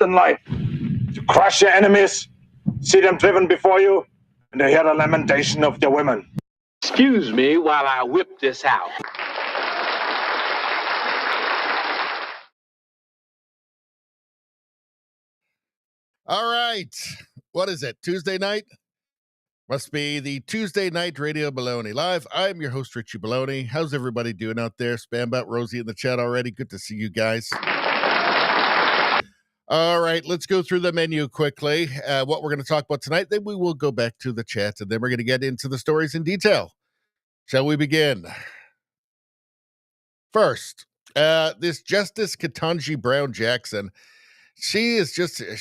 in life. To crush your enemies, see them driven before you, and to hear the lamentation of their women. Excuse me while I whip this out. All right. What is it? Tuesday night? Must be the Tuesday Night Radio Baloney Live. I'm your host, Richie Baloney. How's everybody doing out there? Spam about Rosie in the chat already. Good to see you guys. All right, let's go through the menu quickly. What we're going to talk about tonight, then we will go back to the chat, and then we're going to get into the stories in detail. Shall we begin? First, this Justice Ketanji Brown Jackson. She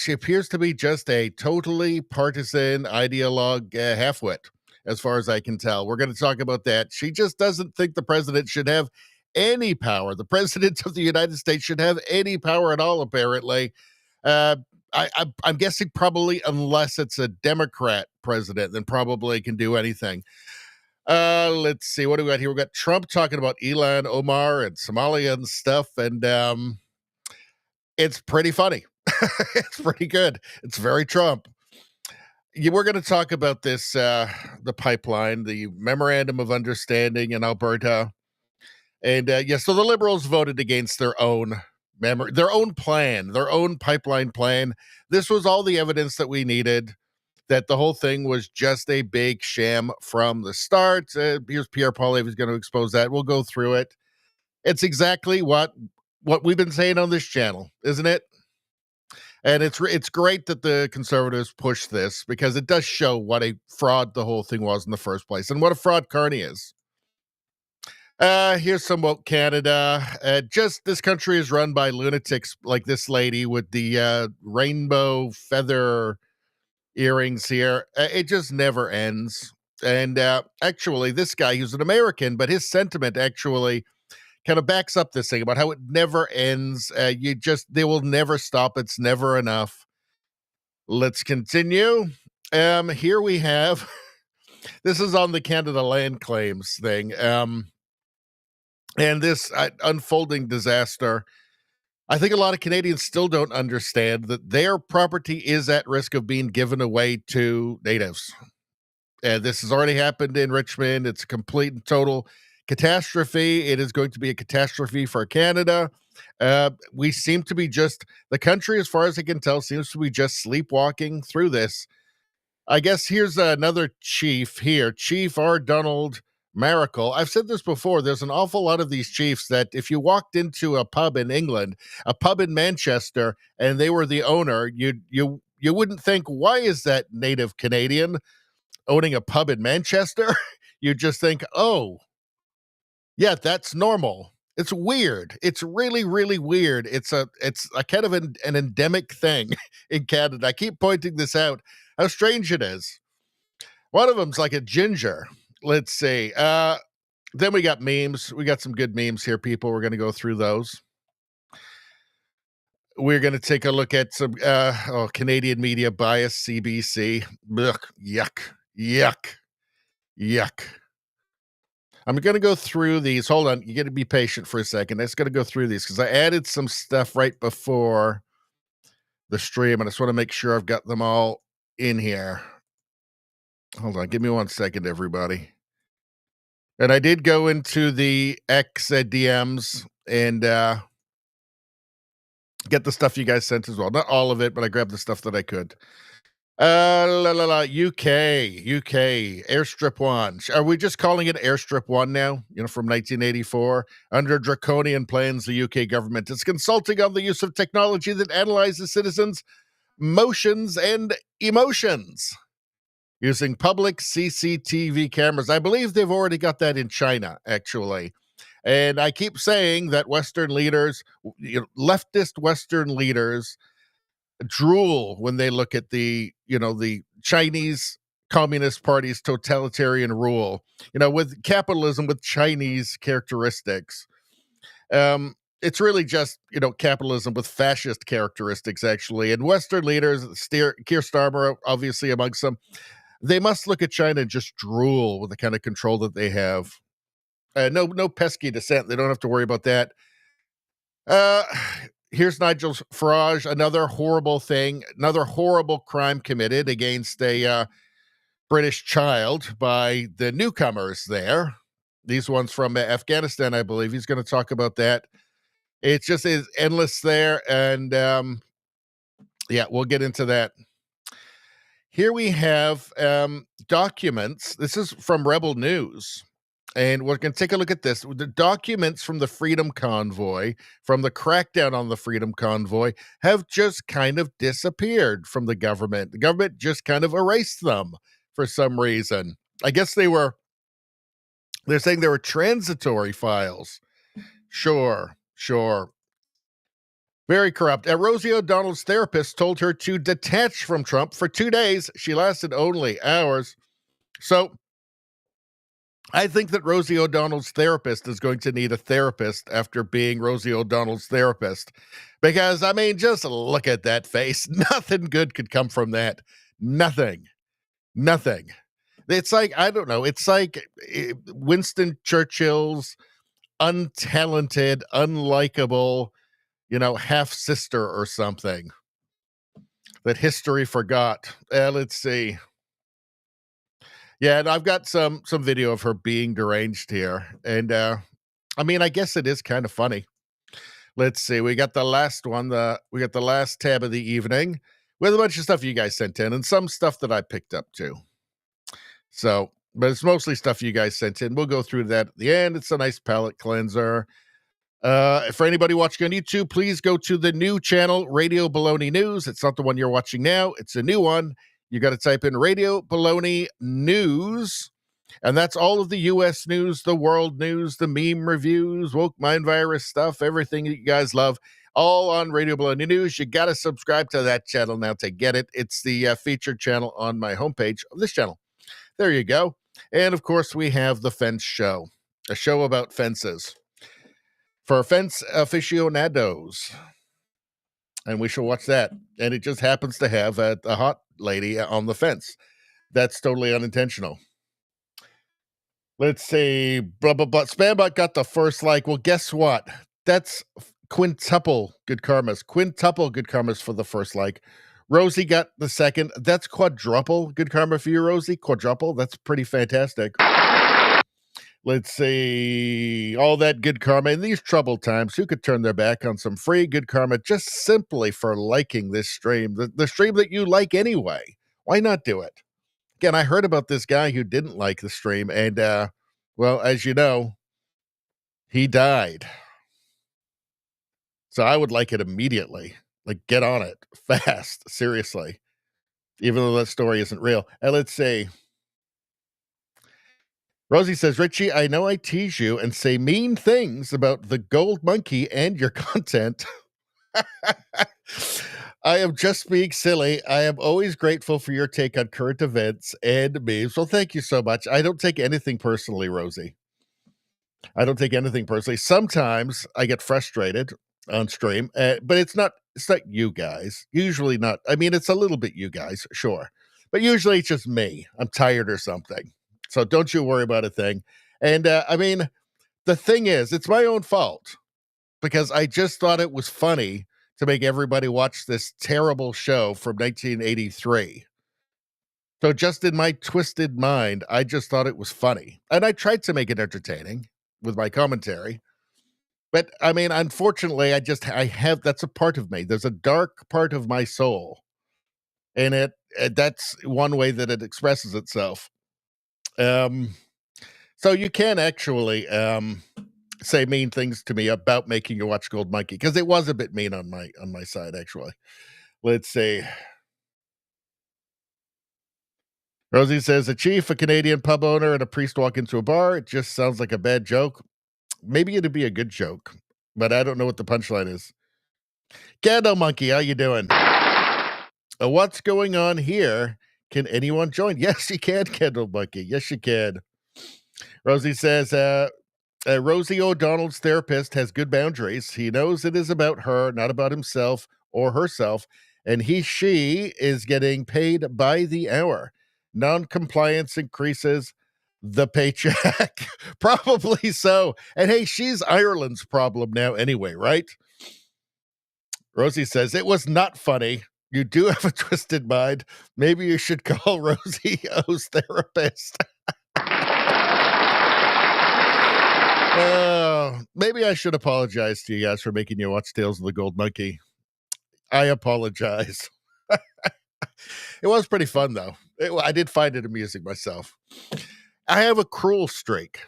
appears to be just a totally partisan ideologue halfwit, as far as I can tell. We're going to talk about that. She just doesn't think the president should have any power. The president of the United States should have any power at all, apparently. I'm guessing probably unless it's a Democrat president, then probably can do anything. Let's see. What do we got here? We got Trump talking about Elon, Omar, and Somalia and stuff, and it's pretty funny. It's pretty good. It's very Trump. We're going to talk about this, the pipeline, the memorandum of understanding in Alberta. And so the Liberals voted against their own plan, their own pipeline plan. This was all the evidence that we needed, that the whole thing was just a big sham from the start. Here's Pierre Poilievre who's going to expose that. We'll go through it. It's exactly what we've been saying on this channel, isn't it? And it's great that the Conservatives push this, because it does show what a fraud the whole thing was in the first place, and what a fraud Carney is. Here's some woke Canada. Just this country is run by lunatics like this lady with the rainbow feather earrings here. It just never ends. And actually, this guy, who's an American, but his sentiment actually kind of backs up this thing about how it never ends. They will never stop. It's never enough. Let's continue. Here we have, this is on the Canada land claims thing. And this unfolding disaster. I think a lot of Canadians still don't understand that their property is at risk of being given away to natives. And this has already happened in Richmond. It's a complete and total catastrophe. It is going to be a catastrophe for Canada. We seem to be the country, as far as I can tell, seems to be just sleepwalking through this. I guess here's another chief here, Chief R. Donald Maracle. I've said this before. There's an awful lot of these chiefs that if you walked into a pub in England, a pub in Manchester, and they were the owner, you wouldn't think, why is that native Canadian owning a pub in Manchester? You just think, oh, yeah, that's normal. It's weird. It's really, really weird. It's a kind of an endemic thing in Canada. I keep pointing this out, how strange it is. One of them's like a ginger. Let's see. Then we got memes. We got some good memes here, people. We're going to go through those. We're going to take a look at some Canadian media bias, CBC. Ugh, yuck. I'm going to go through these. Hold on. You got to be patient for a second. I'm just going to go through these because I added some stuff right before the stream. I just want to make sure I've got them all in here. Hold on. Give me 1 second, everybody. And I did go into the X DMs and get the stuff you guys sent as well. Not all of it, but I grabbed the stuff that I could. UK, Airstrip 1. Are we just calling it Airstrip 1 now? From 1984. Under draconian plans, the UK government is consulting on the use of technology that analyzes citizens' motions and emotions using public CCTV cameras. I believe they've already got that in China, actually. And I keep saying that Western leaders, leftist Western leaders, drool when they look at the Chinese Communist Party's totalitarian rule, with capitalism with Chinese characteristics. It's really just, capitalism with fascist characteristics, actually. And Western leaders, Keir Starmer, obviously amongst them, they must look at China and just drool with the kind of control that they have. No pesky dissent. They don't have to worry about that. here's Nigel Farage, another horrible thing, another horrible crime committed against a British child by the newcomers there. These ones from Afghanistan, I believe. He's going to talk about that. It just is endless there. And yeah, we'll get into that. Here we have documents. This is from Rebel News. And we're going to take a look at this. The documents from the Freedom Convoy, from the crackdown on the Freedom Convoy, have just kind of disappeared from the government. The government just kind of erased them for some reason. I guess they're saying they were transitory files. Sure. Very corrupt. Rosie O'Donnell's therapist told her to detach from Trump for 2 days. She lasted only hours. So I think that Rosie O'Donnell's therapist is going to need a therapist after being Rosie O'Donnell's therapist. Because, I mean, just look at that face. Nothing good could come from that. Nothing. It's like, I don't know, it's like Winston Churchill's untalented, unlikable, half-sister or something that history forgot. Let's see. Yeah, and I've got some video of her being deranged here. And, I mean, I guess it is kind of funny. Let's see. We got the last one. We got the last tab of the evening with a bunch of stuff you guys sent in and some stuff that I picked up too. So, but it's mostly stuff you guys sent in. We'll go through that at the end. It's a nice palate cleanser. For anybody watching on YouTube, please go to the new channel, Radio Baloney News. It's not the one you're watching now. It's a new one. You got to type in Radio Baloney News, and that's all of the U.S. news, the world news, the meme reviews, woke mind virus stuff, everything that you guys love, all on Radio Baloney News. You got to subscribe to that channel now to get it. It's the featured channel on my homepage of this channel. There you go. And, of course, we have The Fence Show, a show about fences for fence aficionados. And we shall watch that. And it just happens to have a hot lady on the fence. That's totally unintentional. Let's see. Blah, blah, blah. Spambot got the first like. Well, guess what? That's quintuple good karmas. Quintuple good karmas for the first like. Rosie got the second. That's quadruple good karma for you, Rosie. Quadruple. That's pretty fantastic. Let's see, all that good karma in these troubled times. Who could turn their back on some free good karma just simply for liking this stream? The stream that you like anyway. Why not do it? Again, I heard about this guy who didn't like the stream, and, well, as you know, he died. So I would like it immediately. Like, get on it. Fast. Seriously. Even though that story isn't real. And let's see. Rosie says, Richie, I know I tease you and say mean things about the gold monkey and your content. I am just being silly. I am always grateful for your take on current events and memes. Well, thank you so much. I don't take anything personally, Rosie. I don't take anything personally. Sometimes I get frustrated on stream, but it's not you guys. Usually not. I mean, it's a little bit you guys, sure. But usually it's just me. I'm tired or something. So don't you worry about a thing. And I mean, the thing is, it's my own fault because I just thought it was funny to make everybody watch this terrible show from 1983. So just in my twisted mind, I just thought it was funny. And I tried to make it entertaining with my commentary. But I mean, unfortunately, that's a part of me. There's a dark part of my soul. And that's one way that it expresses itself. So you can actually say mean things to me about making you watch Gold Monkey, because it was a bit mean on my side, actually. Let's see. Rosie says, a chief, a Canadian pub owner, and a priest walk into a bar. It just sounds like a bad joke. Maybe it'd be a good joke, but I don't know what the punchline is. Candle Monkey, how you doing? What's going on here? Can anyone join? Yes, you can, Candle Monkey. Yes, you can. Rosie says, Rosie O'Donnell's therapist has good boundaries. He knows it is about her, not about himself or herself, and she is getting paid by the hour. Non-compliance increases the paycheck. Probably so. And hey, she's Ireland's problem now anyway, right? Rosie says, it was not funny. You do have a twisted mind. Maybe you should call Rosie O's therapist. Maybe I should apologize to you guys for making you watch Tales of the Gold Monkey. I apologize. It was pretty fun, though. I did find it amusing myself. I have a cruel streak.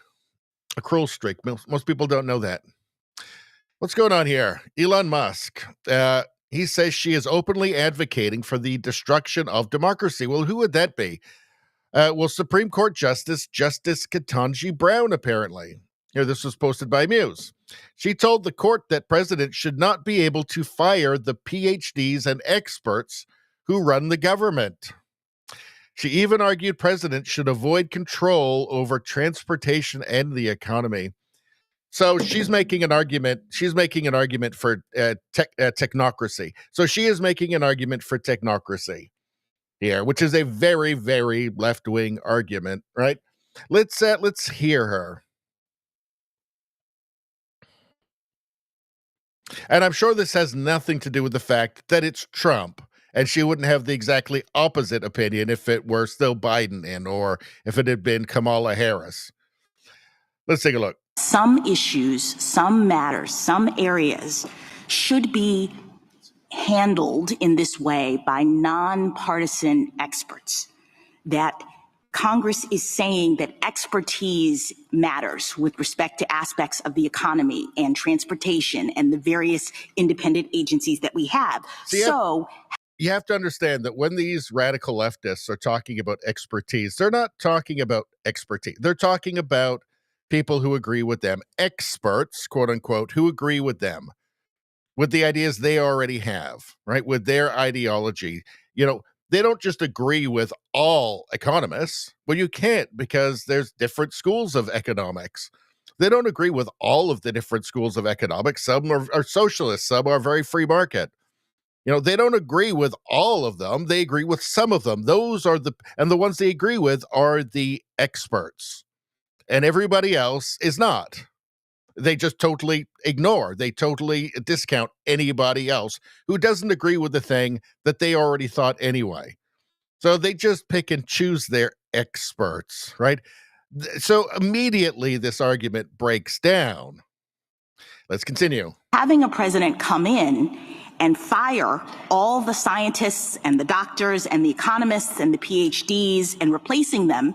A cruel streak. Most people don't know that. What's going on here? Elon Musk. He says she is openly advocating for the destruction of democracy. Well, who would that be? Well, Supreme Court Justice Ketanji Brown, apparently. Here, this was posted by Muse. She told the court that presidents should not be able to fire the PhDs and experts who run the government. She even argued presidents should avoid control over transportation and the economy. So she's making an argument. She's making an argument for technocracy. So she is making an argument for technocracy here, which is a very, very left-wing argument, right? Let's hear her. And I'm sure this has nothing to do with the fact that it's Trump, and she wouldn't have the exactly opposite opinion if it were still Biden in, or if it had been Kamala Harris. Let's take a look. Some issues, some matters, some areas should be handled in this way by nonpartisan experts. That Congress is saying that expertise matters with respect to aspects of the economy and transportation and the various independent agencies that we have. You have to understand that when these radical leftists are talking about expertise, they're not talking about expertise. They're talking about people who agree with them, experts, quote unquote, who agree with them, with the ideas they already have, right? With their ideology. You know, they don't just agree with all economists. Well, you can't, because there's different schools of economics. They don't agree with all of the different schools of economics. Some are socialists, some are very free market. You know, they don't agree with all of them. They agree with some of them. Those are the ones they agree with are the experts. And everybody else is not. They just totally ignore. They totally discount anybody else who doesn't agree with the thing that they already thought anyway. So they just pick and choose their experts, right? So immediately this argument breaks down. Let's continue. Having a president come in and fire all the scientists and the doctors and the economists and the PhDs and replacing them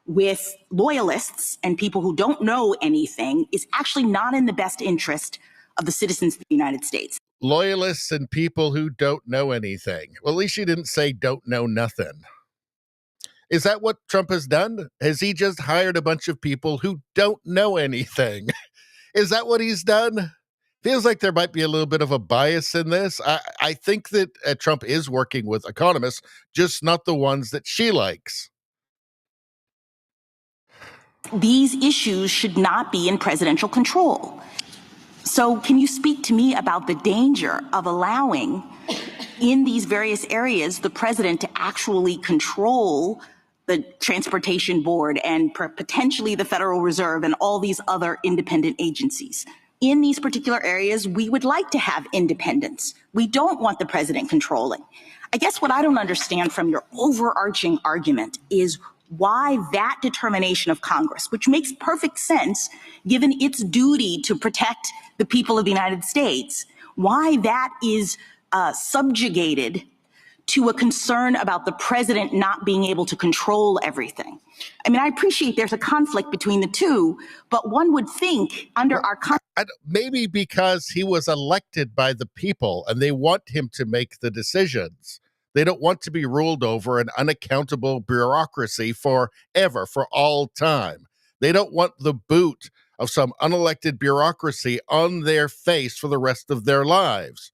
with loyalists and people who don't know anything is actually not in the best interest of the citizens of the United States. Loyalists and people who don't know anything. Well, at least she didn't say don't know nothing. Is that what Trump has done? Has he just hired a bunch of people who don't know anything? Is that what he's done? Feels like there might be a little bit of a bias in this. I think that Trump is working with economists, just not the ones that she likes. These issues should not be in presidential control. So can you speak to me about the danger of allowing in these various areas the president to actually control the Transportation Board and potentially the Federal Reserve and all these other independent agencies? In these particular areas, we would like to have independence. We don't want the president controlling. I guess what I don't understand from your overarching argument is why that determination of Congress, which makes perfect sense given its duty to protect the people of the United States, why that is subjugated to a concern about the president not being able to control everything. I mean, I appreciate there's a conflict between the two, but one would think under our maybe because he was elected by the people and they want him to make the decisions. They don't want to be ruled over an unaccountable bureaucracy forever, for all time. They don't want the boot of some unelected bureaucracy on their face for the rest of their lives,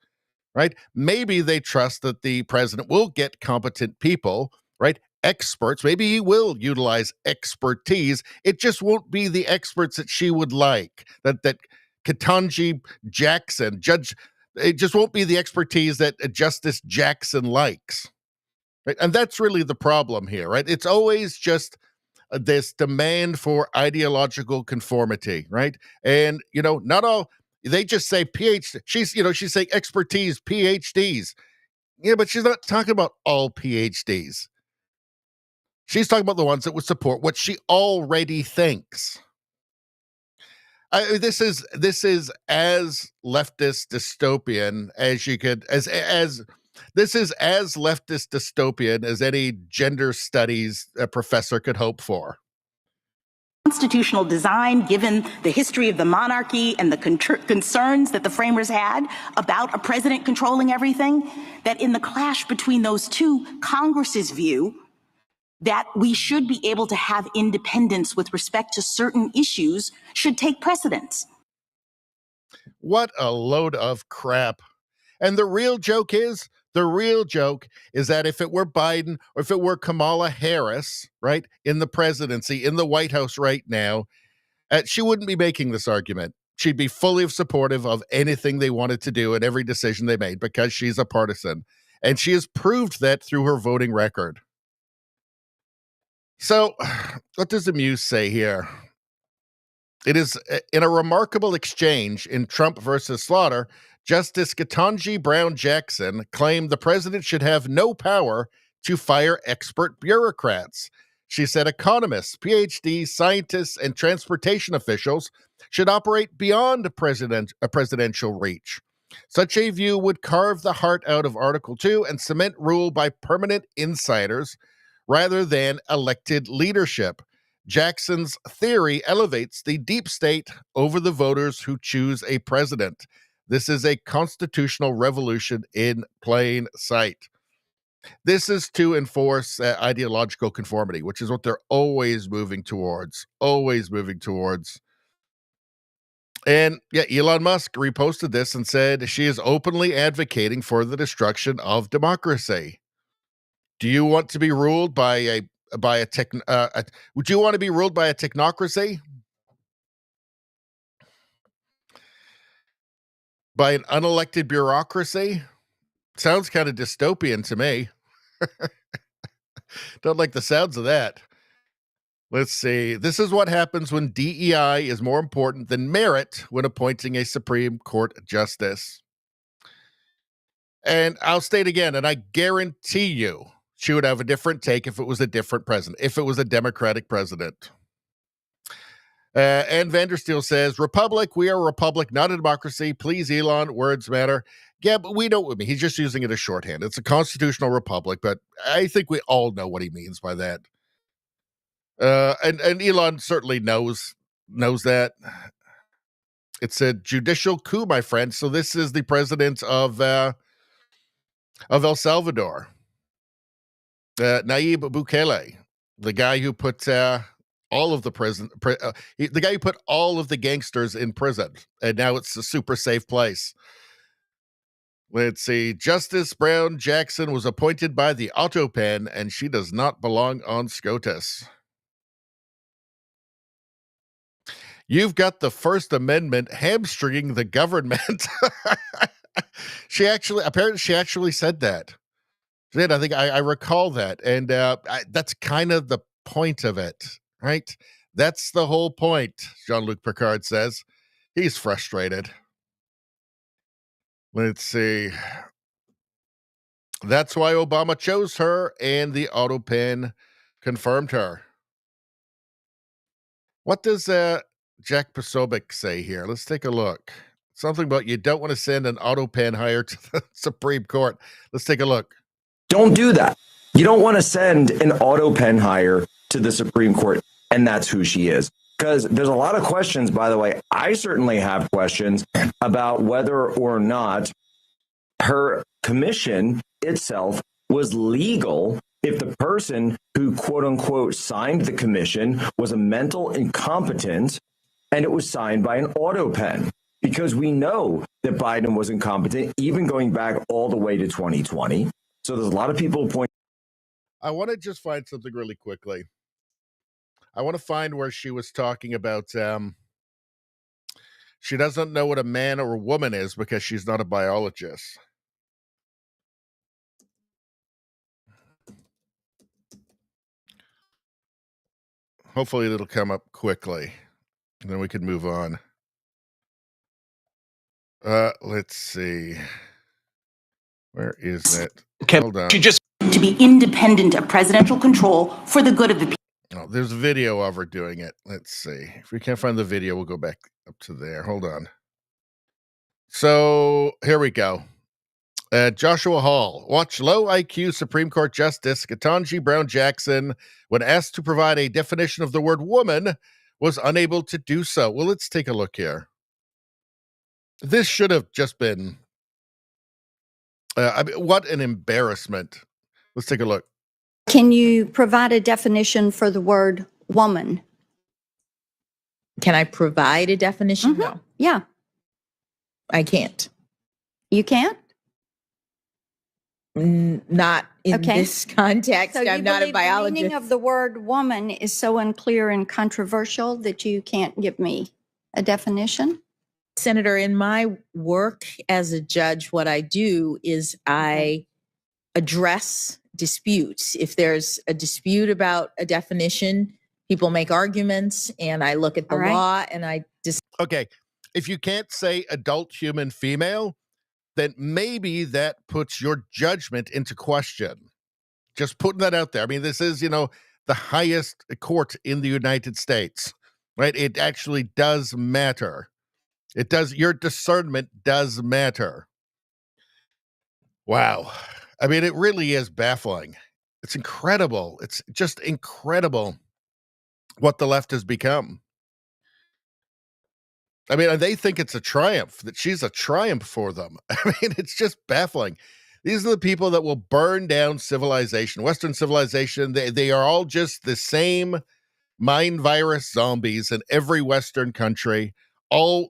right? Maybe they trust that the president will get competent people, right? Experts. Maybe he will utilize expertise. It just won't be the experts that she would like, that Ketanji Jackson, it just won't be the expertise that Justice Jackson likes. Right? And that's really the problem here, right? It's always just this demand for ideological conformity, right? And, you know, not all, They just say PhD. She's saying expertise, PhDs. Yeah, but she's not talking about all PhDs. She's talking about the ones that would support what she already thinks. This is as leftist dystopian as you could as this is as leftist dystopian as any gender studies professor could hope for. Constitutional design, given the history of the monarchy and the concerns that the framers had about a president controlling everything, that in the clash between those two, Congress's view that we should be able to have independence with respect to certain issues should take precedence. What a load of crap. And the real joke is that if it were Biden or if it were Kamala Harris, right, in the presidency, in the White House right now, she wouldn't be making this argument. She'd be fully supportive of anything they wanted to do and every decision they made because she's a partisan. And she has proved that through her voting record. So, what does the Muse say here? It is in a remarkable exchange in Trump versus Slaughter, Justice Ketanji Brown Jackson claimed the president should have no power to fire expert bureaucrats. She said economists, PhDs, scientists, and transportation officials should operate beyond a presidential reach. Such a view would carve the heart out of Article 2 and cement rule by permanent insiders rather than elected leadership. Jackson's theory elevates the deep state over the voters who choose a president. This is a constitutional revolution in plain sight. This is to enforce ideological conformity, which is what they're always moving towards. And yeah, Elon Musk reposted this and said she is openly advocating for the destruction of democracy. Do you want to be ruled by a would you want to be ruled by a technocracy? By an unelected bureaucracy? Sounds kind of dystopian to me. Don't like the sounds of that. Let's see. This is what happens when DEI is more important than merit when appointing a Supreme Court justice. And I'll state again, and I guarantee you, she would have a different take if it was a different president, if it was a Democratic president. And Vandersteel says, Republic, we are a republic, not a democracy. Please, Elon, words matter. Yeah, but we know what I mean. He's just using it as shorthand. It's a constitutional republic, but I think we all know what he means by that. And Elon certainly knows that. It's a judicial coup, my friend. So this is the president of El Salvador, Nayib Bukele, the guy who put all of the the guy who put all of the gangsters in prison, and now it's a super safe place. Let's see. Justice Brown Jackson was appointed by the Autopen, and she does not belong on SCOTUS. You've got the First Amendment hamstringing the government. She actually said that. She did. I think I recall that. And that's kind of the point of it, right? That's the whole point, Jean-Luc Picard says. He's frustrated. Let's see. That's why Obama chose her, and the Autopen confirmed her. What does Jack Posobiec say here? Let's take a look. Something about you don't want to send an Autopen hire to the Supreme Court. Let's take a look. Don't do that. You don't want to send an Autopen hire to the Supreme Court, and that's who she is. Because there's a lot of questions, by the way. I certainly have questions about whether or not her commission itself was legal if the person who, quote unquote, signed the commission was a mental incompetent and it was signed by an Autopen. Because we know that Biden was incompetent, even going back all the way to 2020. So there's a lot of people pointing. I want to just find something really quickly. I want to find where she was talking about she doesn't know what a man or a woman is because she's not a biologist. Hopefully it'll come up quickly, and then we can move on. Let's see. Where is that? Can Hold on. she just To be independent of presidential control for the good of the people. Oh, there's a video of her doing it. Let's see. If we can't find the video, we'll go back up to there. Hold on. So here we go. Joshua Hall. Watch low IQ Supreme Court Justice Ketanji Brown Jackson, when asked to provide a definition of the word woman, was unable to do so. Well, let's take a look here. This should have just been. I mean, what an embarrassment. Let's take a look. Can you provide a definition for the word woman? Can I provide a definition? No, Yeah, I can't. you can't? Not in Okay. this context. So you I'm not a believe the meaning biologist. of the word woman is so unclear and controversial that you can't give me a definition? Senator, in my work as a judge, what I do is I address disputes. If there's a dispute about a definition, people make arguments, and I look at the All right. law and I Okay. If you can't say adult human female, then maybe that puts your judgment into question. Just putting that out there. I mean, this is, the highest court in the United States, right? It actually does matter. It does. Your discernment does matter. Wow. I mean, it really is baffling. It's incredible. It's just incredible what the left has become. I mean, they think it's a triumph, that she's a triumph for them. I mean, it's just baffling. These are the people that will burn down civilization, Western civilization. They are all just the same mind virus zombies in every Western country.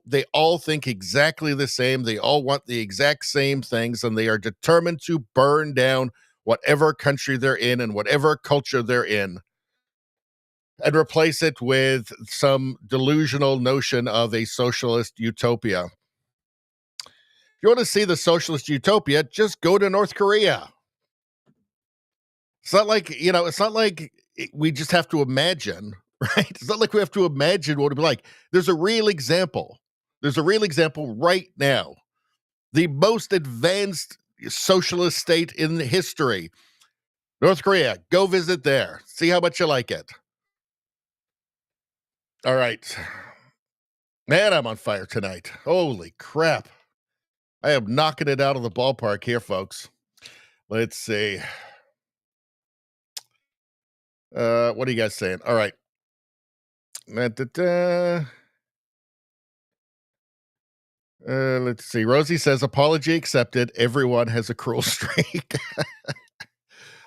They all think exactly the same. They all want the exact same things, and they are determined to burn down whatever country they're in and whatever culture they're in, and replace it with some delusional notion of a socialist utopia. If you want to see the socialist utopia, just go to North Korea. It's not like, we just have to imagine, right? It's not like we have to imagine what it'd be like. There's a real example. There's a real example right now. The most advanced socialist state in history, North Korea. Go visit there. See how much you like it. All right. Man, I'm on fire tonight. Holy crap. I am knocking it out of the ballpark here, folks. Let's see. What are you guys saying? All right. Let's see. Rosie says, apology accepted. Everyone has a cruel streak.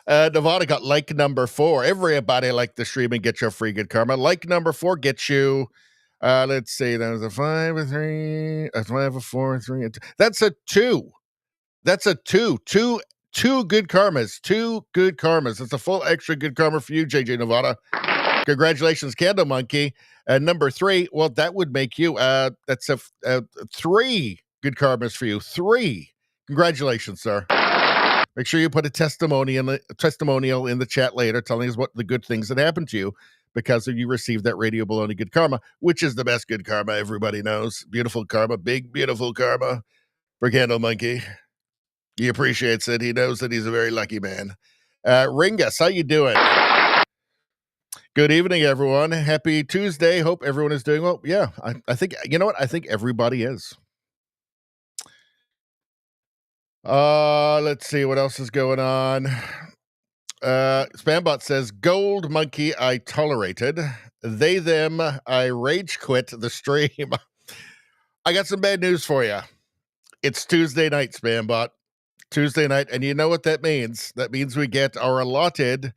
Nevada got like number 4. Everybody like the stream and get your free good karma. Like number 4 gets you. Let's see. That was a 5, a 3, a 5, a 4, a 3. That's a 2. That's a 2. Two good karmas. 2 good karmas. It's a full extra good karma for you, JJ Nevada. Congratulations, Candle Monkey. Number 3, well, that would make you, that's a 3 good karmas for you. 3. Congratulations, sir. Make sure you put a testimonial in the chat later telling us what the good things that happened to you because you received that Radio Baloney good karma, which is the best good karma everybody knows. Beautiful karma, big, beautiful karma for Candle Monkey. He appreciates it. He knows that he's a very lucky man. Ringus, how you doing? Good evening, everyone. Happy Tuesday. Hope everyone is doing well. Yeah, I think, you know what? I think everybody is. Let's see what else is going on. Spambot says, Gold Monkey I tolerated. They, them, I rage quit the stream. I got some bad news for you. It's Tuesday night, Spambot. Tuesday night, and you know what that means. That means we get our allotted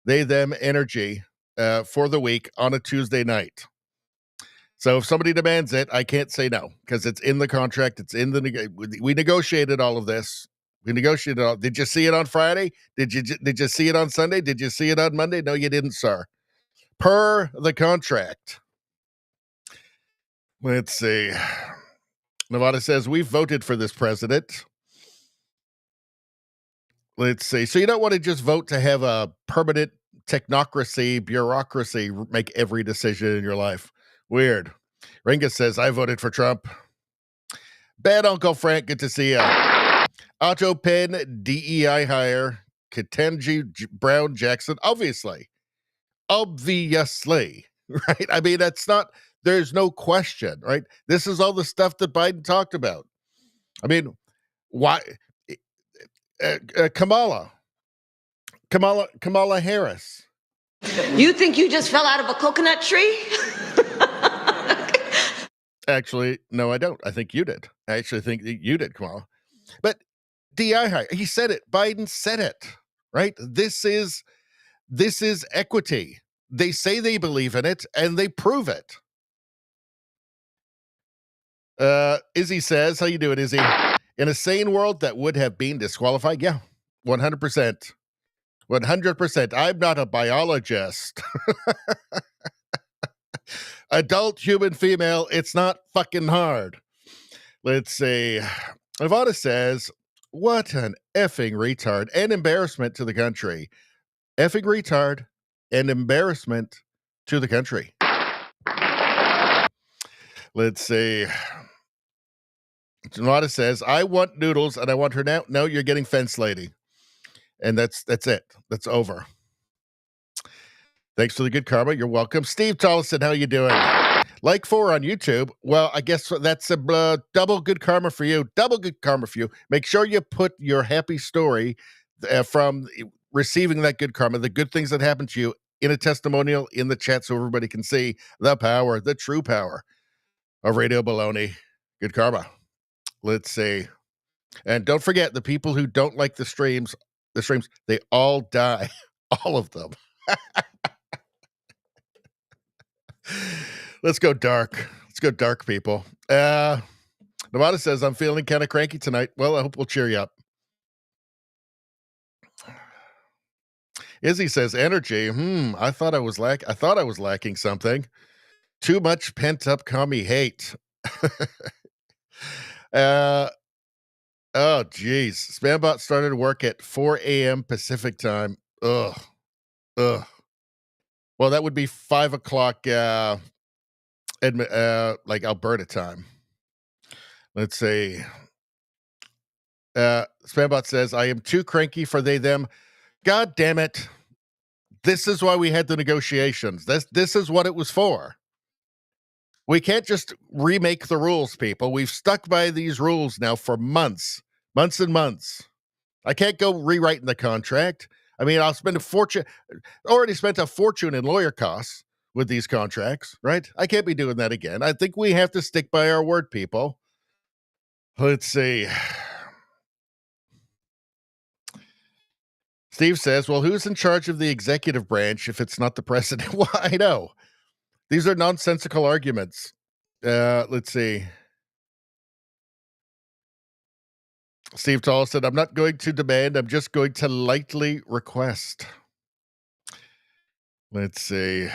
they, them energy for the week on a Tuesday night. So if somebody demands it, I can't say no because it's in the contract. It's in the we negotiated all of this. We negotiated all. Did you see it on Friday? Did you see it on Sunday? Did you see it on Monday? No, you didn't, sir. Per the contract. Let's see. Nevada says we voted for this president. Let's see. So you don't want to just vote to have a permanent technocracy, bureaucracy make every decision in your life. Weird. Ringus says, I voted for Trump. Bad Uncle Frank, good to see you. Otto Penn, DEI hire, Ketanji Brown Jackson, obviously, right? I mean, there's no question, right? This is all the stuff that Biden talked about. I mean, why? Kamala Harris. You think you just fell out of a coconut tree? Actually, no, I don't. I think you did. I actually think that you did, Kamala. But DI hire, he said it. Biden said it, right? This is equity. They say they believe in it, and they prove it. Izzy says, how you doing, Izzy? In a sane world, that would have been disqualified. Yeah, 100%. 100%. I'm not a biologist. Adult human female, it's not fucking hard. Let's see. Ivana says, what an effing retard and embarrassment to the country. Effing retard and embarrassment to the country. Let's see. Janata says, I want noodles and I want her now. No, you're getting fence lady. And that's it. That's over. Thanks for the good karma. You're welcome. Steve Tollison, how you doing? Like 4 on YouTube. Well, I guess that's a double good karma for you. Double good karma for you. Make sure you put your happy story from receiving that good karma, the good things that happened to you, in a testimonial in the chat so everybody can see the power, the true power of Radio Baloney. Good karma. Let's see. And don't forget, the people who don't like the streams, they all die. All of them. Let's go dark. Let's go dark, people. Nevada says, I'm feeling kind of cranky tonight. Well, I hope we'll cheer you up. Izzy says, energy. I thought I was lacking something. Too much pent-up commie hate. Oh, geez. Spambot started work at 4 a.m. Pacific time. Ugh. Well, that would be 5 o'clock, like Alberta time. Let's see. Spambot says, I am too cranky for they, them. God damn it. This is why we had the negotiations. This is what it was for. We can't just remake the rules, people. We've stuck by these rules now for months and months. I can't go rewriting the contract. I mean, I'll spend already spent a fortune in lawyer costs with these contracts, right? I can't be doing that again. I think we have to stick by our word, people. Let's see. Steve says, well, who's in charge of the executive branch if it's not the president? Well, I know. These are nonsensical arguments. Let's see. Steve Tall said, I'm not going to demand. I'm just going to lightly request. Let's see.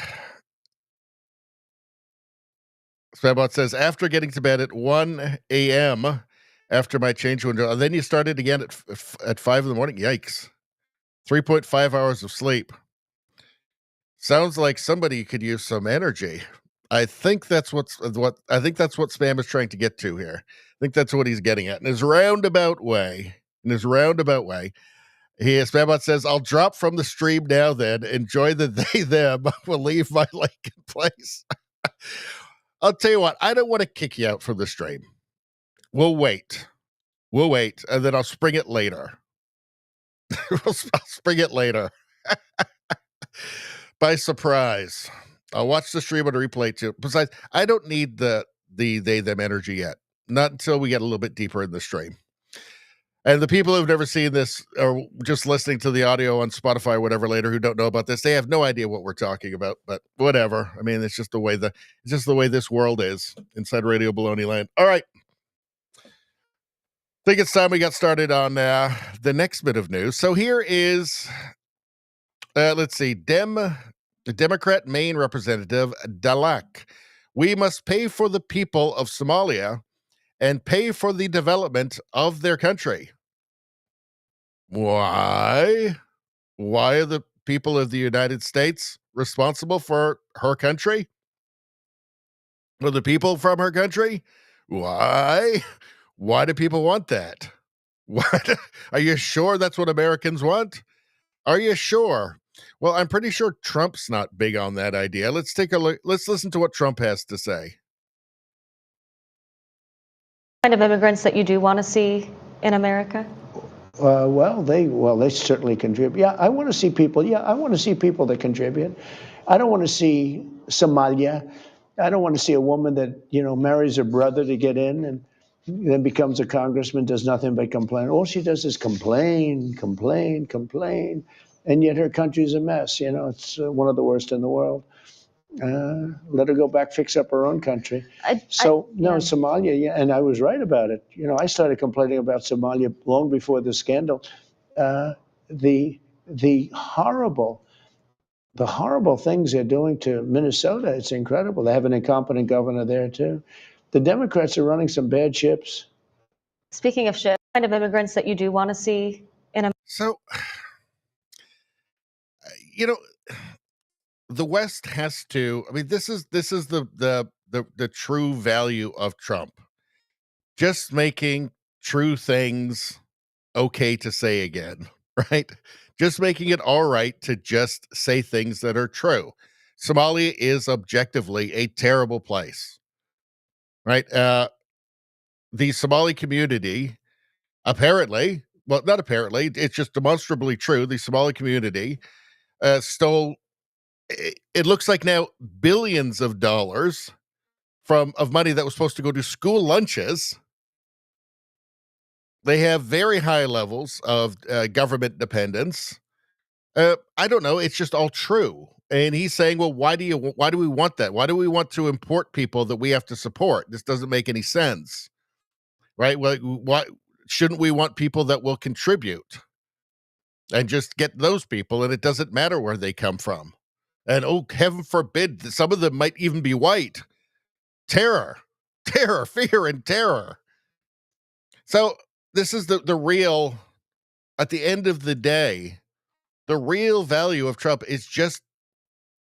Spambot says, after getting to bed at 1 a.m. after my change window, and then you started again at 5 in the morning. Yikes. 3.5 hours of sleep. Sounds like somebody could use some energy. I think that's what Spam is trying to get to here. I think that's what he's getting at. In his roundabout way, Spambot says, I'll drop from the stream now then. Enjoy the they, them. Will leave my link in place. I'll tell you what, I don't want to kick you out from the stream. We'll wait, and then I'll spring it later. I'll spring it later. By surprise. I'll watch the stream on a replay too. Besides, I don't need the they, them energy yet. Not until we get a little bit deeper in the stream. And the people who've never seen this or just listening to the audio on Spotify or whatever later who don't know about this, they have no idea what we're talking about. But whatever. I mean, it's just the way this world is inside Radio Baloney Land. All right. I think it's time we got started on the next bit of news. So here is, let's see, the Democrat Maine Representative Dalak. We must pay for the people of Somalia and pay for the development of their country. Why? Why are the people of the United States responsible for her country? For the people from her country? Why? Why do people want that? What? Are you sure that's what Americans want? Are you sure? Well, I'm pretty sure Trump's not big on that idea. Let's take a look. Let's listen to what Trump has to say. Kind of immigrants that you do want to see in America? They certainly contribute. Yeah, I want to see people. Yeah, I want to see people that contribute. I don't want to see Somalia. I don't want to see a woman that marries her brother to get in and then becomes a congressman, does nothing but complain. All she does is complain, complain, complain, and yet her country's a mess. It's one of the worst in the world. Let her go back, fix up her own country. Somalia, yeah, and I was right about it. I started complaining about Somalia long before the scandal. The horrible things they're doing to Minnesota, it's incredible. They have an incompetent governor there too. The Democrats are running some bad ships. Speaking of ships, kind of immigrants that you do want to see in America? So, the West has to. I mean, this is the true value of Trump. Just making true things okay to say again, right? Just making it all right to just say things that are true. Somalia is objectively a terrible place, right? The Somali community, apparently, well, not apparently, it's just demonstrably true. The Somali community stole, it looks like now, billions of dollars of money that was supposed to go to school lunches. They have very high levels of government dependence. I don't know. It's just all true. And he's saying, well, why do we want that? Why do we want to import people that we have to support? This doesn't make any sense, right? Well, why shouldn't we want people that will contribute and just get those people? And it doesn't matter where they come from. And oh, heaven forbid, some of them might even be white. Terror, fear, and terror. So this is the real, at the end of the day, the real value of Trump is just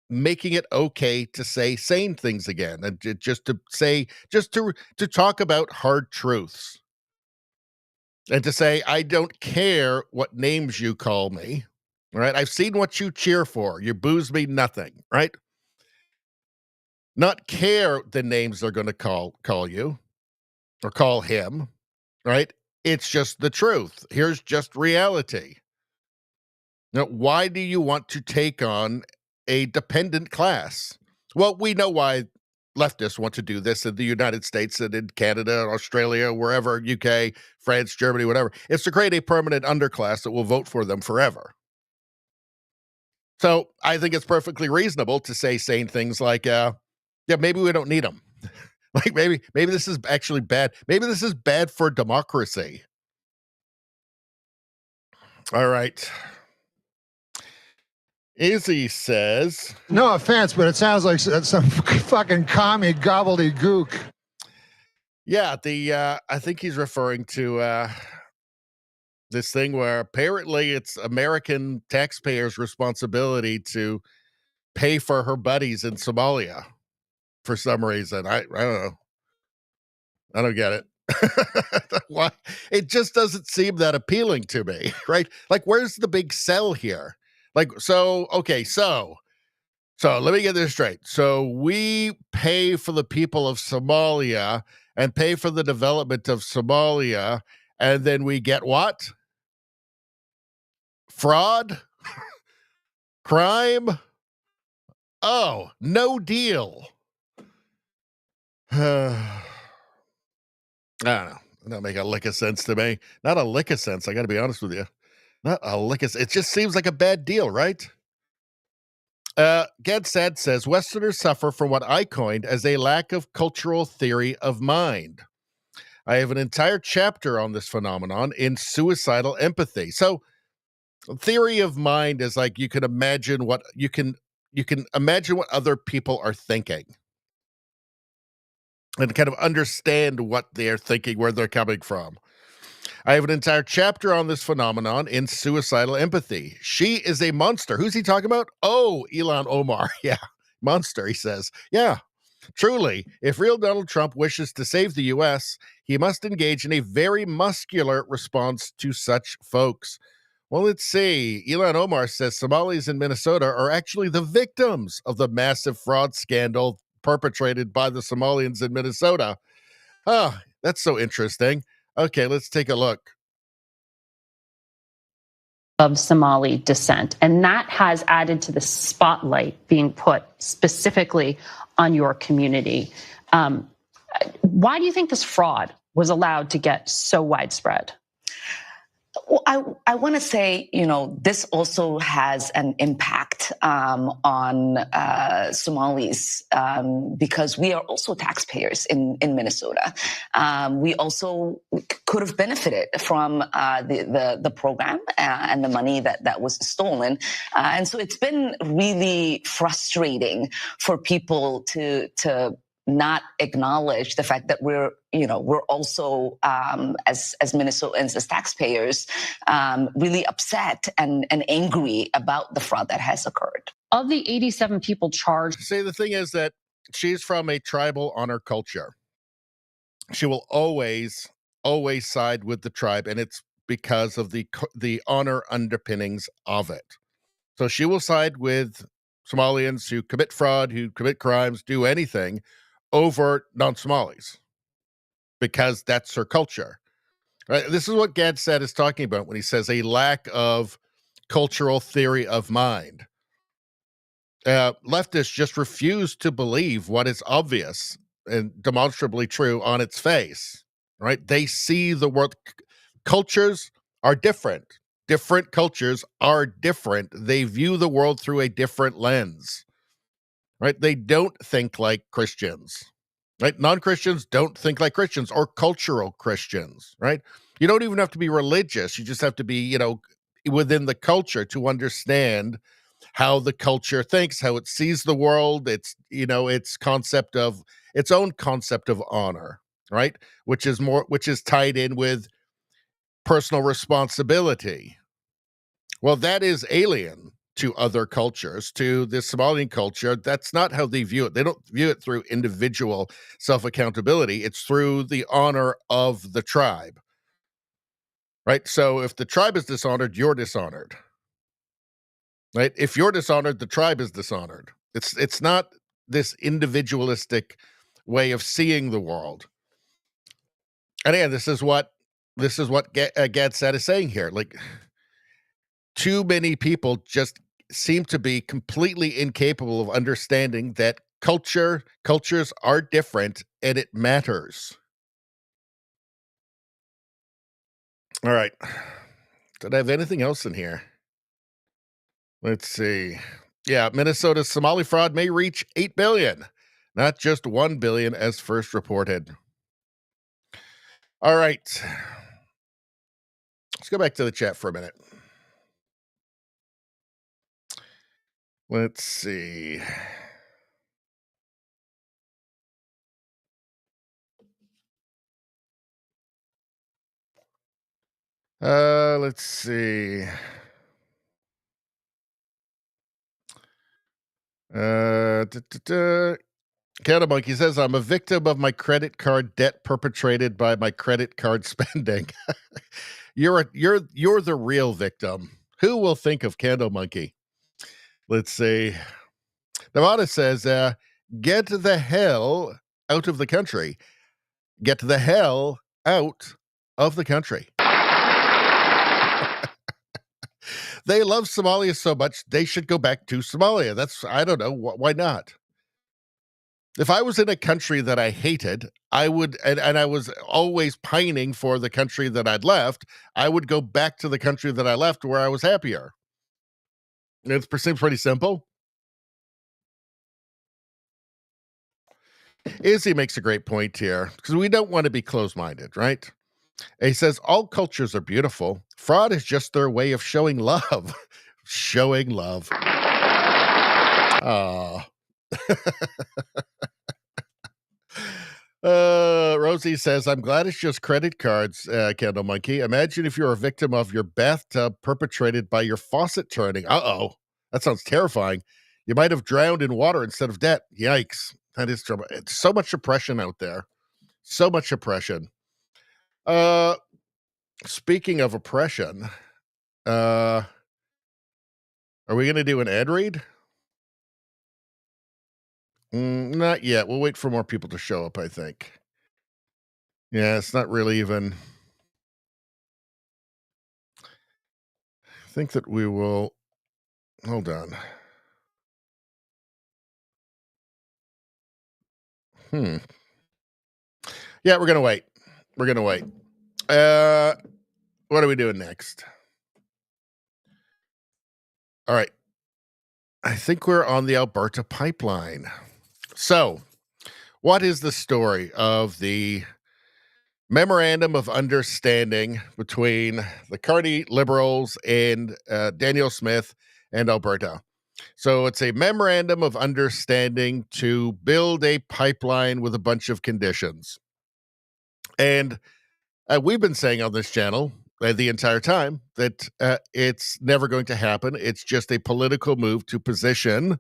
making it okay to say sane things again, and to talk about hard truths, and to say, I don't care what names you call me, right? I've seen what you cheer for. Your boos mean nothing, right? Not care the names they're going to call you or call him, right? It's just the truth. Here's just reality. Now, why do you want to take on a dependent class? Well, we know why leftists want to do this in the United States and in Canada, Australia, wherever, UK, France, Germany, whatever. It's to create a permanent underclass that will vote for them forever. So I think it's perfectly reasonable to say sane things like, yeah, maybe we don't need them. Like maybe this is actually bad. Maybe this is bad for democracy. All right. Izzy says, no offense, but it sounds like some fucking commie gobbledygook. Yeah, I think he's referring to this thing where apparently it's American taxpayers' responsibility to pay for her buddies in Somalia for some reason. I don't know. I don't get it. Why? It just doesn't seem that appealing to me, right? Like, where's the big sell here? Like, so let me get this straight. So we pay for the people of Somalia and pay for the development of Somalia, and then we get what? Fraud? Crime? Oh, no deal. I don't know. It don't make a lick of sense to me. Not a lick of sense. I got to be honest with you. Not a lick of sense. It just seems like a bad deal, right? Gadsad says, Westerners suffer from what I coined as a lack of cultural theory of mind. I have an entire chapter on this phenomenon in Suicidal Empathy. So theory of mind is like you can imagine what other people are thinking and kind of understand what they're thinking, where they're coming from. I have an entire chapter on this phenomenon in Suicidal Empathy. She is a monster. Who's he talking about? Oh, Omar. Yeah, monster, he says. Yeah. Truly, if real Donald Trump wishes to save the U.S., he must engage in a very muscular response to such folks. Well, let's see. Elon Omar says Somalis in Minnesota are actually the victims of the massive fraud scandal perpetrated by the Somalians in Minnesota. Oh, that's so interesting. Okay, let's take a look. Of Somali descent. And that has added to the spotlight being put specifically on your community. Why do you think this fraud was allowed to get so widespread? Well, I want to say, this also has an impact on Somalis because we are also taxpayers in Minnesota. We also could have benefited from the program and the money that was stolen. And so it's been really frustrating for people to not acknowledge the fact that we're also as Minnesotans, as taxpayers, really upset and angry about the fraud that has occurred. Of the 87 people charged. See, the thing is that she's from a tribal honor culture. She will always side with the tribe, and it's because of the honor underpinnings of it. So she will side with Somalians who commit fraud, who commit crimes, do anything over non-Somalis because that's her culture. Right? This is what Gadsat is talking about when he says a lack of cultural theory of mind. Leftists just refuse to believe what is obvious and demonstrably true on its face. Right? They see the world. Cultures are different. Different cultures are different. They view the world through a different lens. Right? They don't think like Christians. Right? Non-Christians don't think like Christians or cultural Christians. Right? You don't even have to be religious. You just have to be, within the culture to understand how the culture thinks, how it sees the world. It's, its own concept of honor, right? Which is tied in with personal responsibility. Well, that is alien to other cultures, to the Somalian culture. That's not how they view it. They don't view it through individual self-accountability. It's through the honor of the tribe, right? So if the tribe is dishonored, you're dishonored, right? If you're dishonored, the tribe is dishonored. It's not this individualistic way of seeing the world. And again, this is what Gadsat is saying here. Like, too many people just seem to be completely incapable of understanding that cultures are different and it matters. All right. Did I have anything else in here? Let's see. Yeah, Minnesota's Somali fraud may reach 8 billion, not just 1 billion as first reported. All right. Let's go back to the chat for a minute. Let's see. Let's see. Cattle Monkey says, I'm a victim of my credit card debt perpetrated by my credit card spending. You're the real victim. Who will think of Candle Monkey? Let's see. Nevada says, get the hell out of the country. Get the hell out of the country. They love Somalia so much, they should go back to Somalia. I don't know, why not? If I was in a country that I hated, I would, and I was always pining for the country that I'd left, I would go back to the country that I left where I was happier. It seems pretty simple. Izzy makes a great point here, because we don't want to be closed-minded, right? He says, all cultures are beautiful. Fraud is just their way of showing love. Showing love. Rosie says, I'm glad it's just credit cards, Candle Monkey. Imagine if you're a victim of your bathtub perpetrated by your faucet turning. Uh-oh. That sounds terrifying. You might have drowned in water instead of debt. Yikes. That is trouble. It's so much oppression out there. So much oppression. Speaking of oppression, are we going to do an ad read? Not yet. We'll wait for more people to show up, I think. Yeah, it's not really even... I think that we will... Hold on. Yeah, we're going to wait. We're going to wait. What are we doing next? All right. I think we're on the Alberta pipeline. So, what is the story of the memorandum of understanding between the Carney Liberals and Daniel Smith and Alberta? So it's a memorandum of understanding to build a pipeline with a bunch of conditions. And we've been saying on this channel the entire time that it's never going to happen. It's just a political move to position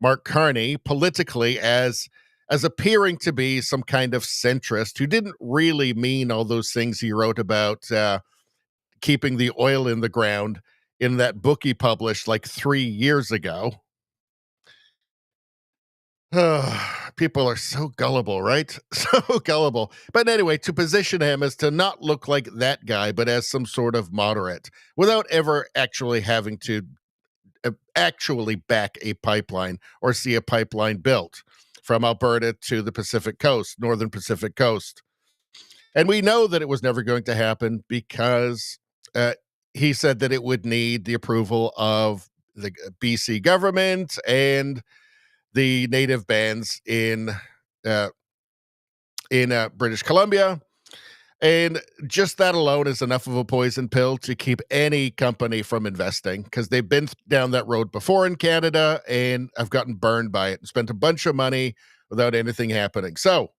Mark Carney politically as appearing to be some kind of centrist who didn't really mean all those things he wrote about keeping the oil in the ground in that book he published like 3 years ago. People are so gullible, right? So gullible. But anyway, to position him as to not look like that guy, but as some sort of moderate, without ever actually having to actually back a pipeline or see a pipeline built from Alberta to the Pacific coast, northern Pacific coast. And we know that it was never going to happen because he said that it would need the approval of the BC government and the native bands in British Columbia. And just that alone is enough of a poison pill to keep any company from investing, because they've been down that road before in Canada and have gotten burned by it and spent a bunch of money without anything happening. So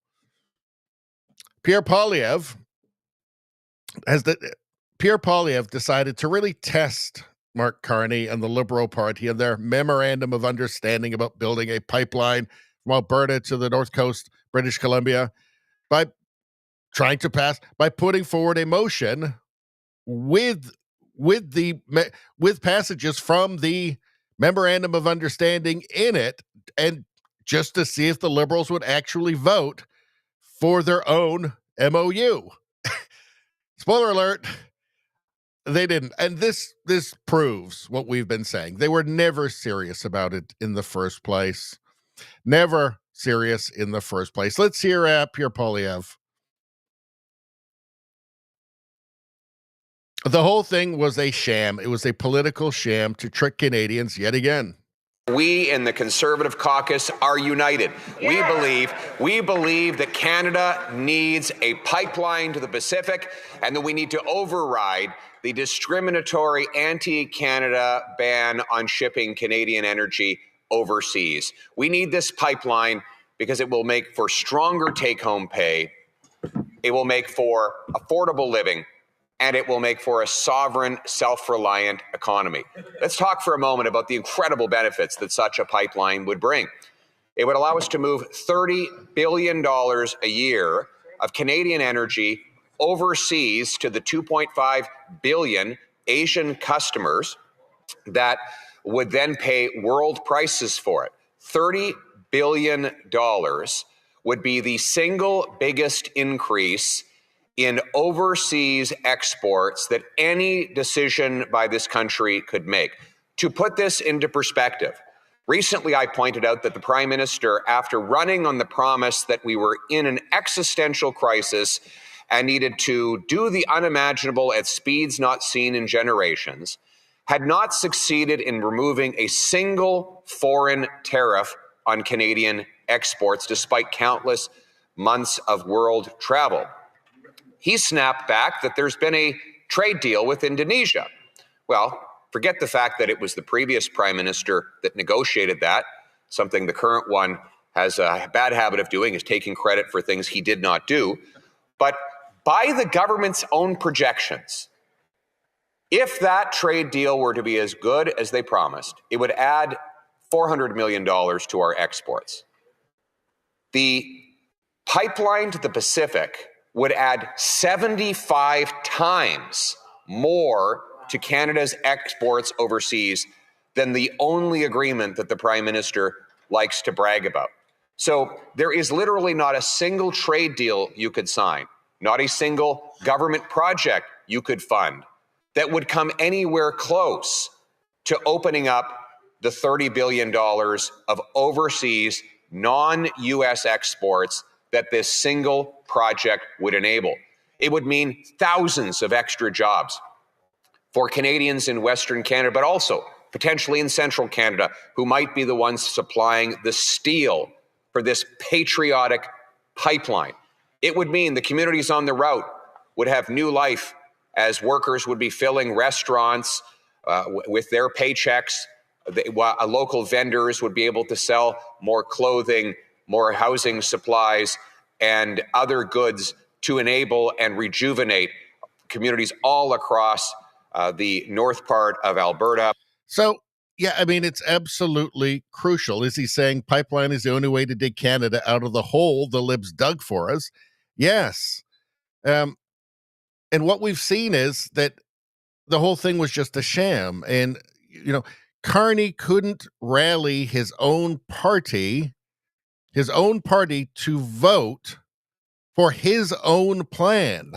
Pierre Poilievre decided to really test Mark Carney and the Liberal Party and their memorandum of understanding about building a pipeline from Alberta to the North Coast, British Columbia, by putting forward a motion with passages from the memorandum of understanding in it, and just to see if the Liberals would actually vote for their own MOU. Spoiler alert, they didn't. And this proves what we've been saying. They were never serious about it in the first place. Never serious in the first place. Let's hear Pierre Poilievre. The whole thing was a sham. It was a political sham to trick Canadians yet again. We in the Conservative caucus are united. Yeah. We believe that Canada needs a pipeline to the Pacific, and that we need to override the discriminatory anti-Canada ban on shipping Canadian energy overseas. We need this pipeline because it will make for stronger take-home pay, it will make for affordable living, and it will make for a sovereign, self-reliant economy. Let's talk for a moment about the incredible benefits that such a pipeline would bring. It would allow us to move $30 billion a year of Canadian energy overseas to the 2.5 billion Asian customers that would then pay world prices for it. $30 billion would be the single biggest increase in overseas exports that any decision by this country could make. To put this into perspective, recently I pointed out that the Prime Minister, after running on the promise that we were in an existential crisis and needed to do the unimaginable at speeds not seen in generations, had not succeeded in removing a single foreign tariff on Canadian exports, despite countless months of world travel. He snapped back that there's been a trade deal with Indonesia. Well, forget the fact that it was the previous Prime Minister that negotiated that, something the current one has a bad habit of doing, is taking credit for things he did not do. But by the government's own projections, if that trade deal were to be as good as they promised, it would add $400 million to our exports. The pipeline to the Pacific would add 75 times more to Canada's exports overseas than the only agreement that the Prime Minister likes to brag about. So there is literally not a single trade deal you could sign, not a single government project you could fund that would come anywhere close to opening up the $30 billion of overseas non-US exports that this single project would enable. It would mean thousands of extra jobs for Canadians in Western Canada, but also potentially in Central Canada, who might be the ones supplying the steel for this patriotic pipeline. It would mean the communities on the route would have new life as workers would be filling restaurants with their paychecks. Local vendors would be able to sell more clothing, more housing supplies, and other goods to enable and rejuvenate communities all across the north part of Alberta. So, yeah, I mean, it's absolutely crucial. Is he saying pipeline is the only way to dig Canada out of the hole the libs dug for us? Yes. And what we've seen is that the whole thing was just a sham. And, you know, Carney couldn't rally his own party to vote for his own plan,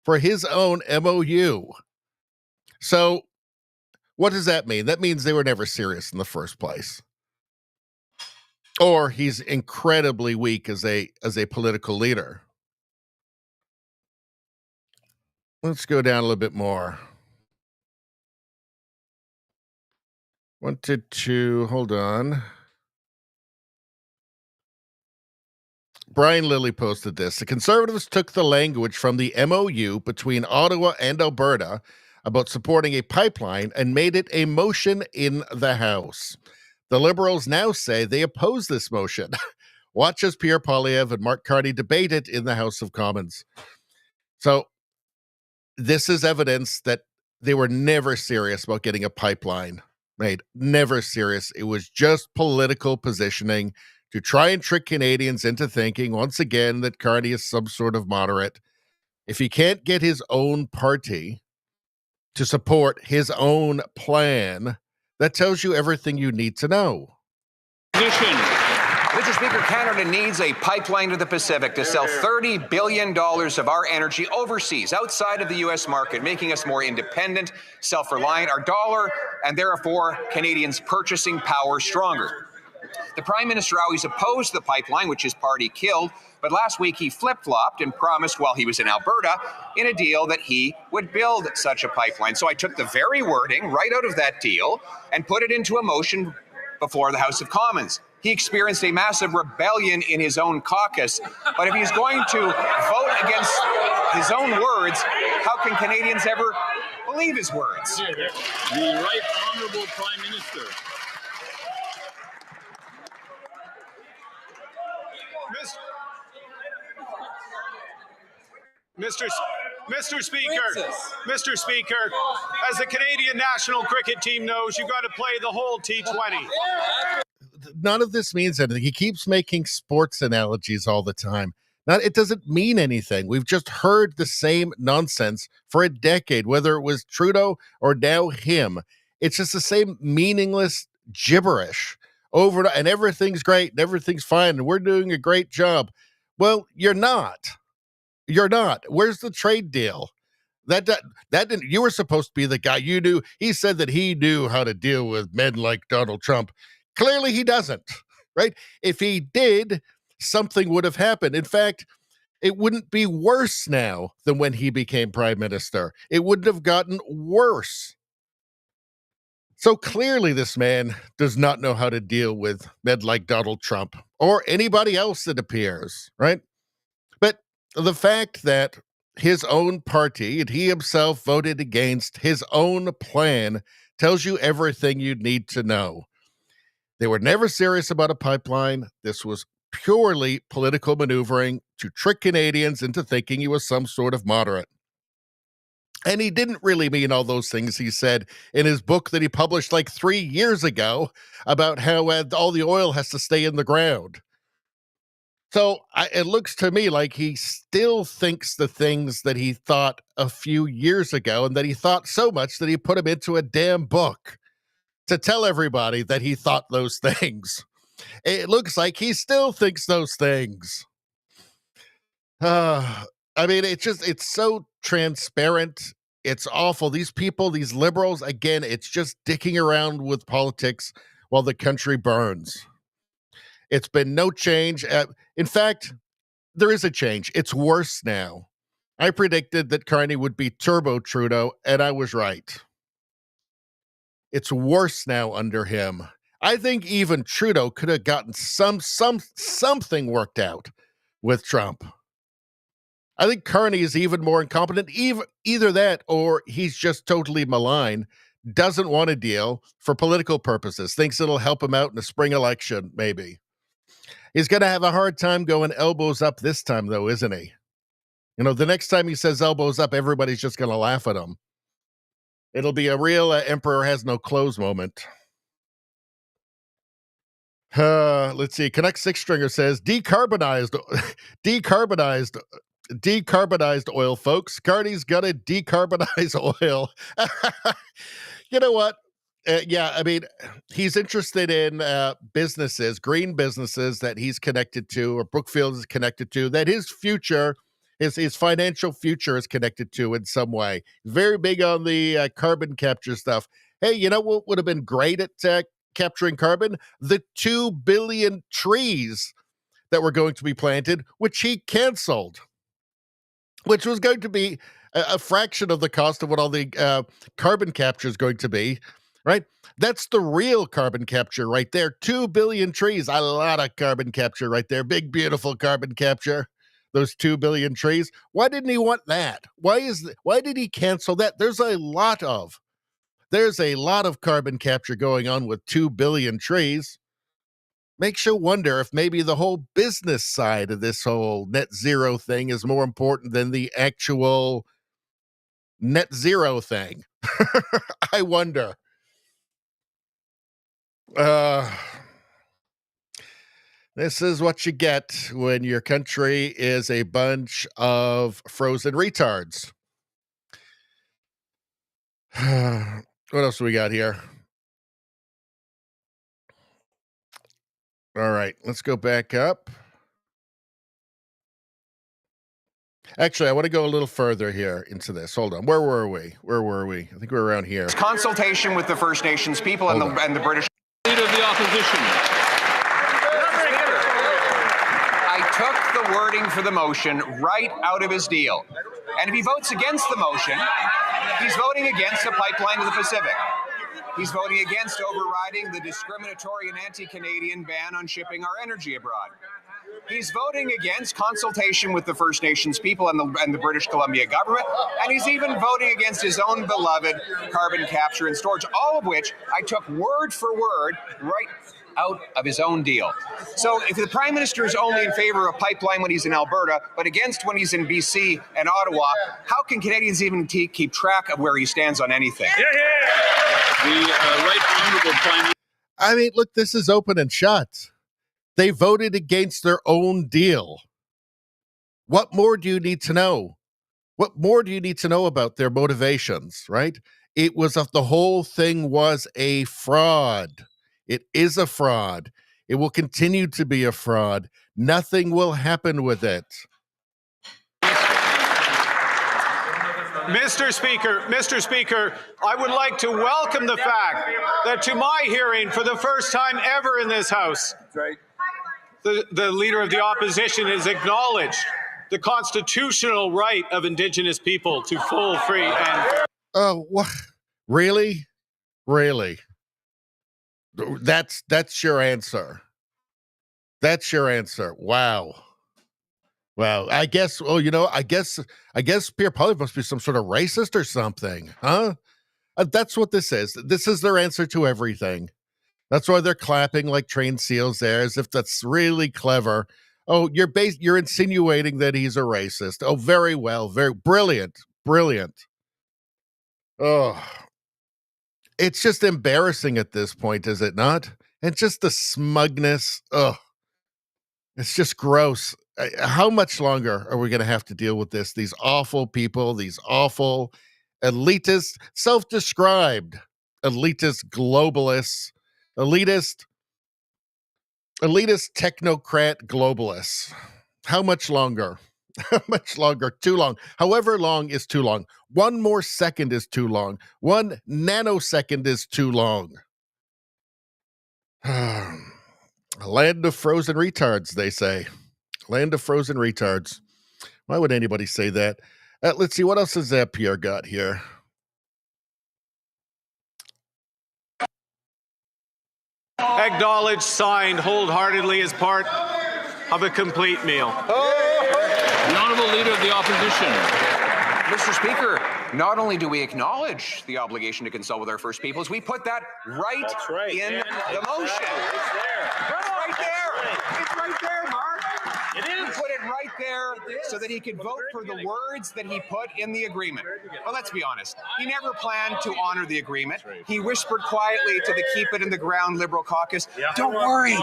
for his own MOU. So what does that mean? That means they were never serious in the first place. Or he's incredibly weak as a political leader. Let's go down a little bit more. Wanted to, hold on. Brian Lilly posted this. The Conservatives took the language from the MOU between Ottawa and Alberta about supporting a pipeline and made it a motion in the House. The Liberals now say they oppose this motion. Watch as Pierre Poilievre and Mark Carney debate it in the House of Commons. So this is evidence that they were never serious about getting a pipeline made. Never serious. It was just political positioning to try and trick Canadians into thinking, once again, that Carney is some sort of moderate. If he can't get his own party to support his own plan, that tells you everything you need to know. Mr. Speaker, Canada needs a pipeline to the Pacific to sell $30 billion of our energy overseas, outside of the U.S. market, making us more independent, self-reliant, our dollar, and therefore Canadians' purchasing power stronger. The Prime Minister always opposed the pipeline, which his party killed, but last week he flip-flopped and promised while he was in Alberta in a deal that he would build such a pipeline. So I took the very wording right out of that deal and put it into a motion before the House of Commons. He experienced a massive rebellion in his own caucus, but if he's going to vote against his own words, how can Canadians ever believe his words? The Right Honourable Prime Minister. Mr. Speaker, as the Canadian national cricket team knows, you got to play the whole T20. None of this means anything. He keeps making sports analogies all the time. It doesn't mean anything. We've just heard the same nonsense for a decade, whether it was Trudeau or now him. It's just the same meaningless gibberish over and everything's great and everything's fine and we're doing a great job. Well, you're not. You're not. Where's the trade deal? That didn't. You were supposed to be the guy. You knew. He said that he knew how to deal with men like Donald Trump. Clearly, he doesn't. Right? If he did, something would have happened. In fact, it wouldn't be worse now than when he became prime minister. It wouldn't have gotten worse. So clearly, this man does not know how to deal with men like Donald Trump or anybody else that appears. Right? But the fact that his own party and he himself voted against his own plan tells you everything you need to know. They were never serious about a pipeline. This was purely political maneuvering to trick Canadians into thinking he was some sort of moderate. And he didn't really mean all those things he said in his book that he published like 3 years ago about how all the oil has to stay in the ground. So it looks to me like he still thinks the things that he thought a few years ago, and that he thought so much that he put them into a damn book to tell everybody that he thought those things. It looks like he still thinks those things. I mean, it's so transparent. It's awful. These people, these liberals, again, it's just dicking around with politics while the country burns. It's been no change. In fact, there is a change. It's worse now. I predicted that Carney would be Turbo Trudeau, and I was right. It's worse now under him. I think even Trudeau could have gotten something worked out with Trump. I think Carney is even more incompetent. Either that, or he's just totally malign, doesn't want a deal for political purposes, thinks it'll help him out in the spring election, maybe. He's going to have a hard time going elbows up this time, though, isn't he? You know, the next time he says elbows up, everybody's just going to laugh at him. It'll be a real emperor has no clothes moment. Let's see. Connect Six Stringer says decarbonized oil, folks. Carney's got to decarbonize oil. You know what? Yeah, I mean, he's interested in businesses, green businesses that he's connected to, or Brookfield is connected to, that his future, his financial future is connected to in some way. Very big on the carbon capture stuff. Hey, you know what would have been great at capturing carbon? The 2 billion trees that were going to be planted, which he canceled, which was going to be a fraction of the cost of what all the carbon capture is going to be, right? That's the real carbon capture right there. 2 billion trees, a lot of carbon capture right there. Big, beautiful carbon capture. Those 2 billion trees. Why didn't he want that? Why did he cancel that? There's a lot of carbon capture going on with 2 billion trees. Makes you wonder if maybe the whole business side of this whole net zero thing is more important than the actual net zero thing. I wonder. This is what you get when your country is a bunch of frozen retards. What else do we got here? All right, let's go back up. Actually, I want to go a little further here into this. Hold on. Where were we? I think we're around here. Consultation with the First Nations people and the British. Leader of the opposition. I took the wording for the motion right out of his deal. And if he votes against the motion, he's voting against a pipeline to the Pacific. He's voting against overriding the discriminatory and anti-Canadian ban on shipping our energy abroad. He's voting against consultation with the First Nations people and the British Columbia government, and he's even voting against his own beloved carbon capture and storage, all of which I took word for word right out of his own deal. So if the Prime Minister is only in favor of pipeline when he's in Alberta, but against when he's in BC and Ottawa, how can Canadians even keep track of where he stands on anything? The right honourable Prime Minister. I mean, look, this is open and shut. They voted against their own deal. What more do you need to know? What more do you need to know about their motivations, right? It was the whole thing was a fraud. It is a fraud. It will continue to be a fraud. Nothing will happen with it. Mr. Speaker, I would like to welcome the fact that to my hearing for the first time ever in this House, the Leader of the Opposition has acknowledged the constitutional right of Indigenous people to full, free, and fair. Oh, what? Really? Really? That's your answer. That's your answer. Wow. Well, I guess, I guess Pierre Poilievre must be some sort of racist or something, huh? That's what this is. This is their answer to everything. That's why they're clapping like trained seals there, as if that's really clever. Oh, you're insinuating that he's a racist. Oh, very well, very brilliant. Oh, it's just embarrassing at this point, is it not? And just the smugness. Oh, it's just gross. How much longer are we going to have to deal with this? These awful people, these awful elitist, self-described elitist globalists, elitist technocrat globalists. How much longer? How much longer? Too long. However long is too long. 1 more second is too long. 1 nanosecond is too long. A land of frozen retards, they say. Land of frozen retards. Why would anybody say that? Let's see, what else has Pierre got here? Acknowledged, signed wholeheartedly as part of a complete meal. The Honourable Leader of the Opposition. Mr. Speaker, not only do we acknowledge the obligation to consult with our First Peoples, we put that right in the motion. It's right there. It's right there, Mark. It is. We put it right there so that he could vote for the words that he put in the agreement. Well, let's be honest. He never planned to honor the agreement. He whispered quietly to the Keep It in the Ground Liberal caucus, don't worry,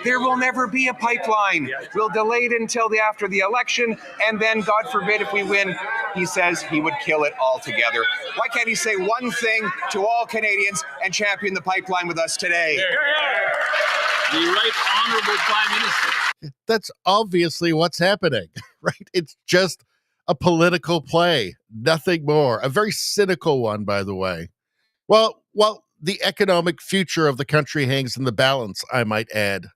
there will never be a pipeline. We'll delay it until after the election, and then, God forbid, if we win, he says he would kill it altogether. Why can't he say one thing to all Canadians and champion the pipeline with us today? The Right Honourable Prime Minister. That's obviously what's happening, right? It's just a political play, nothing more. A very cynical one, by the way. Well, the economic future of the country hangs in the balance, I might add,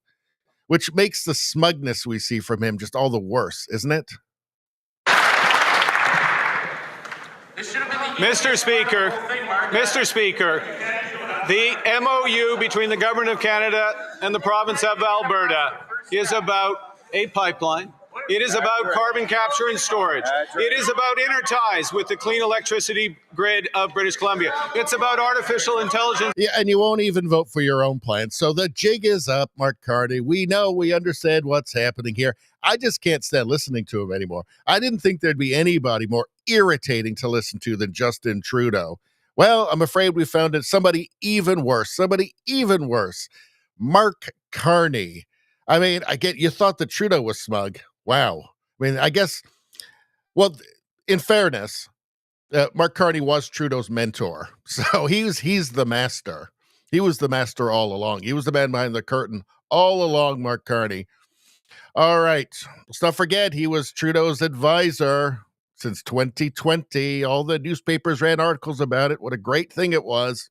which makes the smugness we see from him just all the worse, isn't it? Mr. Speaker, the MOU between the Government of Canada and the Province of Alberta is about a pipeline. It is about carbon capture and storage. It is about interties with the clean electricity grid of British Columbia. It's about artificial intelligence. Yeah, and you won't even vote for your own plan. So the jig is up, Mark Carney. We know, we understand what's happening here. I just can't stand listening to him anymore. I didn't think there'd be anybody more irritating to listen to than Justin Trudeau. Well, I'm afraid we found it somebody even worse. Mark Carney. I mean, I get you thought that Trudeau was smug. Wow. I mean, I guess, well, in fairness, Mark Carney was Trudeau's mentor. So he's the master. He was the master all along. He was the man behind the curtain all along, Mark Carney. All right. Let's not forget, he was Trudeau's advisor since 2020. All the newspapers ran articles about it. What a great thing it was.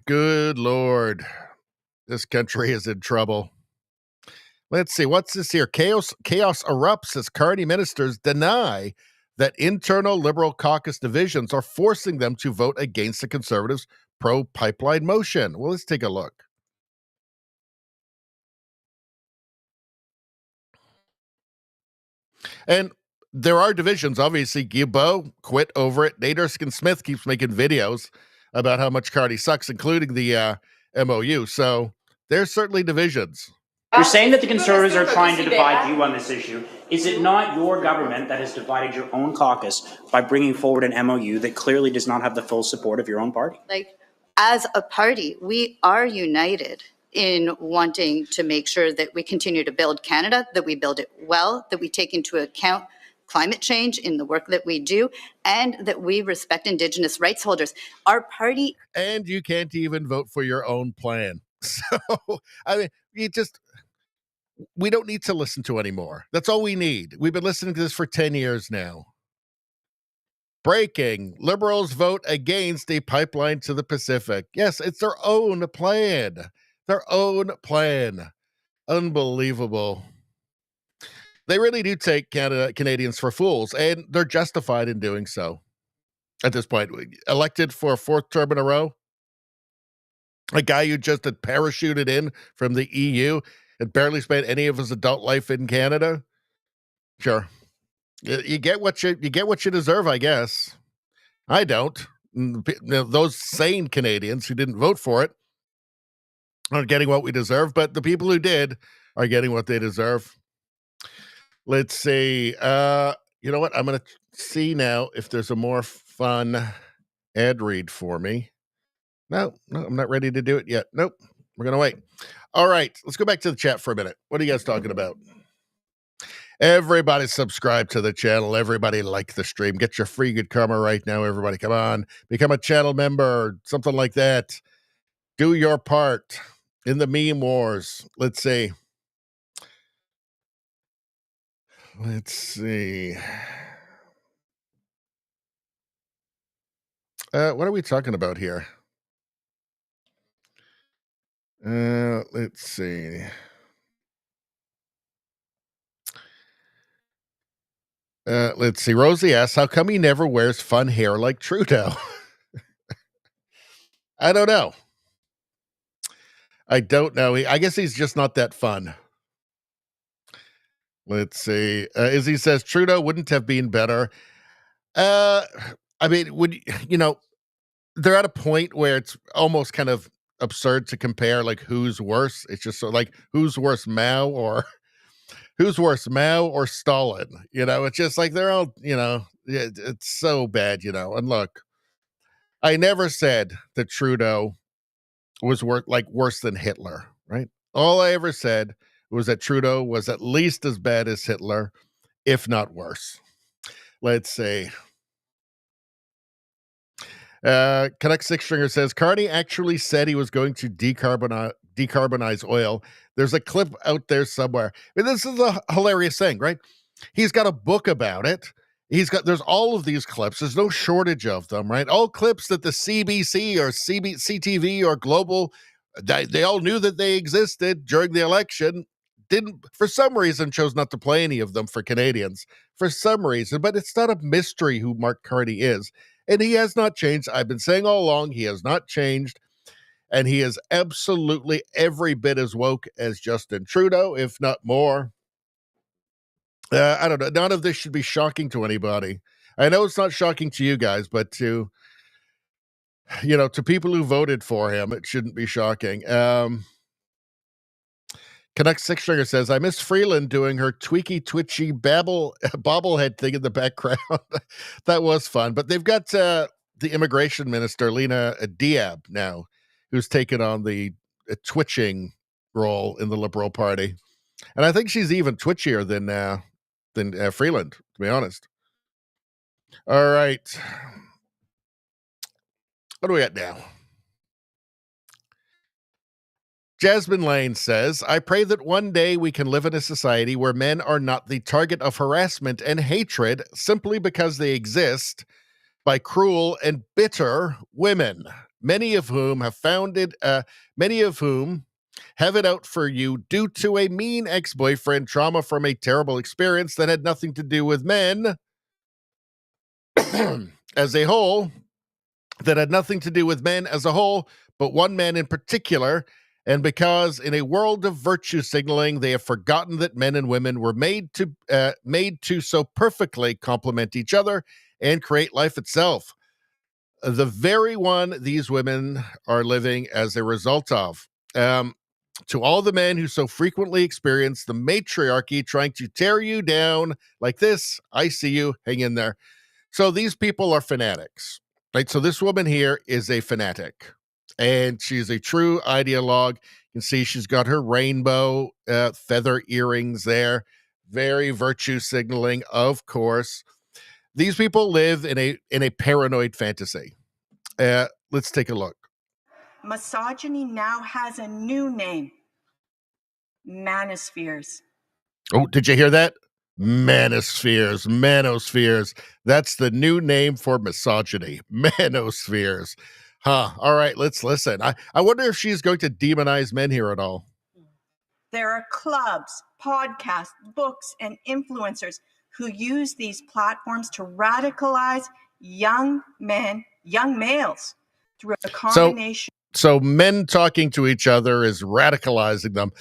Good Lord. This country is in trouble. Let's see. What's this here? Chaos erupts as Carney ministers deny that internal Liberal caucus divisions are forcing them to vote against the Conservatives' pro-pipeline motion. Well, let's take a look. And there are divisions. Obviously, Guilbeault quit over it. Nate Erskine-Smith keeps making videos about how much Carney sucks, including the MOU. So there's certainly divisions. You're saying that the Conservatives are trying to divide you on this issue. Is it not your government that has divided your own caucus by bringing forward an MOU that clearly does not have the full support of your own party? Like, as a party, we are united in wanting to make sure that we continue to build Canada, that we build it well, that we take into account climate change in the work that we do, and that we respect Indigenous rights holders. Our party... And you can't even vote for your own plan. So, I mean, we don't need to listen to anymore. That's all we need. We've been listening to this for 10 years now. Breaking. Liberals vote against a pipeline to the Pacific. Yes, it's their own plan. Their own plan. Unbelievable. They really do take Canadians for fools, and they're justified in doing so. At this point, elected for a 4th term in a row, a guy who just had parachuted in from the EU and barely spent any of his adult life in Canada. Sure, you get what you deserve, I guess. I don't. Those sane Canadians who didn't vote for it aren't getting what we deserve, but the people who did are getting what they deserve. Let's see. You know what? I'm going to see now if there's a more fun ad read for me. No, I'm not ready to do it yet. Nope. We're going to wait. All right. Let's go back to the chat for a minute. What are you guys talking about? Everybody subscribe to the channel. Everybody like the stream. Get your free good karma right now, everybody. Come on. Become a channel member, something like that. Do your part in the meme wars. Let's see. What are we talking about here? Let's see. Let's see. Rosie asks, how come he never wears fun hair like Trudeau? I don't know. I don't know. I guess he's just not that fun. Let's see. Izzy says, Trudeau wouldn't have been better. I mean, they're at a point where it's almost kind of absurd to compare, like, who's worse. It's just so, like, who's worse, Mao or Stalin? It's just like they're all, it's so bad, And look, I never said that Trudeau was worse than Hitler, right? All I ever said was that Trudeau was at least as bad as Hitler, if not worse. Let's see. Canuck Six Stringer says Carney actually said he was going to decarbonize oil. There's a clip out there somewhere. I mean, this is a hilarious thing, right? He's got a book about it. There's all of these clips. There's no shortage of them, right? All clips that the CBC or CTV or Global, they all knew that they existed during the election. Didn't, for some reason, chose not to play any of them for Canadians. For some reason, but it's not a mystery who Mark Carney is. And he has not changed. I've been saying all along, he has not changed. And he is absolutely every bit as woke as Justin Trudeau, if not more. I don't know. None of this should be shocking to anybody. I know it's not shocking to you guys, but to people who voted for him, it shouldn't be shocking. Canuck Six Stringer says, I miss Freeland doing her tweaky, twitchy bobblehead thing in the background. That was fun. But they've got the immigration minister, Lena Diab, now, who's taken on the twitching role in the Liberal Party. And I think she's even twitchier than Freeland, to be honest. All right. What do we got now? Jasmine Lane says, I pray that one day we can live in a society where men are not the target of harassment and hatred simply because they exist by cruel and bitter women, many of whom have it out for you due to a mean ex-boyfriend, trauma from a terrible experience that had nothing to do with men as a whole, but one man in particular. And because in a world of virtue signaling, they have forgotten that men and women were made to so perfectly complement each other and create life itself. The very one these women are living as a result of. To all the men who so frequently experience the matriarchy trying to tear you down like this, I see you, hang in there. So these people are fanatics, right? So this woman here is a fanatic. And she's a true ideologue. You can see she's got her rainbow feather earrings there. Very virtue signaling, of course. These people live in a paranoid fantasy. Let's take a look. Misogyny now has a new name. Manospheres. Oh, did you hear that? Manospheres. That's the new name for misogyny. Manospheres. Huh. All right, let's listen. I wonder if she's going to demonize men here at all. There are clubs, podcasts, books, and influencers who use these platforms to radicalize young males through a combination. So men talking to each other is radicalizing them.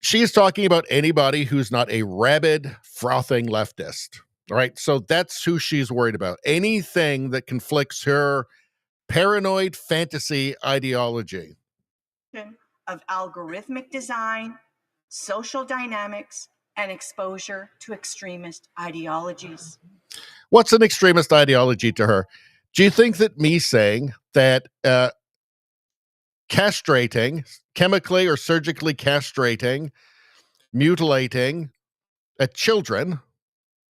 She's talking about anybody who's not a rabid, frothing leftist. All right. So that's who she's worried about. Anything that conflicts her paranoid fantasy ideology. Of algorithmic design, social dynamics, and exposure to extremist ideologies. What's an extremist ideology to her? Do you think that me saying that castrating, chemically or surgically castrating, mutilating children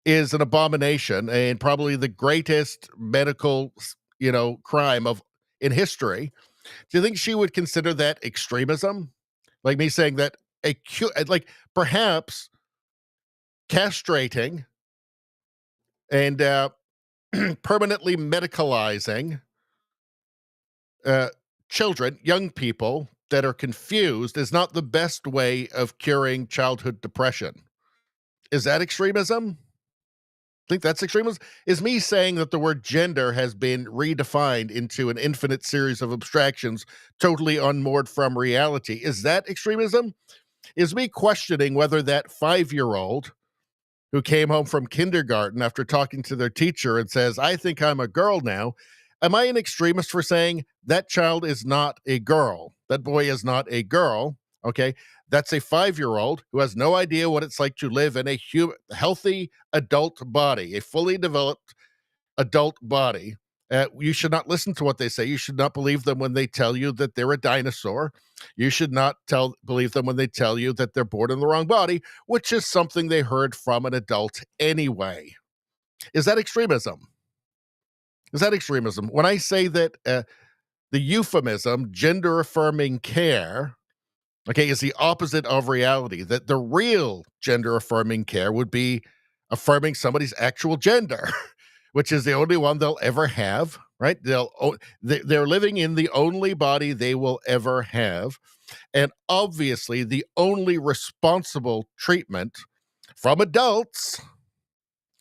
is an abomination and probably the greatest medical, crime in history? Do you think she would consider that extremism? Like me saying that like perhaps castrating and permanently medicalizing children, young people that are confused is not the best way of curing childhood depression. Is that extremism? Think that's extremism? Is me saying that the word gender has been redefined into an infinite series of abstractions totally unmoored from reality? Is that extremism? Is me questioning whether that 5-year-old who came home from kindergarten after talking to their teacher and says, I think I'm a girl now, am I an extremist for saying that child is not a girl? That boy is not a girl. Okay. That's a 5-year-old who has no idea what it's like to live in a healthy adult body, a fully developed adult body. You should not listen to what they say. You should not believe them when they tell you that they're a dinosaur. You should not believe them when they tell you that they're born in the wrong body, which is something they heard from an adult anyway. Is that extremism? Is that extremism? When I say that the euphemism, gender-affirming care, okay, is the opposite of reality, that the real gender-affirming care would be affirming somebody's actual gender, which is the only one they'll ever have, right? They're living in the only body they will ever have. And obviously, the only responsible treatment from adults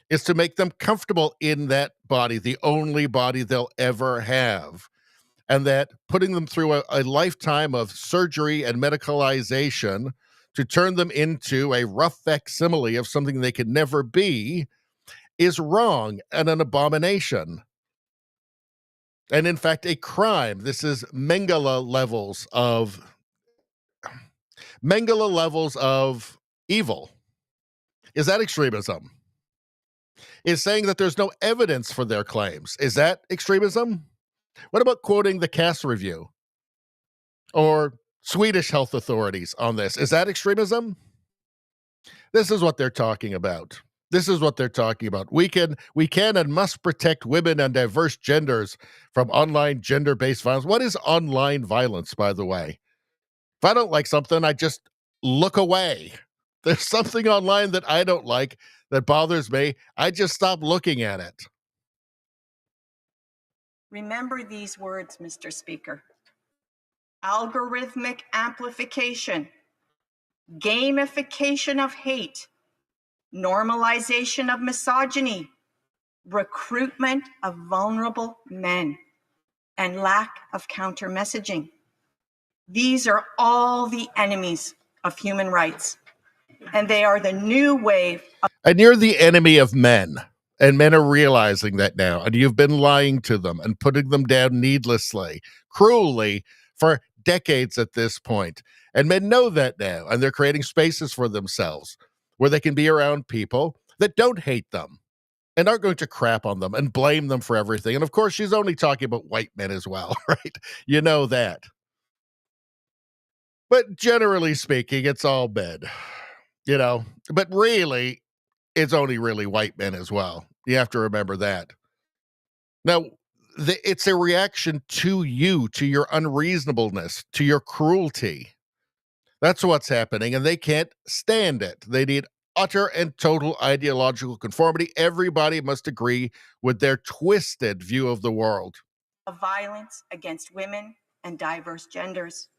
is to make them comfortable in that body, the only body they'll ever have. And that putting them through a lifetime of surgery and medicalization to turn them into a rough facsimile of something they could never be is wrong and an abomination. And in fact, a crime. This is Mengele levels of evil. Is that extremism? Is saying that there's no evidence for their claims. Is that extremism? What about quoting the Cass Review or Swedish health authorities on this? Is that extremism? This is what they're talking about. This is what they're talking about. We can and must protect women and diverse genders from online gender-based violence. What is online violence, by the way? If I don't like something, I just look away. There's something online that I don't like that bothers me. I just stop looking at it. Remember these words, Mr. Speaker. Algorithmic amplification, gamification of hate, normalization of misogyny, recruitment of vulnerable men, and lack of counter messaging. These are all the enemies of human rights, and they are the new wave. And you're the enemy of men, and men are realizing that now, and you've been lying to them and putting them down needlessly, cruelly, for decades at this point. And men know that now, and they're creating spaces for themselves where they can be around people that don't hate them and aren't going to crap on them and blame them for everything. And of course, she's only talking about white men as well, right? You know that. But generally speaking, it's all men, but really, it's only really white men as well. You have to remember that. Now, it's a reaction to you, to your unreasonableness, to your cruelty. That's what's happening, and they can't stand it. They need utter and total ideological conformity. Everybody must agree with their twisted view of the world. Of violence against women and diverse genders.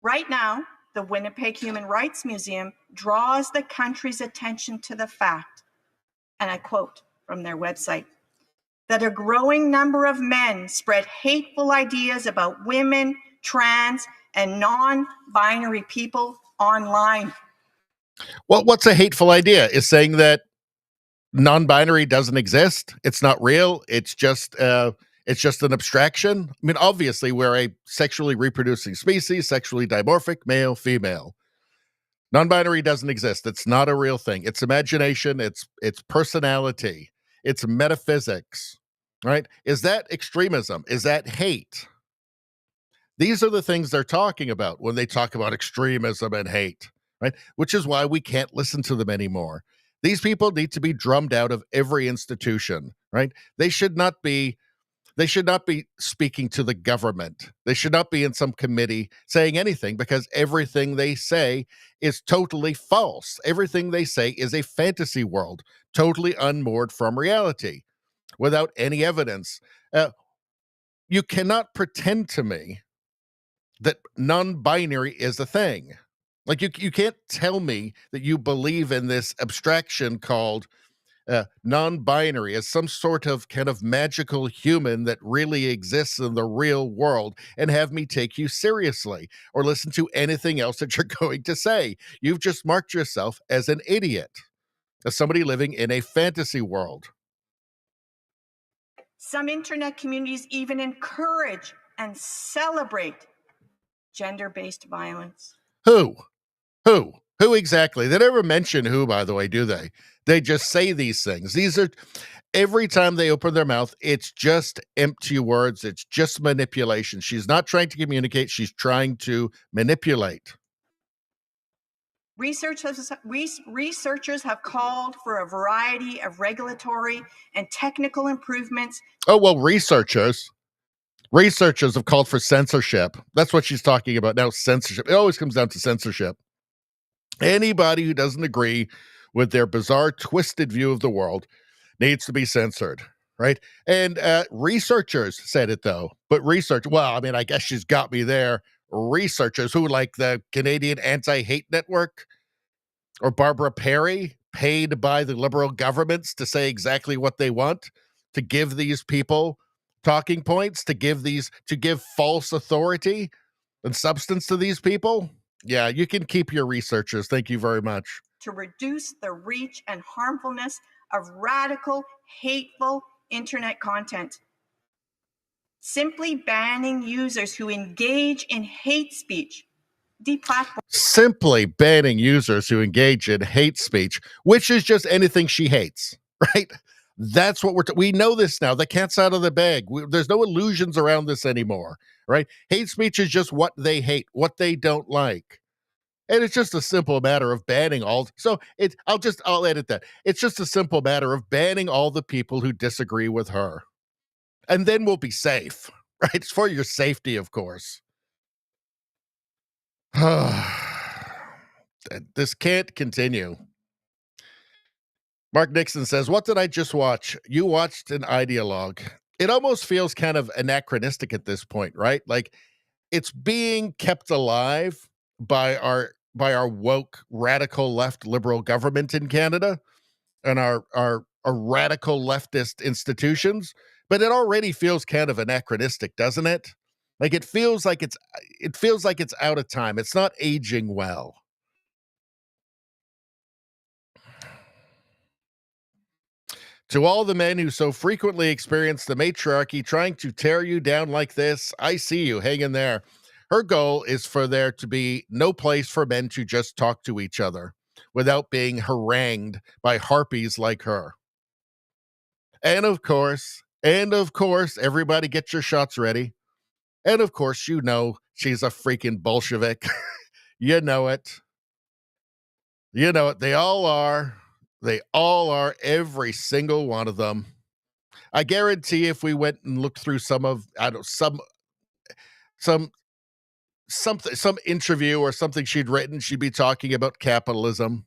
Right now, the Winnipeg Human Rights Museum draws the country's attention to the fact, and I quote from their website, that a growing number of men spread hateful ideas about women, trans, and non-binary people online. Well, what's a hateful idea? Is saying that non-binary doesn't exist? It's not real. It's just an abstraction. I mean, obviously, we're a sexually reproducing species, sexually dimorphic, male, female. Non-binary doesn't exist. It's not a real thing. It's imagination. It's personality. It's metaphysics, right? Is that extremism? Is that hate? These are the things they're talking about when they talk about extremism and hate, right? Which is why we can't listen to them anymore. These people need to be drummed out of every institution, right? They should not be speaking to the government. They should not be in some committee saying anything, because everything they say is totally false. Everything they say is a fantasy world, totally unmoored from reality, without any evidence. You cannot pretend to me that non-binary is a thing. Like you can't tell me that you believe in this abstraction called non-binary as some sort of kind of magical human that really exists in the real world and have me take you seriously or listen to anything else that you're going to say. You've just marked yourself as an idiot, as somebody living in a fantasy world. Some internet communities even encourage and celebrate gender-based violence. Who? Who exactly? They never mention who, by the way, do they? They just say these things. These are, every time they open their mouth, it's just empty words. It's just manipulation. She's not trying to communicate. She's trying to manipulate. Researchers have called for a variety of regulatory and technical improvements. Oh, well, researchers have called for censorship. That's what she's talking about now, censorship. It always comes down to censorship. Anybody who doesn't agree with their bizarre, twisted view of the world needs to be censored, right? And researchers said it, though. But well, I mean, I guess she's got me there. Researchers who, like the Canadian Anti-Hate Network or Barbara Perry, paid by the Liberal governments to say exactly what they want, to give these people talking points, to give false authority and substance to these people. Yeah, you can keep your researchers. Thank you very much. To reduce the reach and harmfulness of radical, hateful internet content. Simply banning users who engage in hate speech. Simply banning users who engage in hate speech, which is just anything she hates, right? That's what we know this now. The cat's out of the bag. There's no illusions around this anymore, right? Hate speech is just what they hate, what they don't like. And it's just a simple matter of banning all. So I'll edit that. It's just a simple matter of banning all the people who disagree with her. And then we'll be safe, right? It's for your safety, of course. This can't continue. Mark Nixon says, what did I just watch? You watched an ideologue. It almost feels kind of anachronistic at this point, right? Like it's being kept alive by our woke, radical left liberal government in Canada and our radical leftist institutions, but it already feels kind of anachronistic, doesn't it? Like it feels like it's out of time. It's not aging well. To all the men who so frequently experience the matriarchy trying to tear you down like this, I see you. Hang in there. Her goal is for there to be no place for men to just talk to each other without being harangued by harpies like her. And of course, everybody get your shots ready. And of course, you know she's a freaking Bolshevik. You know it. You know it. They all are. They all are, every single one of them. I guarantee if we went and looked through some interview or something she'd written, she'd be talking about capitalism.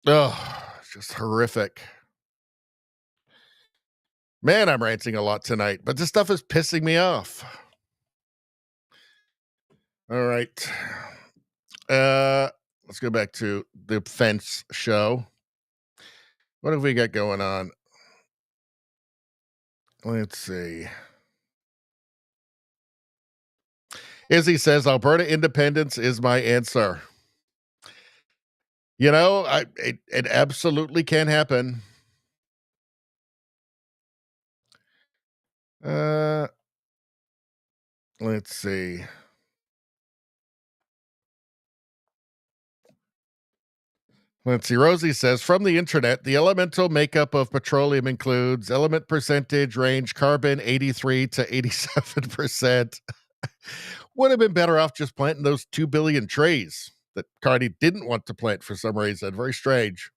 Oh, just horrific. Man, I'm ranting a lot tonight, but this stuff is pissing me off. All right. Let's go back to the fence show. What have we got going on? Let's see. Izzy says Alberta independence is my answer. You know, it absolutely can happen. Let's see. Let's see. Rosie says, from the internet, the elemental makeup of petroleum includes element percentage range carbon 83 to 87%. Would have been better off just planting those 2 billion trees that Carney didn't want to plant for some reason. Very strange.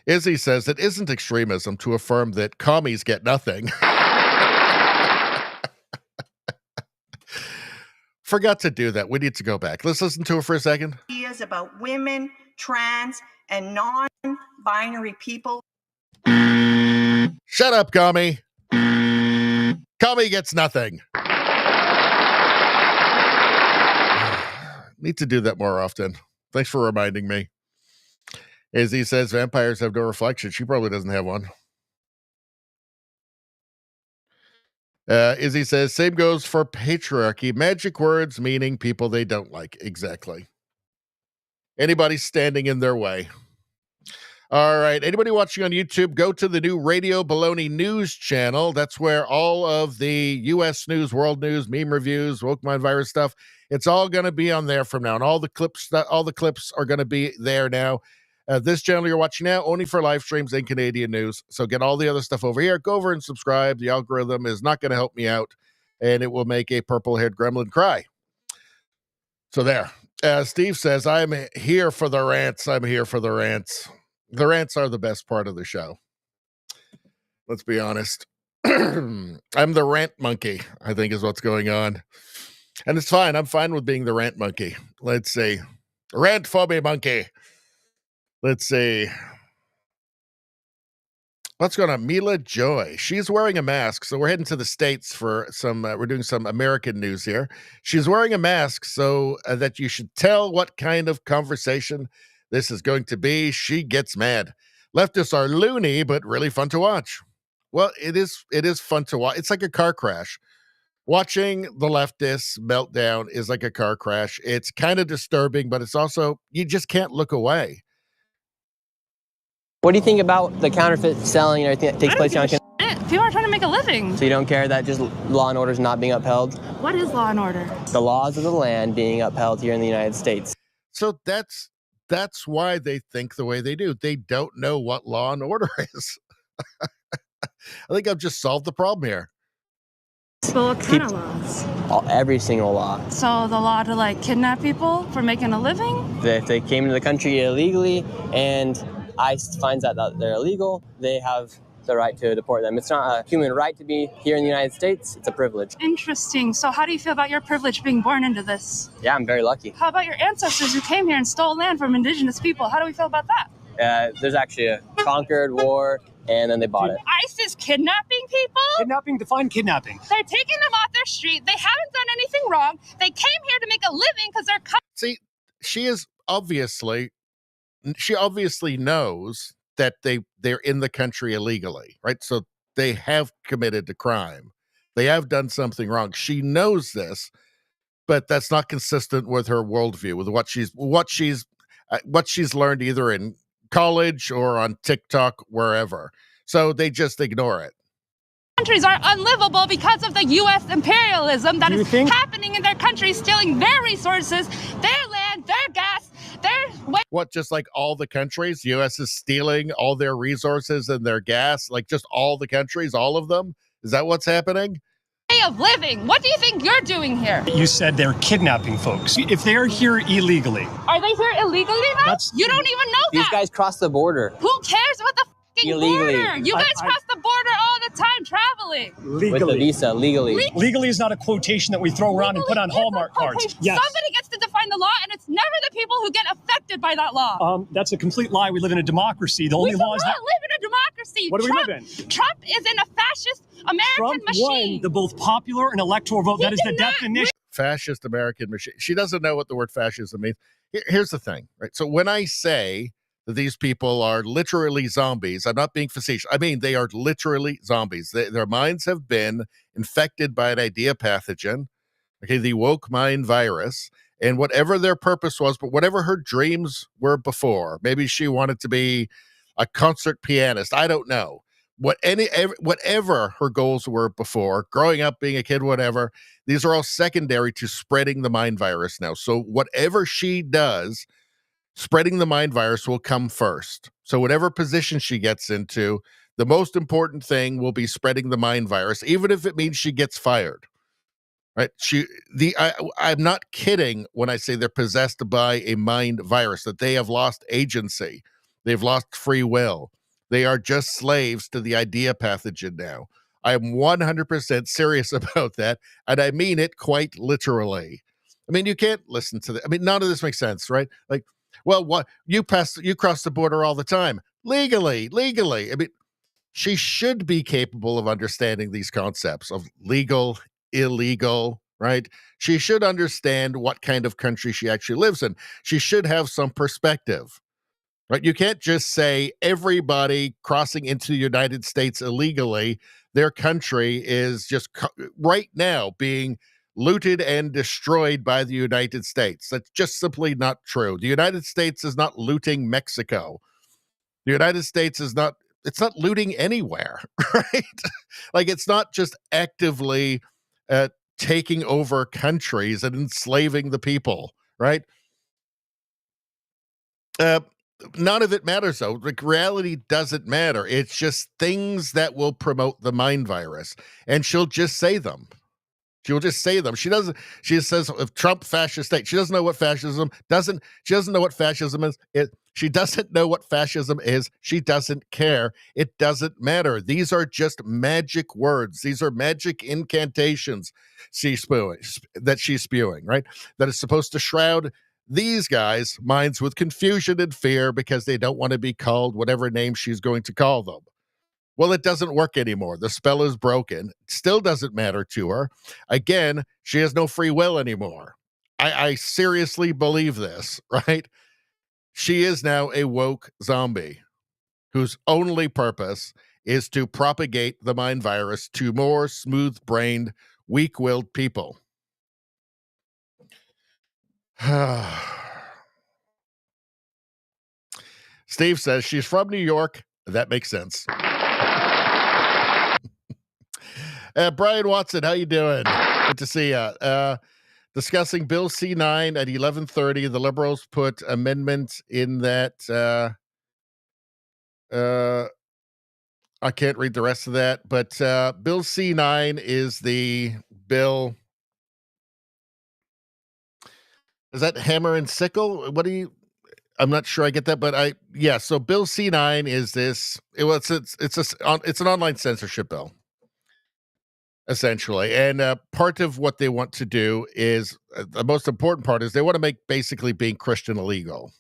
Izzy says it isn't extremism to affirm that commies get nothing. Forgot to do that. We need to go back. Let's listen to her for a second. Ideas about women, trans, and non-binary people. Shut up, commie. Commie gets nothing. Need to do that more often. Thanks for reminding me. Izzy says vampires have no reflection. She probably doesn't have one. Izzy says, same goes for patriarchy. Magic words meaning people they don't like. Exactly. Anybody standing in their way. All right. Anybody watching on YouTube, go to the new Radio Baloney News channel. That's where all of the U.S. news, world news, meme reviews, woke mind virus stuff, it's all going to be on there from now. And all the clips are going to be there now. This channel you're watching now, only for live streams and Canadian news. So get all the other stuff over here. Go over and subscribe. The algorithm is not going to help me out, and it will make a purple-haired gremlin cry. So there. Steve says, I'm here for the rants. I'm here for the rants. The rants are the best part of the show. Let's be honest. I'm the rant monkey, I think is what's going on. And it's fine. I'm fine with being the rant monkey. Let's see. Rant for me, monkey. Let's see. What's going on? Mila Joy. She's wearing a mask. So we're heading to the States for some, we're doing some American news here. She's wearing a mask so that you should tell what kind of conversation this is going to be. She gets mad. Leftists are loony, but really fun to watch. Well, it is fun to watch. It's like a car crash. Watching the leftists meltdown is like a car crash. It's kind of disturbing, but it's also, you just can't look away. What do you think about the counterfeit selling and everything that takes place on campus? People are trying to make a living. So you don't care that just law and order is not being upheld? What is law and order? The laws of the land being upheld here in the United States. So that's why they think the way they do. They don't know what law and order is. I think I've just solved the problem here. So what kind of laws? Every single law. So the law to like kidnap people for making a living? If they came into the country illegally and ICE finds out that they're illegal, they have the right to deport them. It's not a human right to be here in the United States. It's a privilege. Interesting. So how do you feel about your privilege being born into this? Yeah, I'm very lucky. How about your ancestors who came here and stole land from indigenous people? How do we feel about that? There's actually a conquered war, and then they bought it. ICE is kidnapping people? Kidnapping? Define kidnapping. They're taking them off their street. They haven't done anything wrong. They came here to make a living because they're... See, she obviously knows that they're in the country illegally, right? So they have committed a crime. They have done something wrong. She knows this, but that's not consistent with her worldview, with what she's learned either in college or on TikTok, wherever. So they just ignore it. Countries are unlivable because of the U.S. imperialism that is happening in their country, stealing their resources, their land, their gas, their... What, just like all the countries? The U.S. is stealing all their resources and their gas? Like just all the countries, all of them? Is that what's happening? Way of living. What do you think you're doing here? You said they're kidnapping folks. If they're here illegally. Are they here illegally now? You don't even know that. These guys cross the border. Who cares about the illegally. Border? You guys cross the border all the time traveling. Legally. With the visa, legally. Legally is not a quotation that we throw around and put on Hallmark cards. Yes. Somebody gets to define the law, and it's never the people who get affected by that law. That's a complete lie. We live in a democracy. The only law is that... We live in a democracy. What do we live in? Trump is in a fascist American Trump machine. won the both popular and electoral vote. That is the definition. Fascist American machine. She doesn't know what the word fascism means. Here's the thing, right? So when I say that these people are literally zombies, I'm not being facetious. I mean, they are literally zombies. Their minds have been infected by an idea pathogen, okay, the woke mind virus, and whatever their purpose was, but whatever her dreams were before, maybe she wanted to be a concert pianist. I don't know. whatever her goals were before, growing up, being a kid, whatever, these are all secondary to spreading the mind virus now. So whatever she does, spreading the mind virus will come first. So whatever position she gets into, the most important thing will be spreading the mind virus, even if it means she gets fired. Right? I'm not kidding when I say they're possessed by a mind virus, that they have lost agency. They've lost free will. They are just slaves to the idea pathogen now. I'm 100% serious about that, and I mean it quite literally. I mean, you can't listen to that. I mean, none of this makes sense, right? Like, well, what you cross the border all the time legally. I mean, she should be capable of understanding these concepts of legal, illegal, right? She should understand what kind of country she actually lives in. She should have some perspective, right? You can't just say everybody crossing into the United States illegally, their country is just right now being looted and destroyed by the United States. That's just simply not true. The United States is not looting Mexico. The United States is not, it's not looting anywhere, right? Like, it's not just actively taking over countries and enslaving the people, right? None of it matters, though. Like, reality doesn't matter. It's just things that will promote the mind virus, and she'll just say them. She'll just say them. She says if Trump fascist state. She doesn't know what fascism she doesn't know what fascism is. She doesn't know what fascism is. She doesn't care. It doesn't matter. These are just magic words. These are magic incantations she's spewing, right? That is supposed to shroud these guys' minds with confusion and fear because they don't want to be called whatever name she's going to call them. Well, it doesn't work anymore. The spell is broken. It still doesn't matter to her. Again, she has no free will anymore. I seriously believe this, right? She is now a woke zombie whose only purpose is to propagate the mind virus to more smooth-brained, weak-willed people. Steve says she's from New York. That makes sense. Brian Watson, how you doing? Good to see you. Discussing Bill C9 at 11:30. The Liberals put amendment in that. I can't read the rest of that, but Bill C9 is the bill. Is that hammer and sickle? I'm not sure I get that, but so Bill C9 is this. It's an online censorship bill, essentially. And part of what they want to do is the most important part is they want to make basically being Christian illegal.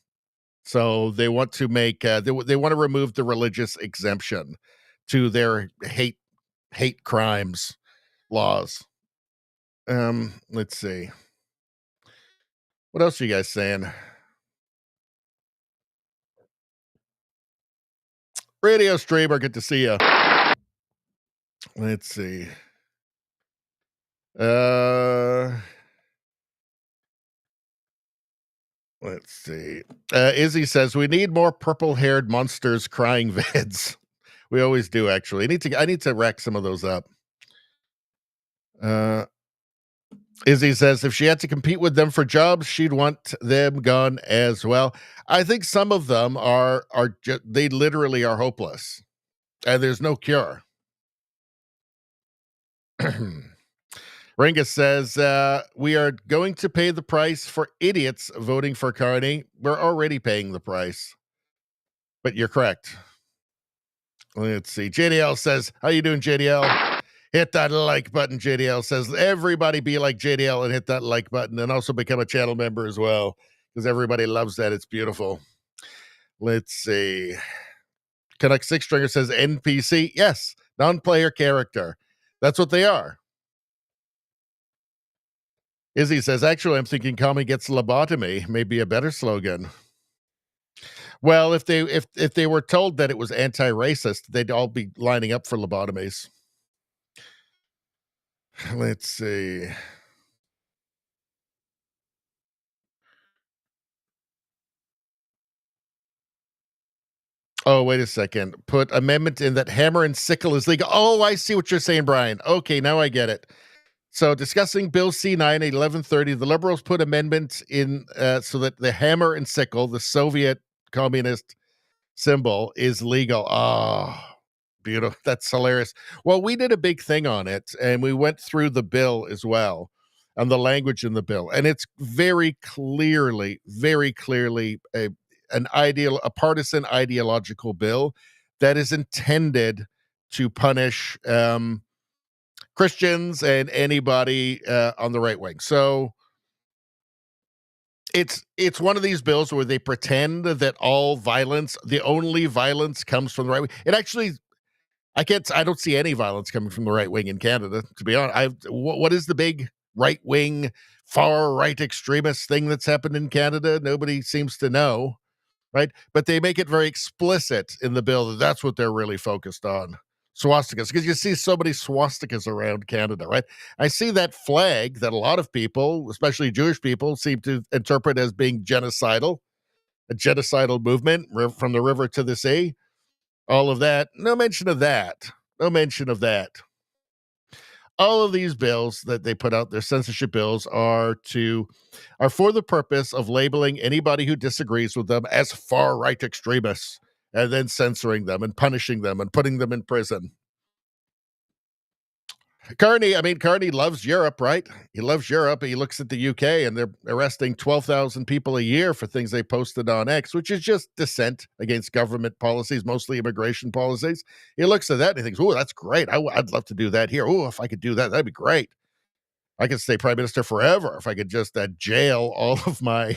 So they want to make they want to remove the religious exemption to their hate crimes laws. Let's see. What else are you guys saying? Radio streamer, good to see you. Let's see. Let's see. Izzy says we need more purple-haired monsters crying vids. We always do, actually. I need to rack some of those up. Izzy says if she had to compete with them for jobs, she'd want them gone as well. I think some of them are they literally are hopeless, and there's no cure. Ringa says we are going to pay the price for idiots voting for Carney. We're already paying the price, but you're correct. Let's see. JDL says, how you doing, JDL? Hit that like button, JDL says. Everybody be like JDL and hit that like button, and also become a channel member as well, because everybody loves that. It's beautiful. Let's see. Canuck Six Stringer says NPC. Yes, non-player character. That's what they are. Izzy says, actually, I'm thinking Kami gets lobotomy may be a better slogan. Well, if they were told that it was anti-racist, they'd all be lining up for lobotomies. Let's see. Oh, wait a second. Put amendment in that hammer and sickle is legal. Oh, I see what you're saying, Brian. Okay, now I get it. So discussing Bill C9 at 11:30, the Liberals put amendments in so that the hammer and sickle, the Soviet communist symbol, is legal. Oh, beautiful. That's hilarious. Well, we did a big thing on it, and we went through the bill as well, and the language in the bill. And it's very clearly a partisan ideological bill that is intended to punish Christians and anybody on the right wing. So it's one of these bills where they pretend that the only violence comes from the right wing. It actually, I don't see any violence coming from the right wing in Canada, to be honest. What is the big right wing, far right extremist thing that's happened in Canada? Nobody seems to know, right? But they make it very explicit in the bill that that's what they're really focused on. Swastikas, because you see so many swastikas around Canada, right? I see that flag that a lot of people, especially Jewish people, seem to interpret as being genocidal, a genocidal movement from the river to the sea. All of that. No mention of that. No mention of that. All of these bills that they put out, their censorship bills, are for the purpose of labeling anybody who disagrees with them as far-right extremists, and then censoring them and punishing them and putting them in prison. Carney loves Europe, right? He loves Europe. He looks at the UK, and they're arresting 12,000 people a year for things they posted on X, which is just dissent against government policies, mostly immigration policies. He looks at that and he thinks, oh, that's great. I'd love to do that here. Oh, if I could do that, that'd be great. I could stay prime minister forever if I could just jail all of my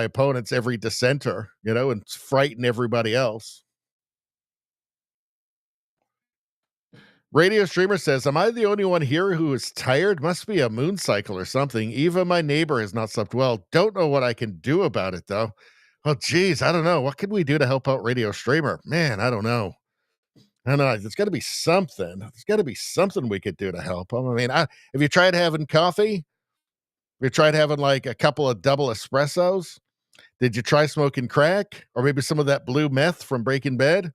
opponents, every dissenter, and frighten everybody else. Radio Streamer says, am I the only one here who is tired? Must be a moon cycle or something. Even my neighbor has not slept well. Don't know what I can do about it, though. Oh, geez, I don't know. What can we do to help out Radio Streamer? Man, I don't know. There's got to be something. There's got to be something we could do to help him. Have you tried having coffee? Have you tried having like a couple of double espressos? Did you try smoking crack? Or maybe some of that blue meth from Breaking Bad?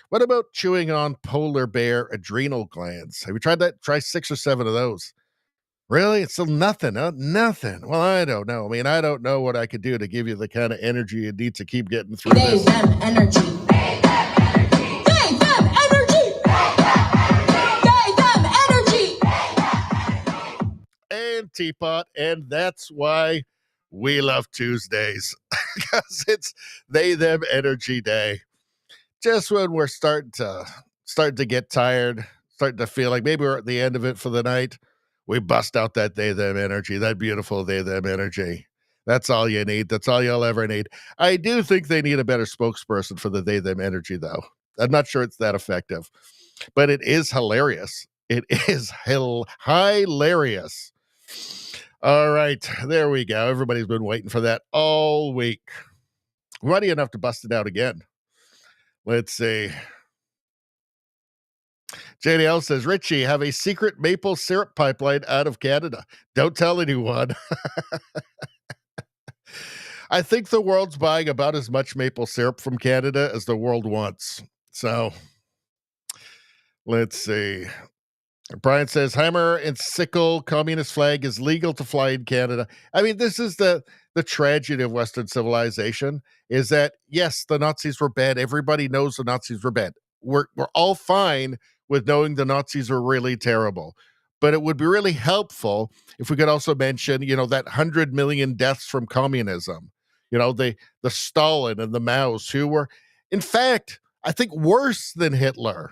What about chewing on polar bear adrenal glands? Have you tried that? Try 6 or 7 of those. Really? It's still nothing, huh? Nothing. Well, I don't know. I don't know what I could do to give you the kind of energy you need to keep getting through this. Them energy. They them energy. They them energy. They them energy. And Teapot, and that's why we love Tuesdays, because it's they them energy day. Just when we're starting to get tired, starting to feel like maybe we're at the end of it for the night, we bust out that they them energy, that beautiful they them energy. That's all you need. That's all you'll ever need. I do think they need a better spokesperson for the they them energy, though. I'm not sure it's that effective, but it is hilarious. It is hilarious. All right, there we go. Everybody's been waiting for that all week. Ready enough to bust it out again. Let's see. JDL says, Richie, have a secret maple syrup pipeline out of Canada. Don't tell anyone. I think the world's buying about as much maple syrup from Canada as the world wants. So, let's see. Brian says, hammer and sickle communist flag is legal to fly in Canada. This is the tragedy of Western civilization, is that, yes, the Nazis were bad. Everybody knows the Nazis were bad. We're all fine with knowing the Nazis were really terrible. But it would be really helpful if we could also mention, that 100 million deaths from communism. The Stalin and the Maos, who were, in fact, I think worse than Hitler.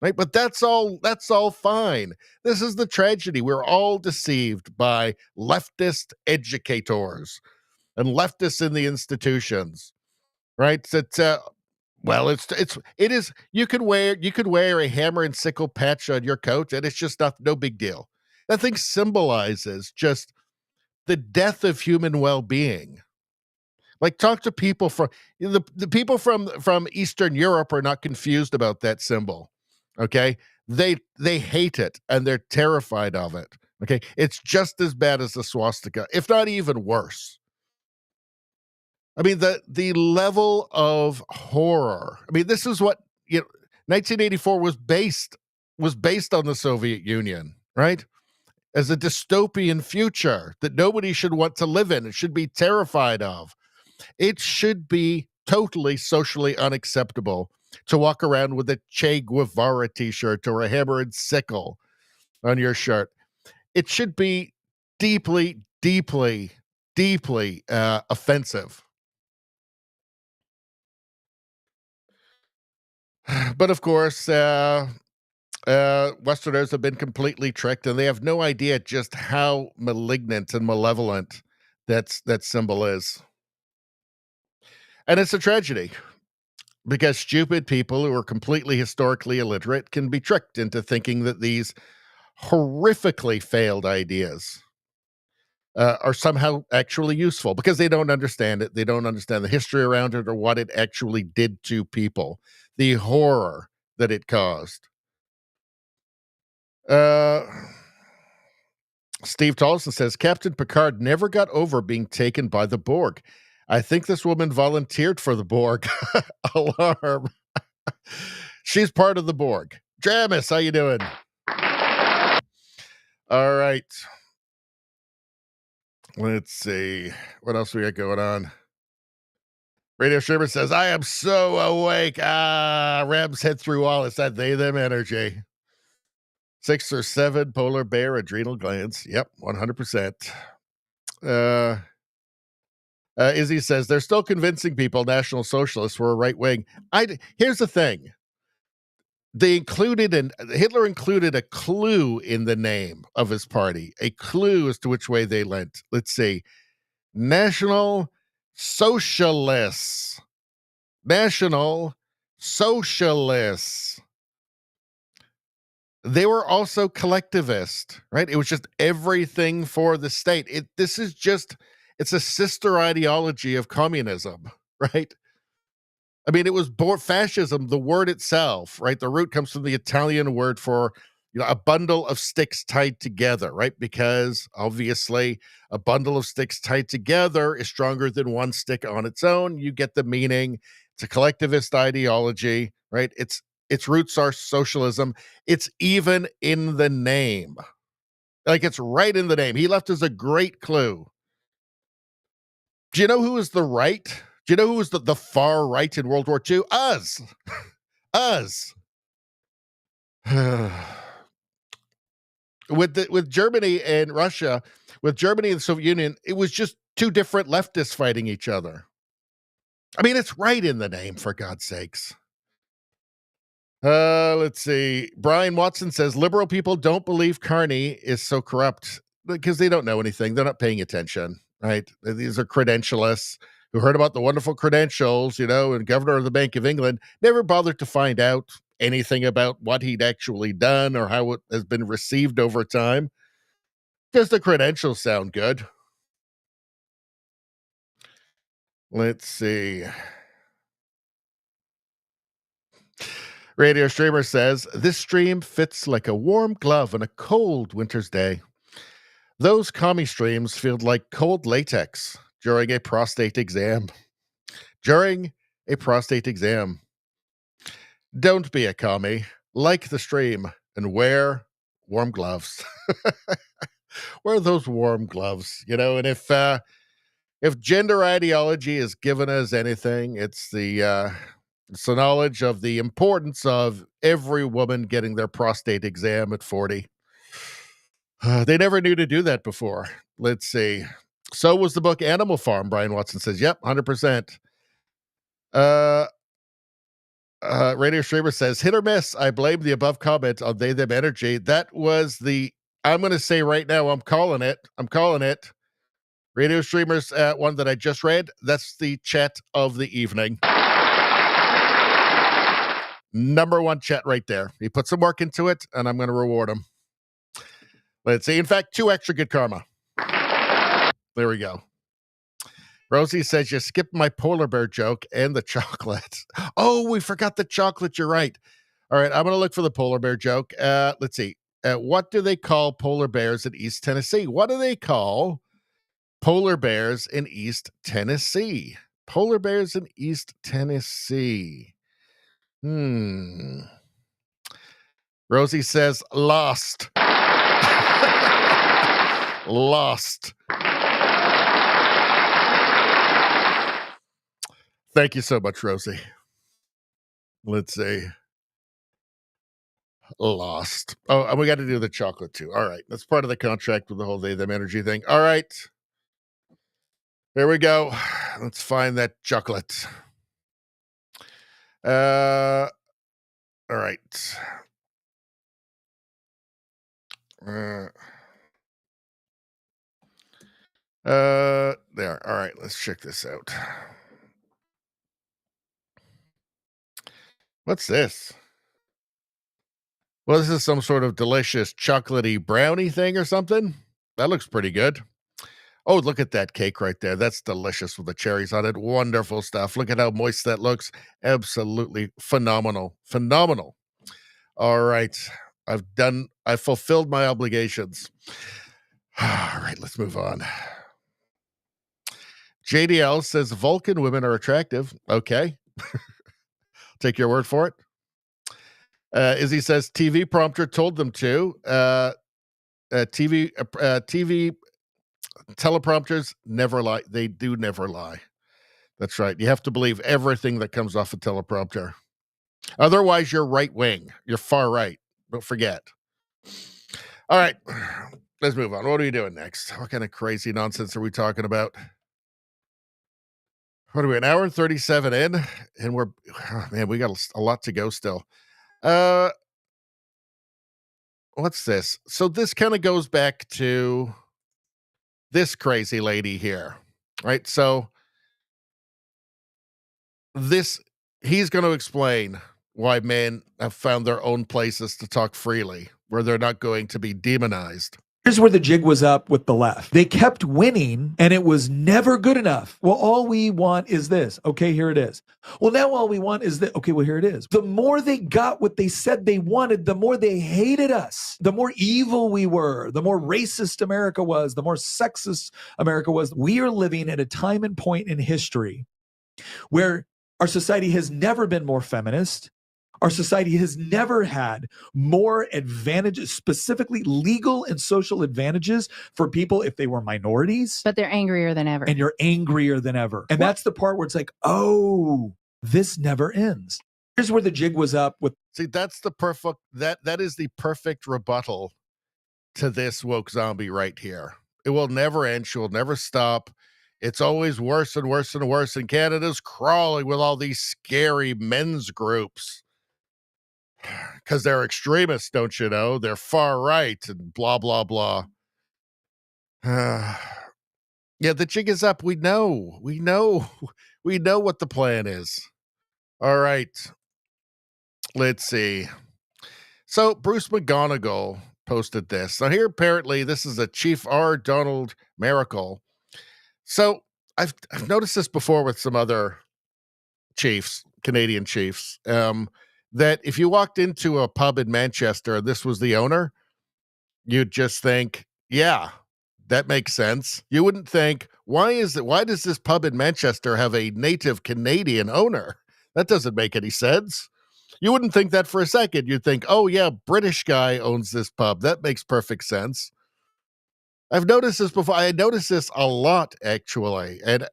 Right? But that's all fine. This is the tragedy. We're all deceived by leftist educators and leftists in the institutions. Right? It is you could wear a hammer and sickle patch on your coat, and it's just no big deal. That thing symbolizes just the death of human well-being. Like, talk to people from the people from Eastern Europe are not confused about that symbol. Okay, they hate it and they're terrified of it. Okay, it's just as bad as the swastika, if not even worse. I mean, the level of horror. I mean, this is what 1984 was based on the Soviet Union, right? As a dystopian future that nobody should want to live in. It should be terrified of. It should be totally socially unacceptable to walk around with a Che Guevara t-shirt or a hammer and sickle on your shirt. It should be deeply, deeply, deeply offensive. But of course, Westerners have been completely tricked, and they have no idea just how malignant and malevolent that symbol is. And it's a tragedy because stupid people who are completely historically illiterate can be tricked into thinking that these horrifically failed ideas are somehow actually useful because they don't understand it. They don't understand the history around it or what it actually did to people, the horror that it caused. Steve Tolson says Captain Picard never got over being taken by the Borg. I think this woman volunteered for the Borg. Alarm. She's part of the Borg. Jamis, how you doing? All right. Let's see. What else we got going on? Radio Streamer says, I am so awake. Rebs head through all. It's that they, them energy. 6 or 7 polar bear adrenal glands. Yep, 100%. Izzy says, they're still convincing people National Socialists were a right wing. Here's the thing. Hitler included a clue in the name of his party, a clue as to which way they leant. Let's see. National Socialists. National Socialists. They were also collectivist, right? It was just everything for the state. It's a sister ideology of communism, right? I mean, it was born fascism, the word itself, right? The root comes from the Italian word for, a bundle of sticks tied together, right? Because obviously a bundle of sticks tied together is stronger than one stick on its own. You get the meaning. It's a collectivist ideology, right? Its roots are socialism. It's even in the name. Like, it's right in the name. He left us a great clue. Do you know who was the right? Do you know who was the far right in World War II? Us. Us. With Germany and Russia, with Germany and the Soviet Union, it was just two different leftists fighting each other. I mean, it's right in the name, for God's sakes. Let's see. Brian Watson says liberal people don't believe Carney is so corrupt because they don't know anything. They're not paying attention, right? These are credentialists who heard about the wonderful credentials, and governor of the Bank of England, never bothered to find out anything about what he'd actually done or how it has been received over time. Just the credentials sound good. Let's see. Radio Streamer says, this stream fits like a warm glove on a cold winter's day. Those commie streams feel like cold latex during a prostate exam. During a prostate exam. Don't be a commie. Like the stream and wear warm gloves. Wear those warm gloves, and if gender ideology has given us anything, it's the knowledge of the importance of every woman getting their prostate exam at 40. They never knew to do that before. Let's see. So was the book Animal Farm, Brian Watson says. Yep, 100%. Radio Streamer says, hit or miss. I blame the above comment on they, them energy. That was I'm going to say right now, I'm calling it. Radio Streamer's one that I just read. That's the chat of the evening. Number one chat right there. He put some work into it, and I'm going to reward him. Let's see. In fact, 2 extra good karma. There we go. Rosie says, you skipped my polar bear joke and the chocolate. Oh, we forgot the chocolate. You're right. All right, I'm going to look for the polar bear joke. Let's see. What do they call polar bears in East Tennessee? What do they call polar bears in East Tennessee? Polar bears in East Tennessee. Rosie says lost. Lost. Thank you so much, Rosie. Let's see. Lost. Oh, and we got to do the chocolate too. All right. That's part of the contract with the whole day, them energy thing. All right. There we go. Let's find that chocolate. All right. There. All right. Let's check this out. What's this? Well, this is some sort of delicious chocolatey brownie thing or something. That looks pretty good. Oh, look at that cake right there. That's delicious with the cherries on it. Wonderful stuff. Look at how moist that looks. Absolutely phenomenal. Phenomenal. All right. I've fulfilled my obligations. All right, let's move on. JDL says Vulcan women are attractive. Okay. Take your word for it. Izzy says TV prompter told them to. TV teleprompters never lie. They do never lie. That's right. You have to believe everything that comes off a teleprompter. Otherwise, you're right wing. You're far right. Don't forget. All right. Let's move on. What are we doing next? What kind of crazy nonsense are we talking about? What are we, an hour and 37 in? And we got a lot to go still. What's this? So this kind of goes back to this crazy lady here, right? So he's going to explain why men have found their own places to talk freely, where they're not going to be demonized. Here's where the jig was up with the left. They kept winning and it was never good enough. Well, all we want is this. Okay, here it is. Well, now all we want is that. Okay, well, here it is. The more they got what they said they wanted, the more they hated us, the more evil we were, the more racist America was, the more sexist America was. We are living at a time and point in history where our society has never been more feminist. Our society has never had more advantages, specifically legal and social advantages for people if they were minorities. But they're angrier than ever. And you're angrier than ever. And that's the part where it's like, oh, this never ends. Here's where the jig was up with. See, that's the perfect, that is the perfect rebuttal to this woke zombie right here. It will never end. She will never stop. It's always worse and worse and worse. And Canada's crawling with all these scary men's groups. Because they're extremists, don't you know? They're far right and blah, blah, blah. Yeah, the jig is up. We know what the plan is. All right. Let's see. So Bruce McGonigal posted this. Now here, apparently, this is a Chief R. Donald Miracle. So I've noticed this before with some other chiefs, Canadian chiefs, that if you walked into a pub in Manchester and this was the owner, you'd just think, yeah, that makes sense. You wouldn't think, why does this pub in Manchester have a native Canadian owner? That doesn't make any sense. You wouldn't think that for a second. You'd think, oh yeah, British guy owns this pub. That makes perfect sense. I've noticed this before. I noticed this a lot, actually. And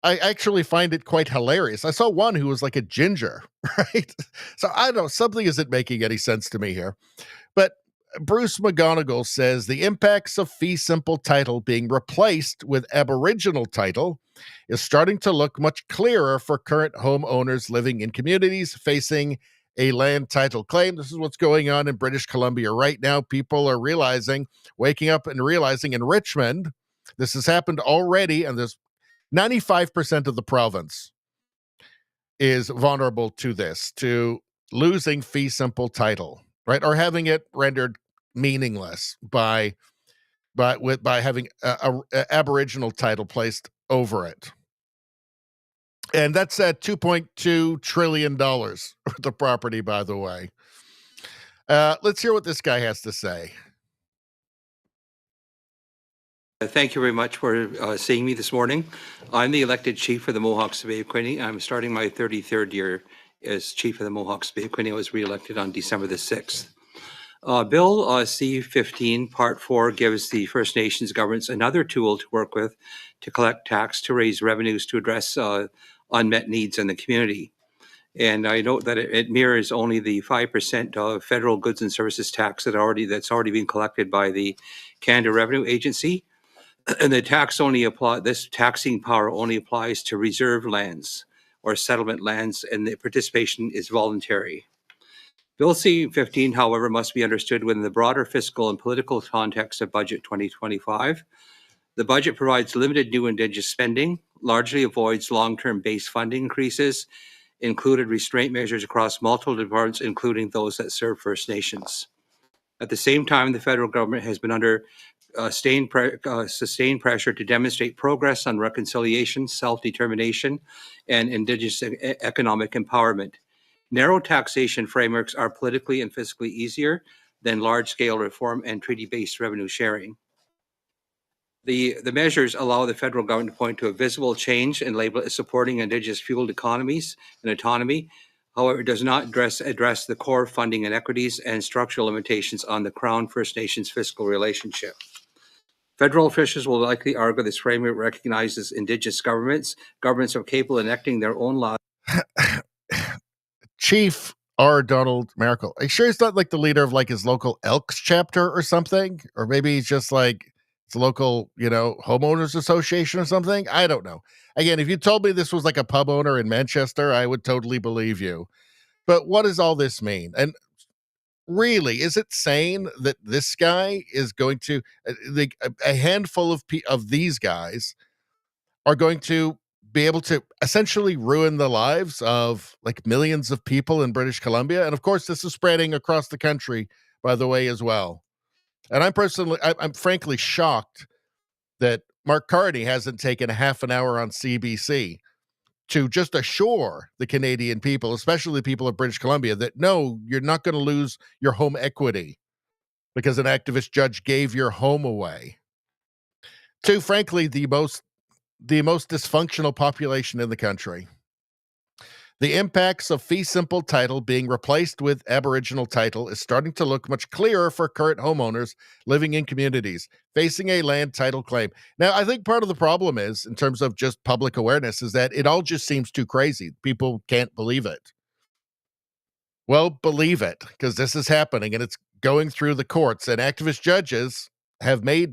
I actually find it quite hilarious. I saw one who was like a ginger, right? So I don't know, something isn't making any sense to me here. But Bruce McGonigal says the impacts of fee simple title being replaced with Aboriginal title is starting to look much clearer for current homeowners living in communities facing a land title claim. This is what's going on in British Columbia right now. People are waking up and realizing in Richmond, this has happened already, and there's 95% of the province is vulnerable to this, to losing fee simple title, right? Or having it rendered meaningless by having a Aboriginal title placed over it. And that's at $2.2 trillion the property, by the way. Let's hear what this guy has to say. Thank you very much for seeing me this morning. I'm the elected chief of the Mohawks Bay of Quinte. I'm starting my 33rd year as chief of the Mohawks Bay of Quinte. I was re-elected on December the 6th. Bill C-15 Part 4 gives the First Nations governments another tool to work with to collect tax, to raise revenues, to address unmet needs in the community. And I note that it mirrors only the 5% of federal goods and services tax that's already been collected by the Canada Revenue Agency. And the this taxing power only applies to reserve lands or settlement lands, and the participation is voluntary. Bill C-15, however, must be understood within the broader fiscal and political context of Budget 2025. The budget provides limited new Indigenous spending, largely avoids long-term base funding increases, included restraint measures across multiple departments, including those that serve First Nations. At the same time, the federal government has been under sustained pressure to demonstrate progress on reconciliation, self-determination, and Indigenous economic empowerment. Narrow taxation frameworks are politically and fiscally easier than large-scale reform and treaty-based revenue sharing. The measures allow the federal government to point to a visible change and label it as supporting Indigenous fueled economies and autonomy. However, it does not address the core funding inequities and structural limitations on the Crown First Nations fiscal relationship. Federal officials will likely argue this framework recognizes Indigenous governments are capable of enacting their own laws. Chief R. Donald Miracle. Are you sure he's not like the leader of like his local Elks chapter or something? Or maybe he's just like it's a local, homeowners association or something? I don't know. Again, if you told me this was like a pub owner in Manchester, I would totally believe you. But what does all this mean? And really, is it sane that this guy is going to, a handful of these guys are going to be able to essentially ruin the lives of like millions of people in British Columbia? And of course, this is spreading across the country, by the way, as well. And I'm frankly shocked that Mark Carney hasn't taken a half an hour on CBC to just assure the Canadian people, especially the people of British Columbia, that no, you're not going to lose your home equity because an activist judge gave your home away to, frankly, the most dysfunctional population in the country. The impacts of fee simple title being replaced with Aboriginal title is starting to look much clearer for current homeowners living in communities facing a land title claim. Now, I think part of the problem is, in terms of just public awareness, is that it all just seems too crazy. People can't believe it. Well, believe it, because this is happening and it's going through the courts, and activist judges have made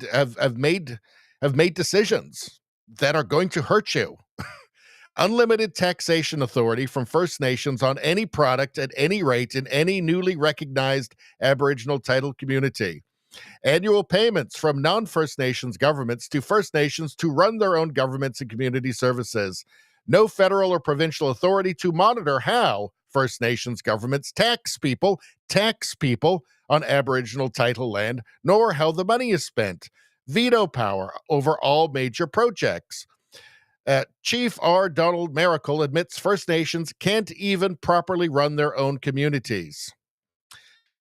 decisions that are going to hurt you. Unlimited taxation authority from First Nations on any product at any rate in any newly recognized Aboriginal title community. Annual payments from non-First Nations governments to First Nations to run their own governments and community services. No federal or provincial authority to monitor how First Nations governments tax people on Aboriginal title land, nor how the money is spent. Veto power over all major projects. Chief R. Donald Miracle admits First Nations can't even properly run their own communities.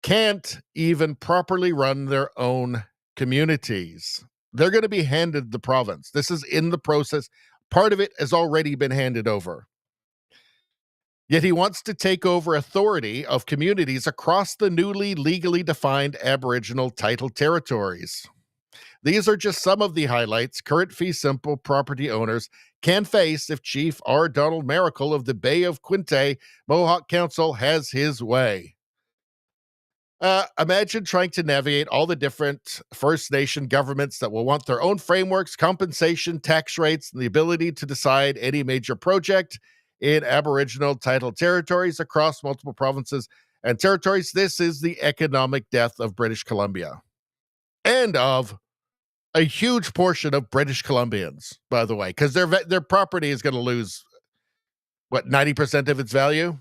Can't even properly run their own communities. They're going to be handed the province. This is in the process. Part of it has already been handed over. Yet he wants to take over authority of communities across the newly legally defined Aboriginal title territories. These are just some of the highlights current fee simple property owners can face if Chief R. Donald Miracle of the Bay of Quinte Mohawk Council has his way. Imagine trying to navigate all the different First Nation governments that will want their own frameworks, compensation, tax rates, and the ability to decide any major project in Aboriginal title territories across multiple provinces and territories. This is the economic death of British Columbia and of a huge portion of British Columbians, by the way, because their property is going to lose, 90% of its value?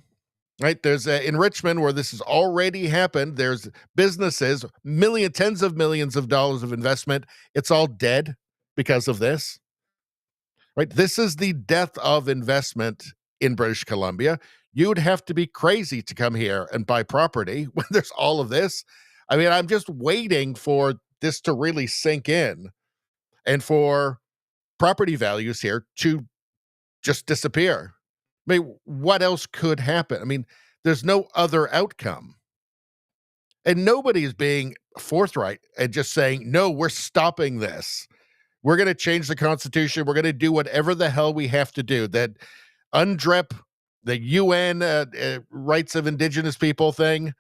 Right? There's in Richmond, where this has already happened, there's businesses, tens of millions of dollars of investment. It's all dead because of this. Right? This is the death of investment in British Columbia. You'd have to be crazy to come here and buy property when there's all of this. I mean, I'm just waiting for this to really sink in. and for property values here to just disappear. I mean, what else could happen? I mean, there's no other outcome. And nobody is being forthright and just saying, no, we're stopping this. We're going to change the Constitution. We're going to do whatever the hell we have to do. That UNDRIP, the UN rights of indigenous people thing,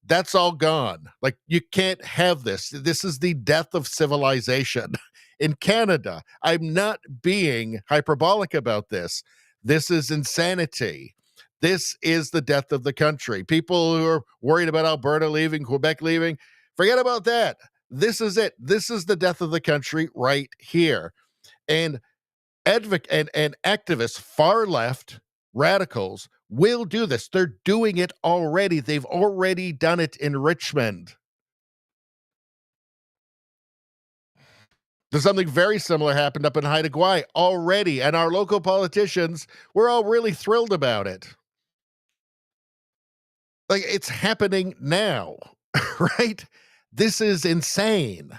that's all gone. Like, you can't have this. This is the death of civilization. In Canada, I'm not being hyperbolic about this. This is insanity. This is the death of the country. People who are worried about Alberta leaving, Quebec leaving, forget about that. This is it. This is the death of the country right here. And activists, far left radicals, will do this. They're doing it already. They've already done it in Richmond. There's something very similar happened up in Haida Gwaii already, and our local politicians were all really thrilled about it. Like, it's happening now, right? This is insane.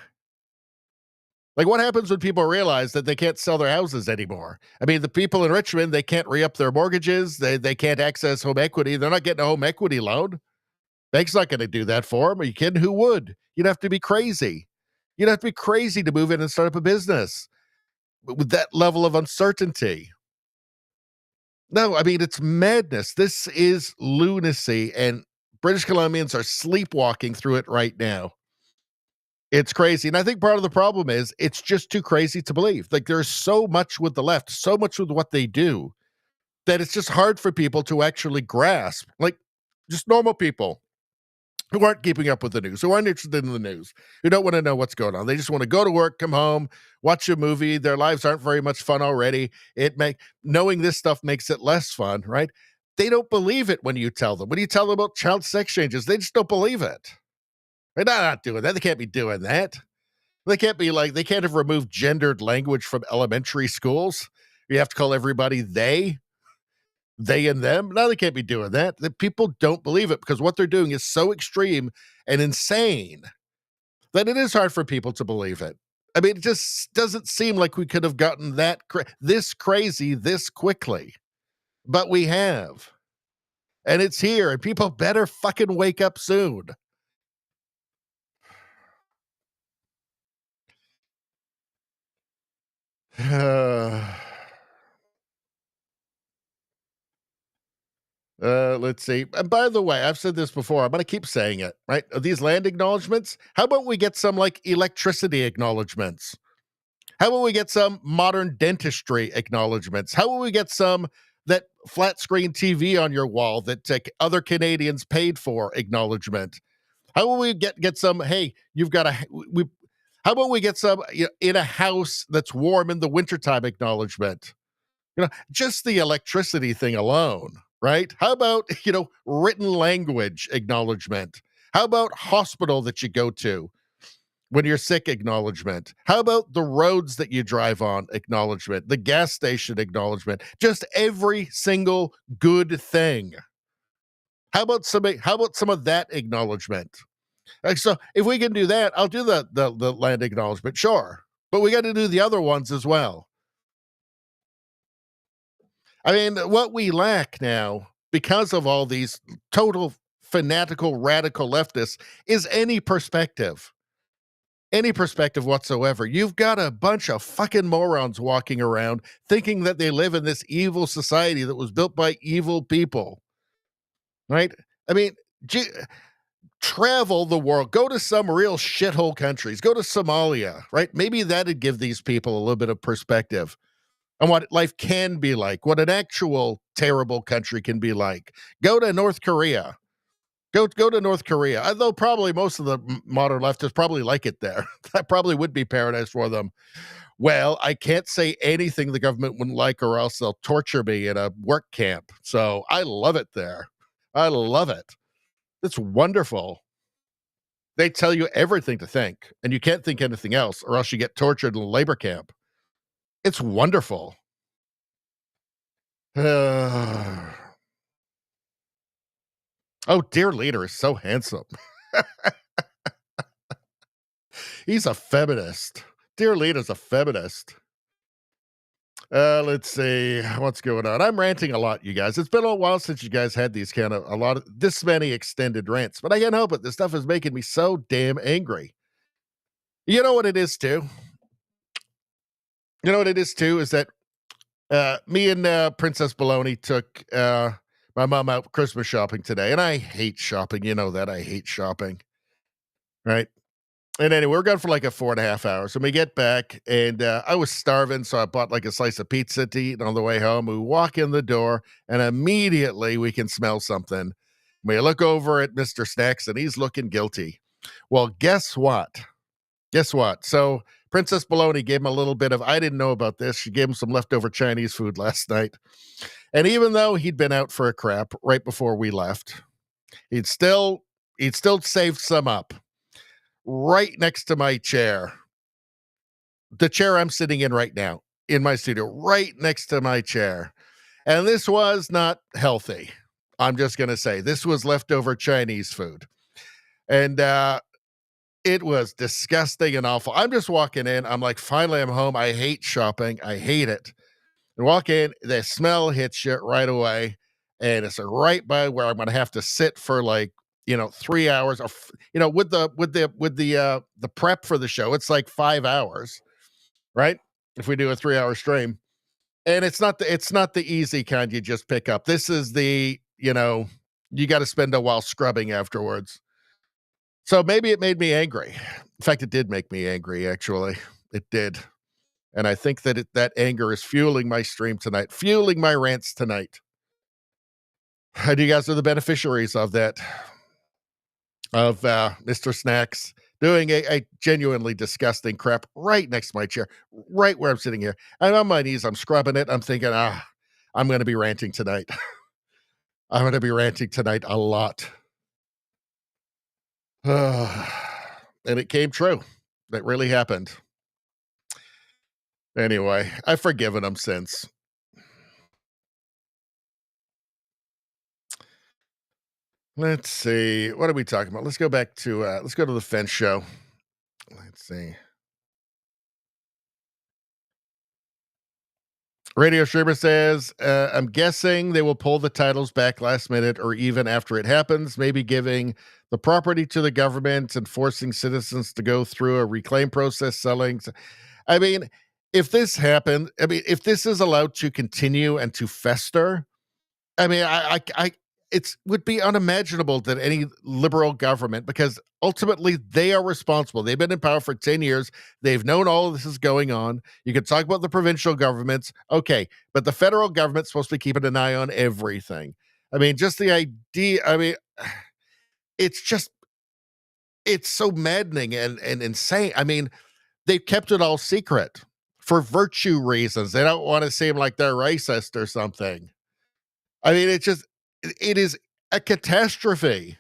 Like, what happens when people realize that they can't sell their houses anymore? I mean, the people in Richmond, they can't re-up their mortgages. They can't access home equity. They're not getting a home equity loan. Bank's not going to do that for them. Are you kidding? Who would? You'd have to be crazy. You'd have to be crazy to move in and start up a business with that level of uncertainty. No, I mean, it's madness. This is lunacy, and British Columbians are sleepwalking through it right now. It's crazy. And I think part of the problem is it's just too crazy to believe. Like, there's so much with the left, so much with what they do, that it's just hard for people to actually grasp. Like, just normal people who aren't keeping up with the news, who aren't interested in the news, who don't want to know what's going on. They just want to go to work, come home, watch a movie. Their lives aren't very much fun already. Knowing this stuff makes it less fun, right? They don't believe it when you tell them. When you tell them about child sex changes, they just don't believe it. They're not doing that. They can't be doing that. They can't have removed gendered language from elementary schools. You have to call everybody they and them. No, they can't be doing that. The people don't believe it because what they're doing is so extreme and insane that it is hard for people to believe it. I mean, it just doesn't seem like we could have gotten this crazy this quickly, but we have. And it's here, and people better fucking wake up soon. Let's see. And by the way, I've said this before. I'm going to keep saying it, right? These land acknowledgements, how about we get some like electricity acknowledgements? How about we get some modern dentistry acknowledgements? How about we get some that flat screen TV on your wall that other Canadians paid for acknowledgement? How about we get some, hey, how about we get some in a house that's warm in the wintertime acknowledgement? Just the electricity thing alone, right? How about, written language acknowledgement? How about hospital that you go to when you're sick acknowledgement? How about the roads that you drive on acknowledgement? The gas station acknowledgement? Just every single good thing. How about some of that acknowledgement? So if we can do that, I'll do the land acknowledgement, sure. But we got to do the other ones as well. I mean, what we lack now, because of all these total fanatical, radical leftists, is any perspective whatsoever. You've got a bunch of fucking morons walking around thinking that they live in this evil society that was built by evil people, right? I mean, travel the world, go to some real shithole countries, go to Somalia, right? Maybe that'd give these people a little bit of perspective on what life can be like, what an actual terrible country can be like. Go to North Korea. Go to North Korea. Although probably most of the modern leftists probably like it there. That probably would be paradise for them. Well, I can't say anything the government wouldn't like, or else they'll torture me in a work camp. So I love it there. I love it. It's wonderful. They tell you everything to think, and you can't think anything else, or else you get tortured in a labor camp. It's wonderful. Oh, dear leader is so handsome. He's a feminist. dear leader's a feminist. Let's see what's going on. I'm ranting a lot, you guys. It's been a while since you guys had these kind of this many extended rants, but I can't help it. This stuff is making me so damn angry. You know what it is too? You know what it is too is that me and Princess Baloney took my mom out Christmas shopping today, and I hate shopping. You know that I hate shopping, right? And anyway, we're gone for like 4.5 hours. And we get back, and I was starving, so I bought like a slice of pizza to eat on the way home. We walk in the door, and immediately we can smell something. We look over at Mr. Snacks, and he's looking guilty. Well, guess what? Guess what? So Princess Baloney gave him a little bit of, I didn't know about this. She gave him some leftover Chinese food last night. And even though he'd been out for a crap right before we left, he'd still saved some up. Right next to my chair, the chair I'm sitting in right now in my studio, right next to my chair. And this was not healthy. I'm just going to say this was leftover Chinese food. And it was disgusting and awful. I'm just walking in. I'm like, finally, I'm home. I hate shopping. I hate it. And walk in, the smell hits you right away. And it's right by where I'm going to have to sit for 3 hours, or with the prep for the show, it's like 5 hours, right? If we do a 3-hour stream, and it's not the easy kind you just pick up. This is the you got to spend a while scrubbing afterwards. So maybe it made me angry. In fact, it did make me angry. Actually, it did, and I think that anger is fueling my stream tonight, fueling my rants tonight. And you guys are the beneficiaries of that. Of Mr. Snacks doing a genuinely disgusting crap right next to my chair, right where I'm sitting here. I'm on my knees, I'm scrubbing it. I'm thinking, I'm going to be ranting tonight. I'm going to be ranting tonight a lot. And it came true. That really happened. Anyway, I've forgiven him since. Let's see. What are we talking about? Let's go back to let's go to the fence show. Let's see. Radio Streamer says, I'm guessing they will pull the titles back last minute or even after it happens, maybe giving the property to the government and forcing citizens to go through a reclaim process selling. I mean, if this happened, if this is allowed to continue and to fester, I mean, it would be unimaginable that any liberal government, because ultimately they are responsible. They've been in power for 10 years. They've known all of this is going on. You can talk about the provincial governments. Okay. But the federal government's supposed to be keeping an eye on everything. I mean, just the idea, it's so maddening and insane. I mean, they've kept it all secret for virtue reasons. They don't want to seem like they're racist or something. I mean, it is a catastrophe.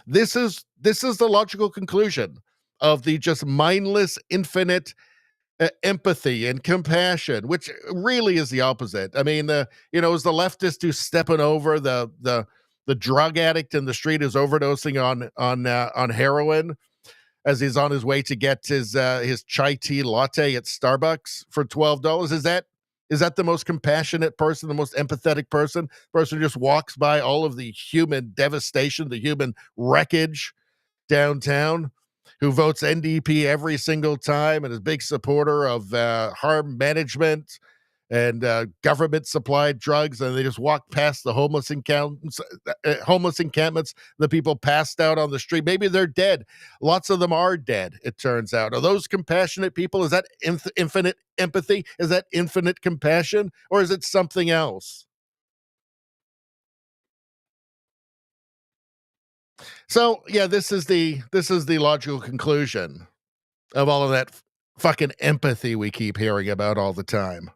This is the logical conclusion of the just mindless, infinite empathy and compassion, which really is the opposite. I mean, is the leftist who's stepping over the drug addict in the street who's overdosing on heroin as he's on his way to get his chai tea latte at Starbucks for $12. Is that the most compassionate person, the most empathetic person who just walks by all of the human devastation, the human wreckage downtown, who votes NDP every single time and is a big supporter of harm management and government-supplied drugs, and they just walk past the homeless encampments, the people passed out on the street. Maybe they're dead. Lots of them are dead, it turns out. Are those compassionate people? Is that infinite empathy? Is that infinite compassion? Or is it something else? So, yeah, this is the logical conclusion of all of that fucking empathy we keep hearing about all the time.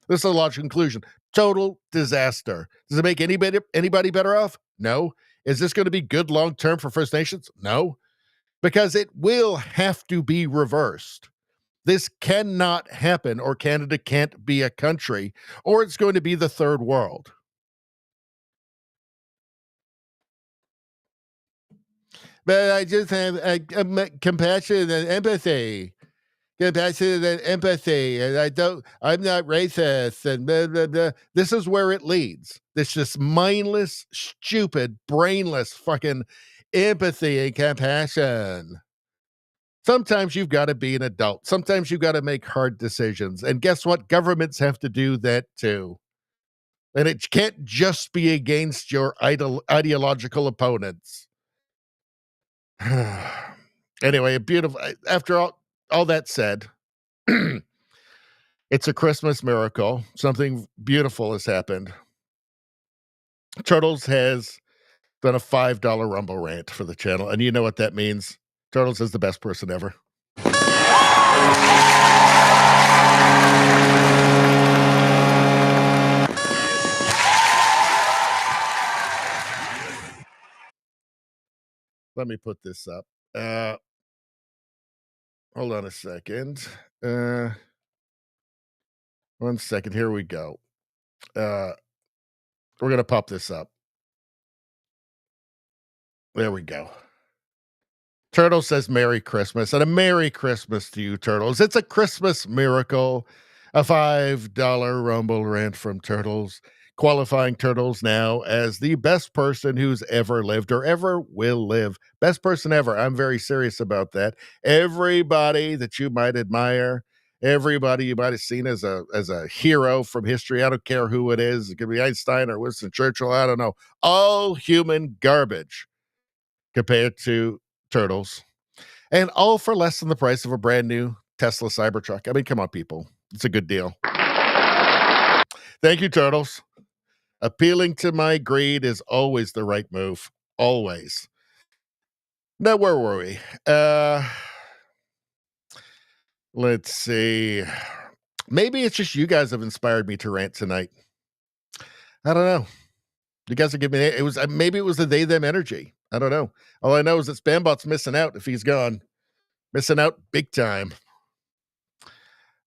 This is a logical conclusion. Total disaster. Does it make anybody better off? No. Is this going to be good long-term for First Nations? No. Because it will have to be reversed. This cannot happen, or Canada can't be a country, or it's going to be the third world. But I just have compassion and empathy. Compassion and empathy, and I'm not racist, and blah, blah, blah. This is where it leads. This just mindless, stupid, brainless fucking empathy and compassion. Sometimes you've got to be an adult. Sometimes you've got to make hard decisions. And guess what? Governments have to do that too. And it can't just be against your ideological opponents. Anyway, beautiful. After all that said, it's a Christmas miracle. Something beautiful has happened. Turtles has done a $5 Rumble rant for the channel. And you know what that means. Turtles is the best person ever. Let me put this up. Hold on a second. 1 second. Here we go. We're going to pop this up. There we go. Turtle says Merry Christmas, and a Merry Christmas to you, Turtles. It's a Christmas miracle. A $5 Rumble rant from Turtles, qualifying Turtles now as the best person who's ever lived or ever will live. Best person ever. I'm very serious about that. Everybody that you might admire, everybody you might have seen as a hero from history, I don't care who it is. It could be Einstein or Winston Churchill. I don't know. All human garbage compared to Turtles, and all for less than the price of a brand new Tesla Cybertruck. I mean, come on, people. It's a good deal. Thank you, Turtles. Appealing to my greed is always the right move. Always. Now, where were we? Let's see. Maybe it's just you guys have inspired me to rant tonight. I don't know. You guys are giving me, it was, maybe it was the they, them energy. I don't know. All I know is that Spambot's missing out if he's gone. Missing out big time.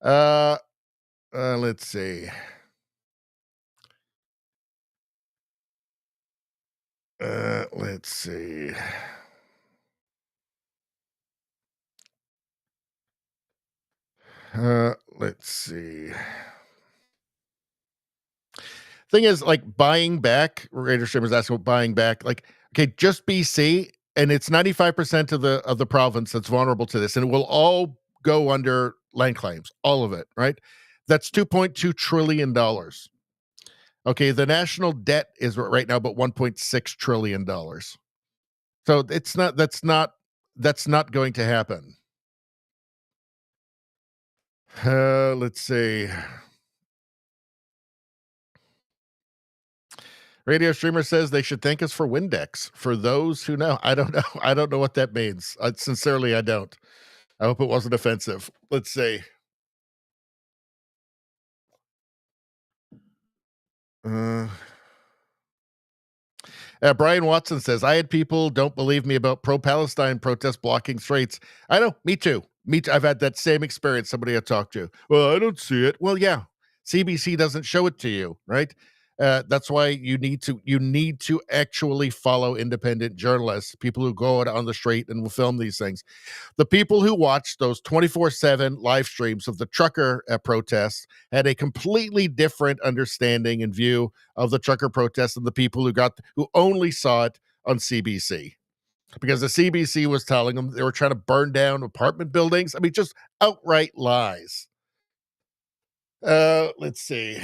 Let's see. Let's see. Let's see. Thing is, like, buying back, Raider Streamer's asking about buying back, like, okay, just BC, and it's 95% of the province that's vulnerable to this, and it will all go under land claims, all of it, right? That's $2.2 trillion. Okay, the national debt is right now about $1.6 trillion. So it's not, that's not going to happen. Let's see. Radio Streamer says they should thank us for Windex. For those who know, I don't know. I don't know what that means. Sincerely, I don't. I hope it wasn't offensive. Let's see. Brian Watson says, I had people don't believe me about pro-Palestine protests blocking straits. I know, me too. I've had that same experience. Somebody I talked to. Well, I don't see it. Well, yeah. CBC doesn't show it to you, right? That's why you need to actually follow independent journalists, people who go out on the street and will film these things. The people who watched those 24/7 live streams of the trucker protests had a completely different understanding and view of the trucker protests than the people who only saw it on CBC. Because the CBC was telling them they were trying to burn down apartment buildings. I mean, just outright lies. Let's see.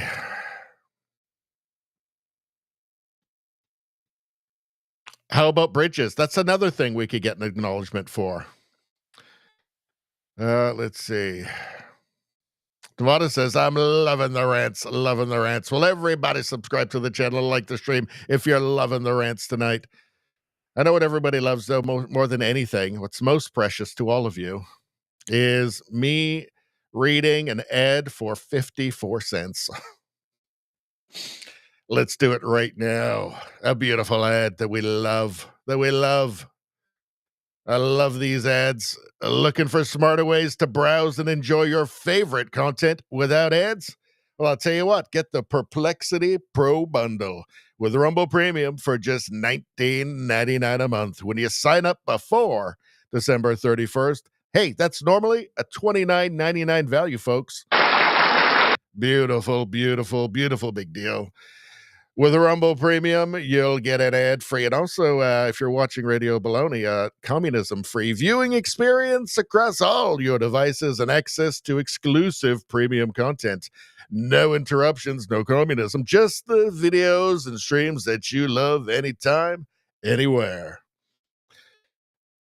How about bridges? That's another thing we could get an acknowledgement for. Let's see. Devada says, I'm loving the rants, loving the rants. Well, everybody subscribe to the channel, like the stream, if you're loving the rants tonight. I know what everybody loves, though, more than anything. What's most precious to all of you is me reading an ad for 54 cents. Let's do it right now. A beautiful ad that we love, I love these ads. Looking for smarter ways to browse and enjoy your favorite content without ads? Well, I'll tell you what, get the Perplexity Pro Bundle with Rumble Premium for just $19.99 a month when you sign up before December 31st. Hey, that's normally a $29.99 value, folks. Beautiful, beautiful, beautiful big deal. With a Rumble Premium, you'll get an ad-free, and also, if you're watching Radio Baloney, communism-free viewing experience across all your devices and access to exclusive premium content. No interruptions, no communism, just the videos and streams that you love anytime, anywhere.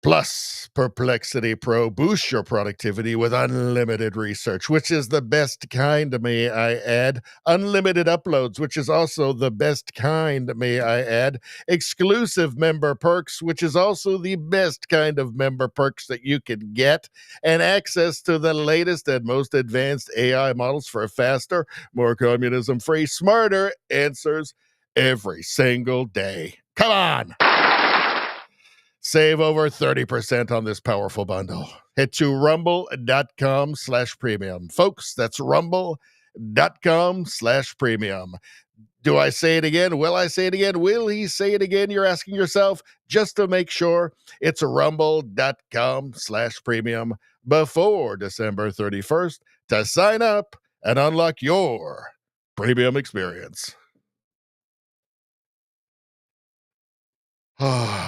Plus, Perplexity Pro boosts your productivity with unlimited research, which is the best kind, may I add. Unlimited uploads, which is also the best kind, may I add. Exclusive member perks, which is also the best kind of member perks that you can get. And access to the latest and most advanced AI models for faster, more communism-free, smarter answers every single day. Come on! Save over 30% on this powerful bundle. Head to rumble.com/premium. Folks, that's rumble.com/premium. Do I say it again? Will I say it again? Will he say it again? You're asking yourself, just to make sure. It's rumble.com/premium before December 31st to sign up and unlock your premium experience.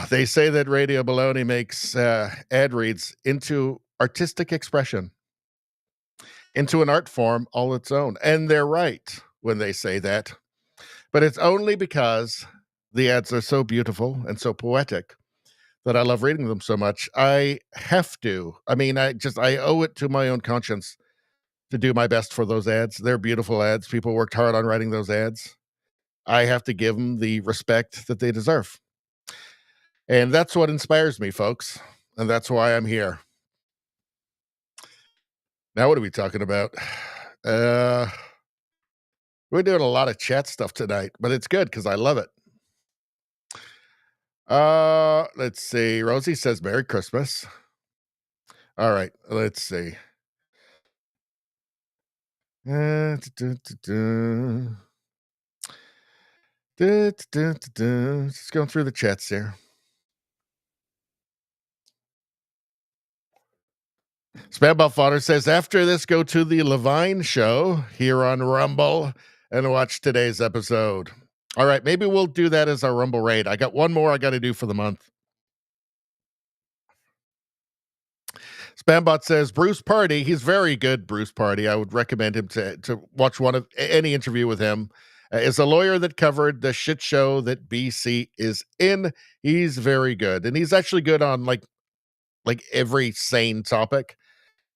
They say that Radio Baloney makes ad reads into artistic expression, into an art form all its own. And they're right when they say that. But it's only because the ads are so beautiful and so poetic that I love reading them so much. I have to. I mean, I owe it to my own conscience to do my best for those ads. They're beautiful ads. People worked hard on writing those ads. I have to give them the respect that they deserve. And that's what inspires me, folks. And that's why I'm here. Now, what are we talking about? We're doing a lot of chat stuff tonight, but it's good because I love it. Let's see. Rosie says Merry Christmas. All right, let's see. Just going through the chats here. Spamball Fodder says, after this, go to the Levine show here on Rumble and watch today's episode. All right, maybe we'll do that as our Rumble raid. I got one more I got to do for the month. Spambot says, Bruce Party, he's very good, Bruce Party. I would recommend him to watch any interview with him. Is a lawyer that covered the shit show that BC is in. He's very good. And he's actually good on like every sane topic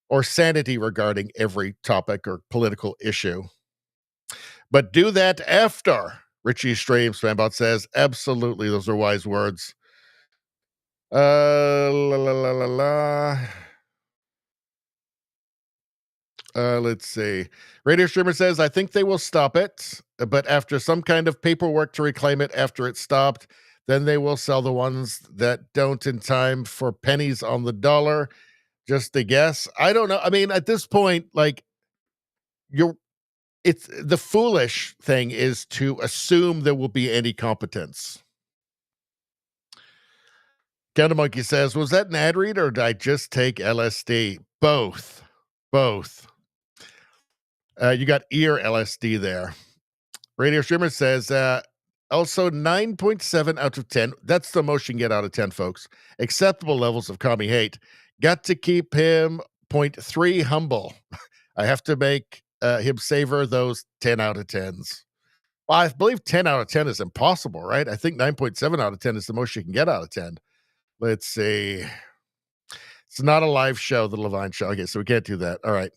or sanity regarding every topic or political issue. But do that after Richie Stream, Spambot says. Absolutely, those are wise words. Let's see. Radio Streamer says, I think they will stop it, but after some kind of paperwork to reclaim it after it stopped, then they will sell the ones that don't in time for pennies on the dollar. Just a guess. I don't know. I mean, at this point, it's the foolish thing is to assume there will be any competence. Counter Monkey says, was that an ad read or did I just take LSD? Both. You got ear LSD there. Radio Streamer says, also 9.7 out of 10. That's the most you can get out of 10, folks. Acceptable levels of commie hate. Got to keep him 0.3 humble. I have to make him savor those 10 out of 10s. Well, I believe 10 out of 10 is impossible, right? I think 9.7 out of 10 is the most you can get out of 10. Let's see. It's not a live show, the Levine show. Okay, so we can't do that. All right.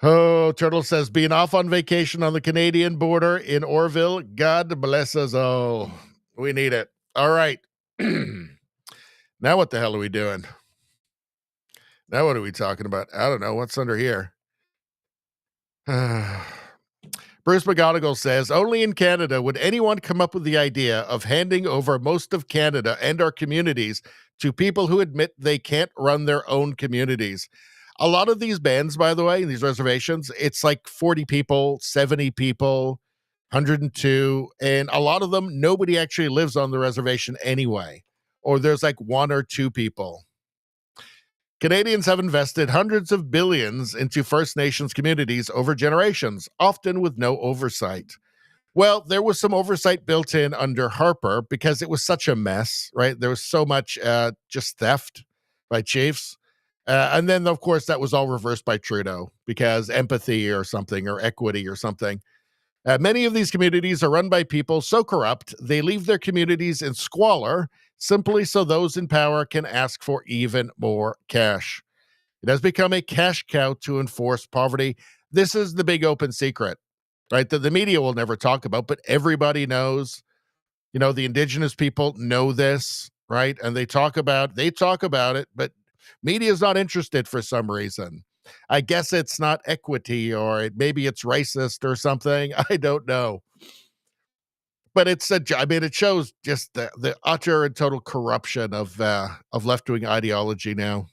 Oh, Turtle says, being off on vacation on the Canadian border in Orville. God bless us all. We need it. All right. Now what the hell are we doing? Now what are we talking about? I don't know. What's under here? Bruce McGonigal says, only in Canada would anyone come up with the idea of handing over most of Canada and our communities to people who admit they can't run their own communities. A lot of these bands, by the way, these reservations, it's like 40 people, 70 people, 102, and a lot of them, nobody actually lives on the reservation anyway. or there's like one or two people. Canadians have invested hundreds of billions into First Nations communities over generations, often with no oversight. Well, there was some oversight built in under Harper because it was such a mess, right? There was so much just theft by chiefs. And then, of course, that was all reversed by Trudeau because empathy or something, or equity or something. Many of these communities are run by people so corrupt, they leave their communities in squalor simply so those in power can ask for even more cash. It has become a cash cow to enforce poverty. This is the big open secret, right? That the media will never talk about, but everybody knows. You know, the Indigenous people know this, right? And they talk about it, but media is not interested for some reason. I guess it's not equity, or maybe it's racist or something. I don't know. But it shows just the utter and total corruption of left-wing ideology now.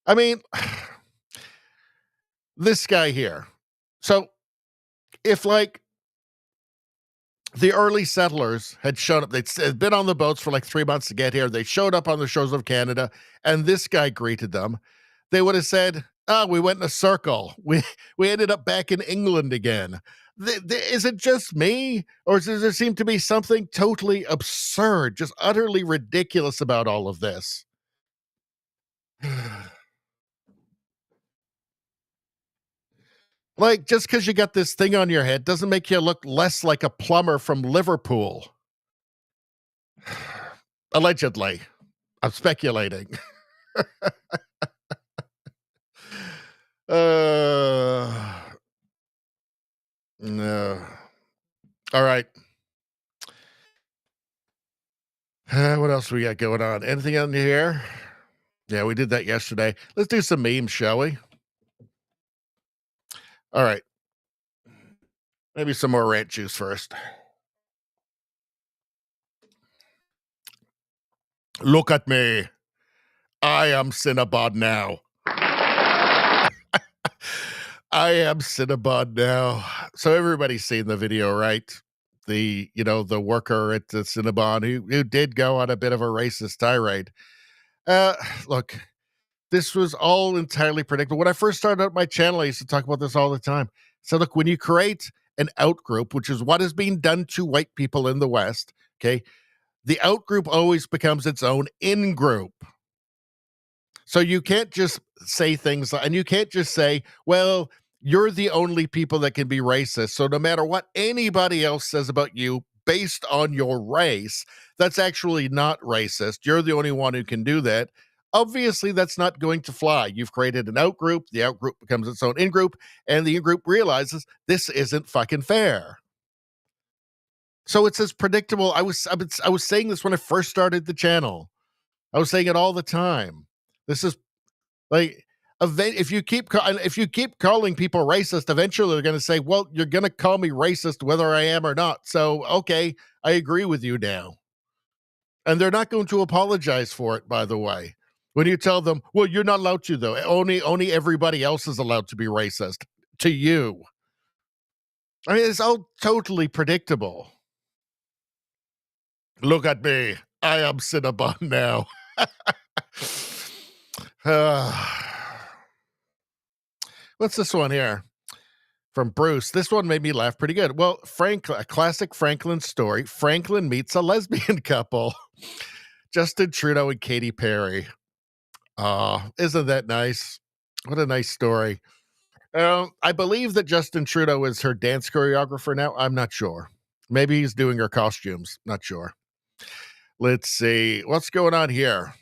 I mean, this guy here. So if like the early settlers had shown up, they'd been on the boats for like 3 months to get here. They showed up on the shores of Canada, and this guy greeted them. They would have said, we went in a circle. We ended up back in England again. Is it just me? Or does there seem to be something totally absurd, just utterly ridiculous about all of this? Like, just because you got this thing on your head doesn't make you look less like a plumber from Liverpool. Allegedly. I'm speculating. No. All right. What else we got going on? Anything on here? Yeah, we did that yesterday. Let's do some memes, shall we? All right. Maybe some more ranch juice first. Look at me. I am Cinnabon now. I am Cinnabon now. So everybody's seen the video, right? The worker at the Cinnabon who did go on a bit of a racist tirade. Look, this was all entirely predictable. When I first started out my channel, I used to talk about this all the time. So look, when you create an outgroup, which is what is being done to white people in the West, okay, the outgroup always becomes its own in-group. So you can't just say things, and you can't just say, well, you're the only people that can be racist. So no matter what anybody else says about you based on your race, that's actually not racist. You're the only one who can do that. Obviously, that's not going to fly. You've created an outgroup. The outgroup becomes its own in-group, and the in-group realizes this isn't fucking fair. So it's as predictable. I was saying this when I first started the channel. I was saying it all the time. This is like, if you keep calling people racist, eventually they're going to say, well, you're going to call me racist whether I am or not. So, okay, I agree with you now. And they're not going to apologize for it, by the way. When you tell them, well, you're not allowed to, though. Only everybody else is allowed to be racist to you. I mean, it's all totally predictable. Look at me. I am Cinnabon now. What's this one here? From Bruce. This one made me laugh pretty good. Well, a classic Franklin story. Franklin meets a lesbian couple. Justin Trudeau and Katy Perry. Isn't that nice? What a nice story. I believe that Justin Trudeau is her dance choreographer now. I'm not sure. Maybe he's doing her costumes. Not sure. Let's see. What's going on here?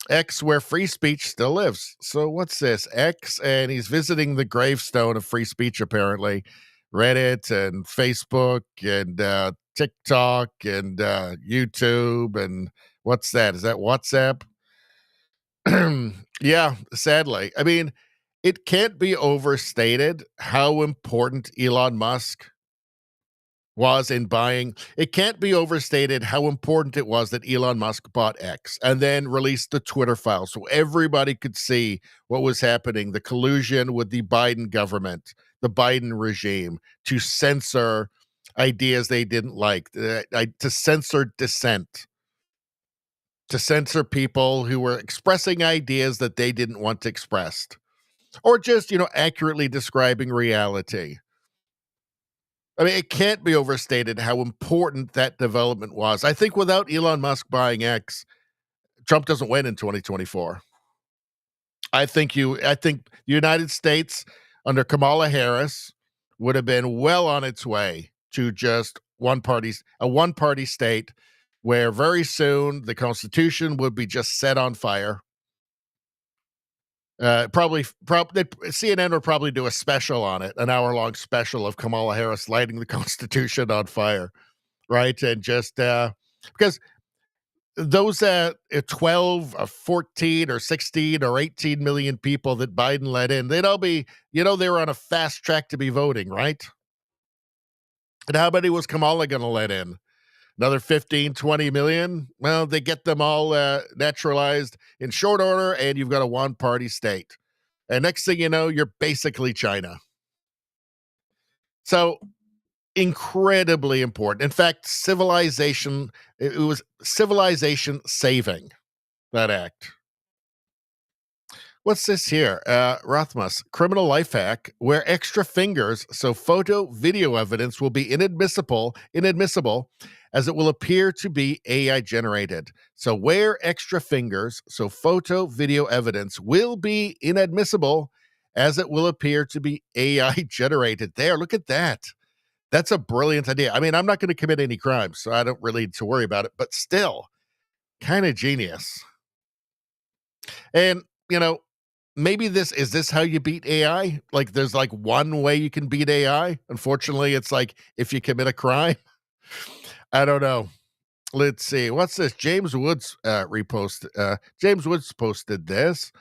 X, where free speech still lives. So what's this? X, and he's visiting the gravestone of free speech, apparently. Reddit and Facebook and TikTok and YouTube. And what's that? Is that WhatsApp? Yeah, sadly. I mean, it can't be overstated how important Elon Musk was in buying. It can't be overstated how important it was that Elon Musk bought X and then released the Twitter file so everybody could see what was happening, the collusion with the Biden government, the Biden regime to censor ideas they didn't like, to censor dissent, to censor people who were expressing ideas that they didn't want expressed, or just, accurately describing reality. I mean, it can't be overstated how important that development was. I think without Elon Musk buying X, Trump doesn't win in 2024. I think the United States under Kamala Harris would have been well on its way to just a one-party state where very soon the Constitution would be just set on fire. CNN would probably do a special on it, an hour-long special of Kamala Harris lighting the Constitution on fire, right? And just because those 12 or 14 or 16 or 18 million people that Biden let in, they'd all be, they were on a fast track to be voting, right? And how many was Kamala going to let in? Another 15, 20 million? Well, they get them all naturalized in short order, and you've got a one-party state. And next thing you know, you're basically China. So incredibly important. In fact, it was civilization saving, that act. What's this here? Rothmus, criminal life hack, wear extra fingers so photo video evidence will be inadmissible as it will appear to be AI generated. So wear extra fingers so photo video evidence will be inadmissible as it will appear to be AI generated. There, look at that. That's a brilliant idea. I mean, I'm not going to commit any crimes, so I don't really need to worry about it, but still, kind of genius. And, maybe is this how you beat AI? Like, there's like one way you can beat AI. Unfortunately, it's like if you commit a crime. I don't know. Let's see. What's this? James Woods James Woods posted this.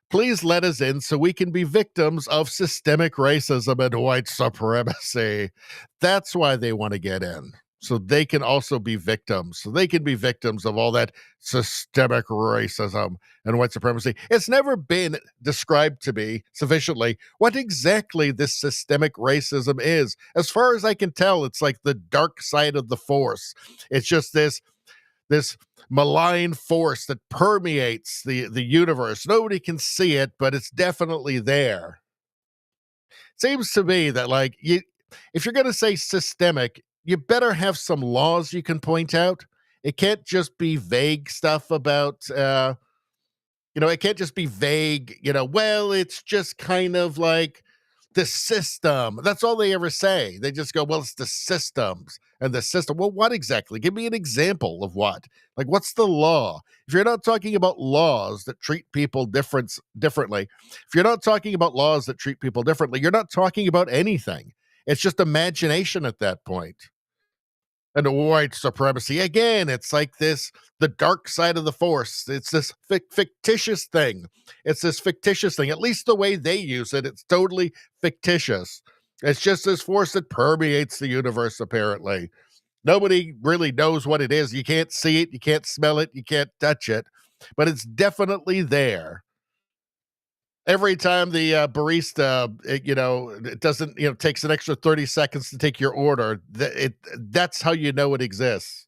Please let us in so we can be victims of systemic racism and white supremacy. That's why they want to get in. So they can also be victims. So they can be victims of all that systemic racism and white supremacy. It's never been described to me sufficiently what exactly this systemic racism is. As far as I can tell, it's like the dark side of the force. It's just this malign force that permeates the universe. Nobody can see it, but it's definitely there. Seems to me that if you're going to say systemic, you better have some laws you can point out. It can't just be vague stuff about, it can't just be vague, well, it's just kind of like the system. That's all they ever say. They just go, well, it's the systems and the system. Well, what exactly? Give me an example of what? Like, what's the law? If you're not talking about laws that treat people differently, if you're not talking about laws that treat people differently, you're not talking about anything. It's just imagination at that point. And white supremacy, again, it's like the dark side of the force. It's this fictitious thing. It's this fictitious thing. At least the way they use it, it's totally fictitious. It's just this force that permeates the universe, apparently. Nobody really knows what it is. You can't see it. You can't smell it. You can't touch it. But it's definitely there. Every time the barista, it doesn't, takes an extra 30 seconds to take your order, that's how you know it exists.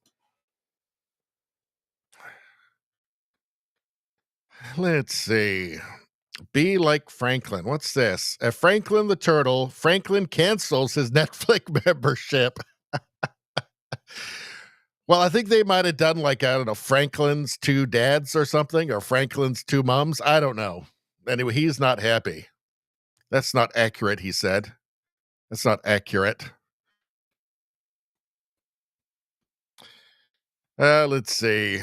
Let's see. Be like Franklin. What's this? Franklin the Turtle. Franklin cancels his Netflix membership. Well, I think they might have done I don't know, Franklin's two dads or something, or Franklin's two moms. I don't know. Anyway, he's not happy. That's not accurate, he said. That's not accurate. Let's see.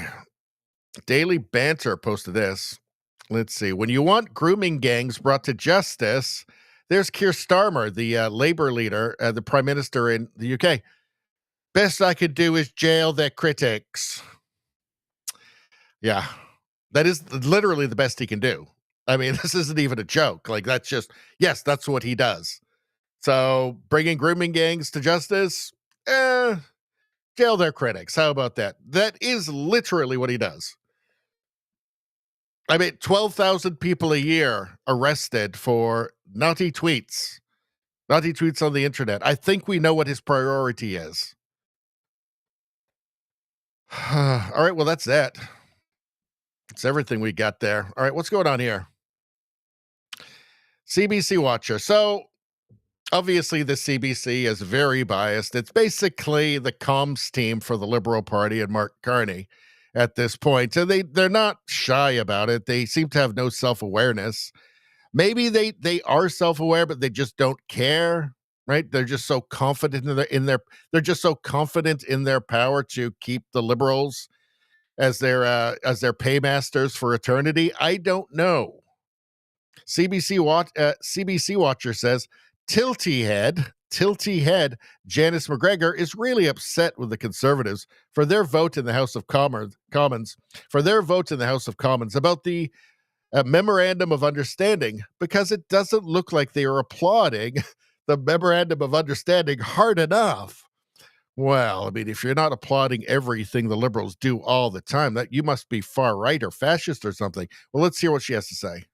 Daily Banter posted this. Let's see. When you want grooming gangs brought to justice, there's Keir Starmer, the Labour leader, the Prime Minister in the UK. Best I could do is jail their critics. Yeah, that is literally the best he can do. I mean, this isn't even a joke. That's just, yes, that's what he does. So bringing grooming gangs to justice, jail their critics. How about that? That is literally what he does. I mean, 12,000 people a year arrested for naughty tweets. Not he tweets on the internet. I think we know what his priority is. All right, well, that's that. It's everything we got there. All right, what's going on here? CBC Watcher. So, obviously, the CBC is very biased. It's basically the comms team for the Liberal Party and Mark Carney at this point. And they're not shy about it. They seem to have no self-awareness. Maybe they are self-aware, but they just don't care, right? They're just so confident they're just so confident in their power to keep the Liberals as their paymasters for eternity. I don't know. CBC Watcher says Tilty Head Janice McGregor is really upset with the Conservatives for their vote in the House of Commons about the Memorandum of Understanding, because it doesn't look like they are applauding the Memorandum of Understanding hard enough. Well, I mean, if you're not applauding everything the Liberals do all the time, that you must be far right or fascist or something. Well, let's hear what she has to say.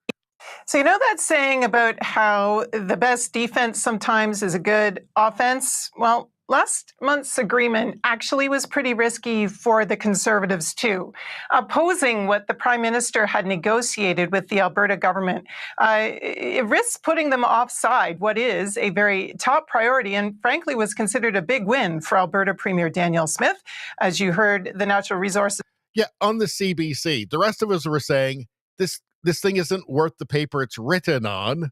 So you know that saying about how the best defense sometimes is a good offense? Well, last month's agreement actually was pretty risky for the Conservatives too, opposing what the Prime Minister had negotiated with the Alberta government. It risks putting them offside what is a very top priority and frankly was considered a big win for Alberta Premier Danielle Smith. As you heard, the natural resources. Yeah, on the CBC, the rest of us were saying this thing isn't worth the paper it's written on.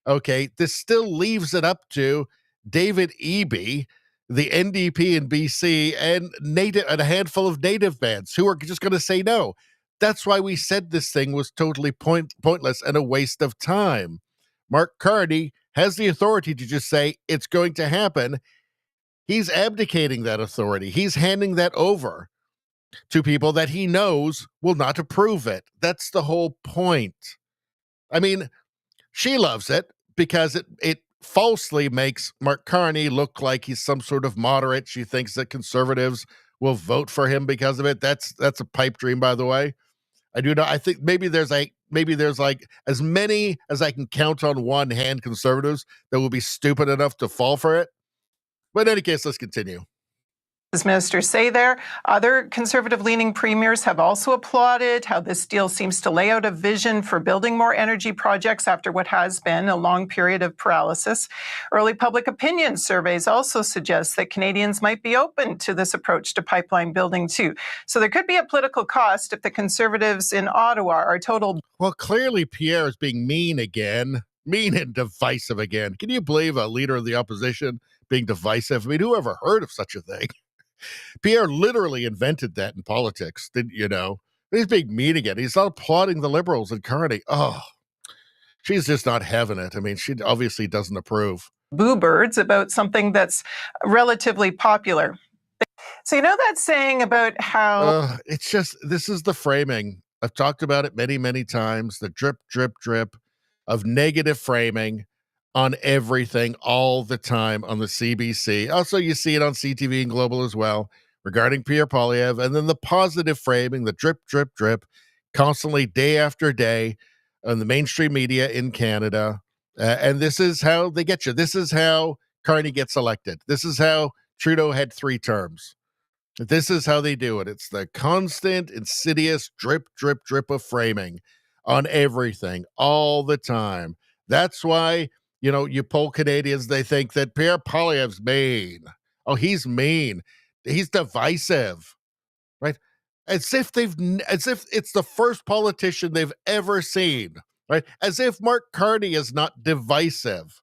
Okay, this still leaves it up to David Eby, the NDP in BC, and a handful of native bands who are just going to say no. That's why we said this thing was totally pointless and a waste of time. Mark Carney has the authority to just say it's going to happen. He's abdicating that authority. He's handing that over to people that he knows will not approve it. That's the whole point. I mean, she loves it because it falsely makes Mark Carney look like he's some sort of moderate. She thinks that Conservatives will vote for him because of it. That's a pipe dream, by the way. I do not. I think maybe there's like as many as I can count on one hand Conservatives that will be stupid enough to fall for it. But in any case, let's continue. Ministers say there. Other conservative-leaning premiers have also applauded how this deal seems to lay out a vision for building more energy projects after what has been a long period of paralysis. Early public opinion surveys also suggest that Canadians might be open to this approach to pipeline building too. So there could be a political cost if the Conservatives in Ottawa are total. Well, clearly Pierre is being mean again, mean and divisive again. Can you believe a leader of the opposition being divisive? I mean, who ever heard of such a thing? Pierre literally invented that in politics, didn't you know? He's being mean again. He's not applauding the Liberals and Carney. Oh, she's just not having it. I mean, she obviously doesn't approve. Boo birds about something that's relatively popular. So you know that saying about how... it's just, this is the framing. I've talked about it many, many times. The drip, drip, drip of negative framing on everything all the time on the CBC. Also, you see it on CTV and Global as well regarding Pierre Poilievre. And then the positive framing, the drip, drip, drip, constantly day after day on the mainstream media in Canada. And this is how they get you. This is how Carney gets elected. This is how Trudeau had 3 terms. This is how they do it. It's the constant, insidious drip, drip, drip of framing on everything all the time. That's why, you know, you poll Canadians, they think that Pierre Poilievre's mean. Oh, he's mean. He's divisive, right? As if it's the first politician they've ever seen, right? As if Mark Carney is not divisive,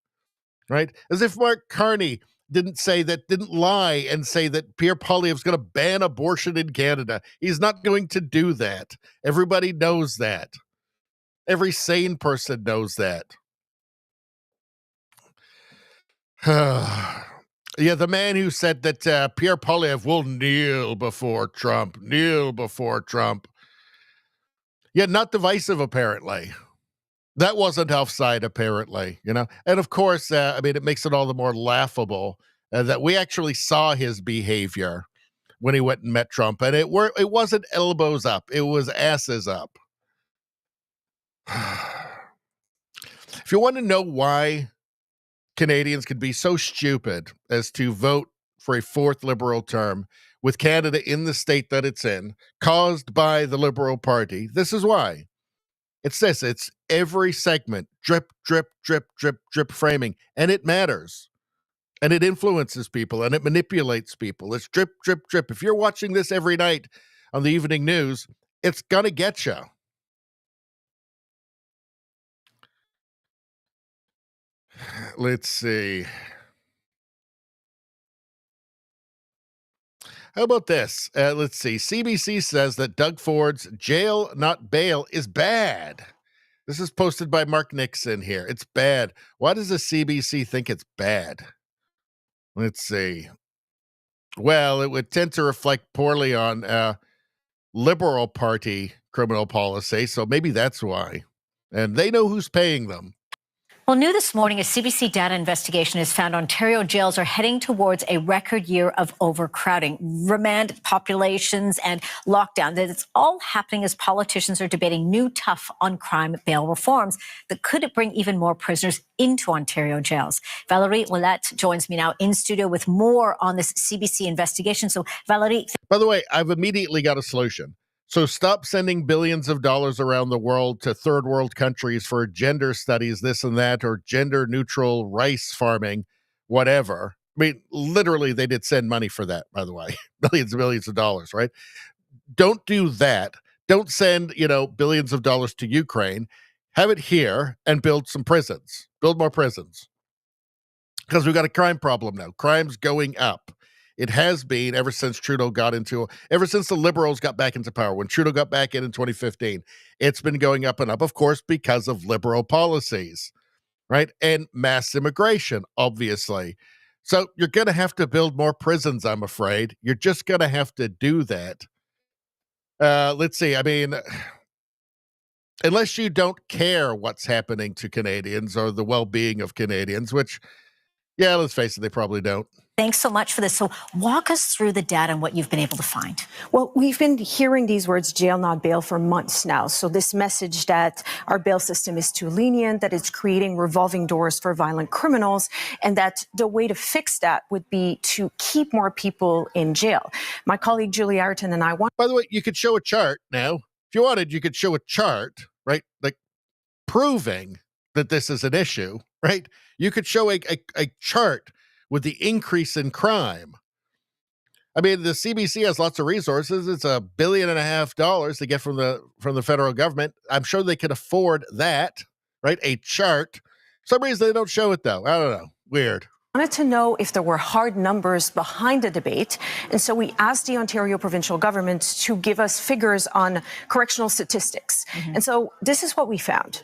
right? As if Mark Carney didn't lie and say that Pierre Poilievre's going to ban abortion in Canada. He's not going to do that. Everybody knows that. Every sane person knows that. Yeah, the man who said that Pierre Poilievre will kneel before Trump. Yeah, not divisive, apparently. That wasn't offside, apparently, you know? And of course, I mean, it makes it all the more laughable that we actually saw his behavior when he went and met Trump. And it wasn't elbows up. It was asses up. If you want to know why Canadians could be so stupid as to vote for a fourth Liberal term with Canada in the state that it's in, caused by the Liberal Party. This is why. It's this. It's every segment, drip, drip, drip, drip, drip framing. And it matters. And it influences people and it manipulates people. It's drip, drip, drip. If you're watching this every night on the evening news, it's going to get you. Let's see. How about this? Let's see. CBC says that Doug Ford's jail, not bail, is bad. This is posted by Mark Nixon here. It's bad. Why does the CBC think it's bad? Let's see. Well, it would tend to reflect poorly on Liberal Party criminal policy, so maybe that's why. And they know who's paying them. Well, new this morning, a CBC data investigation has found Ontario jails are heading towards a record year of overcrowding, remand populations, and lockdown. That it's all happening as politicians are debating new tough on-crime bail reforms that could bring even more prisoners into Ontario jails. Valerie Ouellette joins me now in studio with more on this CBC investigation. So, Valerie. By the way, I've immediately got a solution. So stop sending billions of dollars around the world to third world countries for gender studies, this and that, or gender neutral rice farming, whatever. I mean, literally, they did send money for that, by the way, millions and millions of dollars, right? Don't do that. Don't send, billions of dollars to Ukraine. Have it here and build some prisons. Build more prisons. Because we've got a crime problem now. Crime's going up. It has been ever since ever since the Liberals got back into power, when Trudeau got back in 2015, it's been going up and up, of course, because of Liberal policies, right? And mass immigration, obviously. So you're going to have to build more prisons, I'm afraid. You're just going to have to do that. Let's see. I mean, unless you don't care what's happening to Canadians or the well-being of Canadians, which, yeah, let's face it, they probably don't. Thanks so much for this. So walk us through the data and what you've been able to find. Well, we've been hearing these words, jail, not bail, for months now. So this message that our bail system is too lenient, that it's creating revolving doors for violent criminals, and that the way to fix that would be to keep more people in jail. My colleague Julie Ayrton and I want... By the way, you could show a chart now. If you wanted, you could show a chart, right? Like proving that this is an issue, right? You could show a chart with the increase in crime. I mean, the CBC has lots of resources. It's $1.5 billion to get from the federal government. I'm sure they can afford that, right? A chart. For some reason they don't show it though. I don't know. Weird. Wanted to know if there were hard numbers behind the debate. And so we asked the Ontario provincial government to give us figures on correctional statistics. And so this is what we found.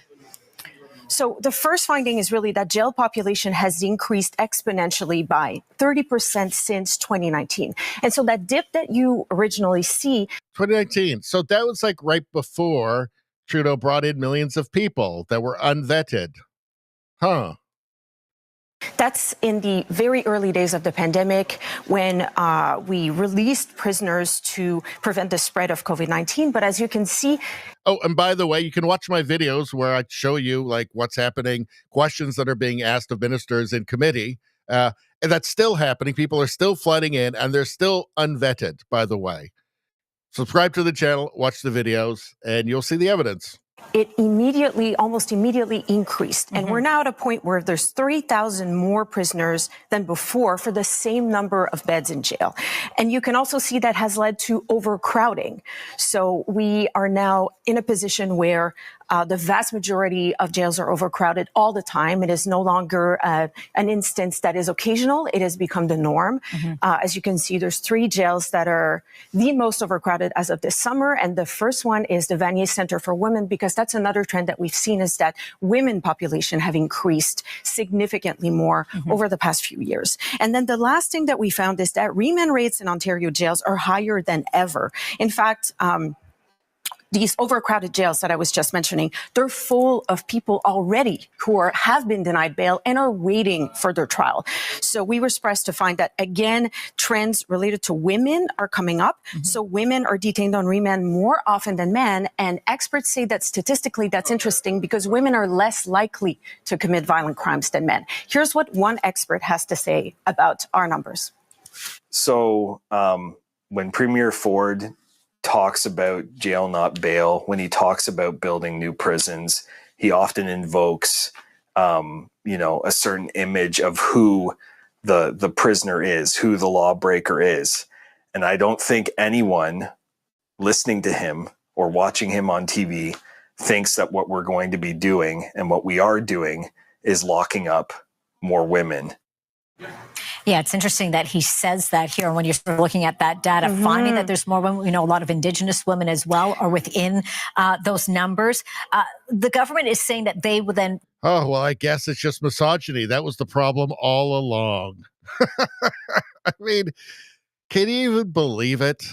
So the first finding is really that jail population has increased exponentially by 30% since 2019. And so that dip that you originally see... 2019. So that was like right before Trudeau brought in millions of people that were unvetted. Huh. That's in the very early days of the pandemic when we released prisoners to prevent the spread of COVID-19. But as you can see... Oh, and by the way, you can watch my videos where I show you like what's happening, questions that are being asked of ministers in committee. And that's still happening. People are still flooding in and they're still unvetted, by the way. Subscribe to the channel, watch the videos, and you'll see the evidence. It almost immediately increased. And we're now at a point where there's 3,000 more prisoners than before for the same number of beds in jail. And you can also see that has led to overcrowding. So we are now in a position where the vast majority of jails are overcrowded all the time. It is no longer an instance that is occasional. It has become the norm. As you can see, there's 3 jails that are the most overcrowded as of this summer. And the first one is the Vanier Center for Women, because that's another trend that we've seen is that women population have increased significantly more over the past few years. And then the last thing that we found is that remand rates in Ontario jails are higher than ever. In fact, these overcrowded jails that I was just mentioning, they're full of people already who have been denied bail and are waiting for their trial. So we were surprised to find that, again, trends related to women are coming up. So women are detained on remand more often than men. And experts say that statistically, that's interesting because women are less likely to commit violent crimes than men. Here's what one expert has to say about our numbers. So when Premier Ford talks about jail, not bail, when he talks about building new prisons, he often invokes, a certain image of who the prisoner is, who the lawbreaker is. And I don't think anyone listening to him or watching him on TV thinks that what we're going to be doing and what we are doing is locking up more women. Yeah, it's interesting that he says that here when you're sort of looking at that data, finding that there's more women, a lot of Indigenous women as well are within those numbers. The government is saying that they will then... Oh, well, I guess it's just misogyny. That was the problem all along. I mean, can you even believe it?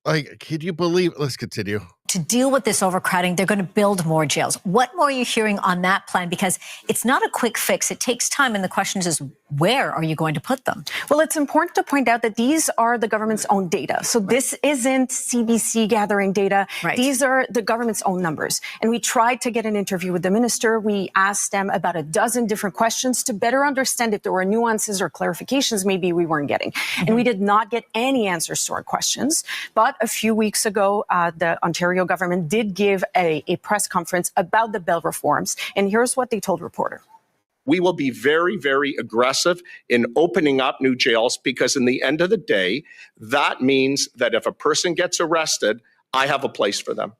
Like, can you believe it? Let's continue. To deal with this overcrowding, they're going to build more jails. What more are you hearing on that plan? Because it's not a quick fix. It takes time. And the question is, where are you going to put them? Well, it's important to point out that these are the government's own data. So this isn't CBC gathering data. These are the government's own numbers. And we tried to get an interview with the minister. We asked them about a dozen different questions to better understand if there were nuances or clarifications maybe we weren't getting. And we did not get any answers to our questions. But a few weeks ago, the Ontario government did give a press conference about the bail reforms. And here's what they told reporter. We will be very, very aggressive in opening up new jails because in the end of the day, that means that if a person gets arrested, I have a place for them.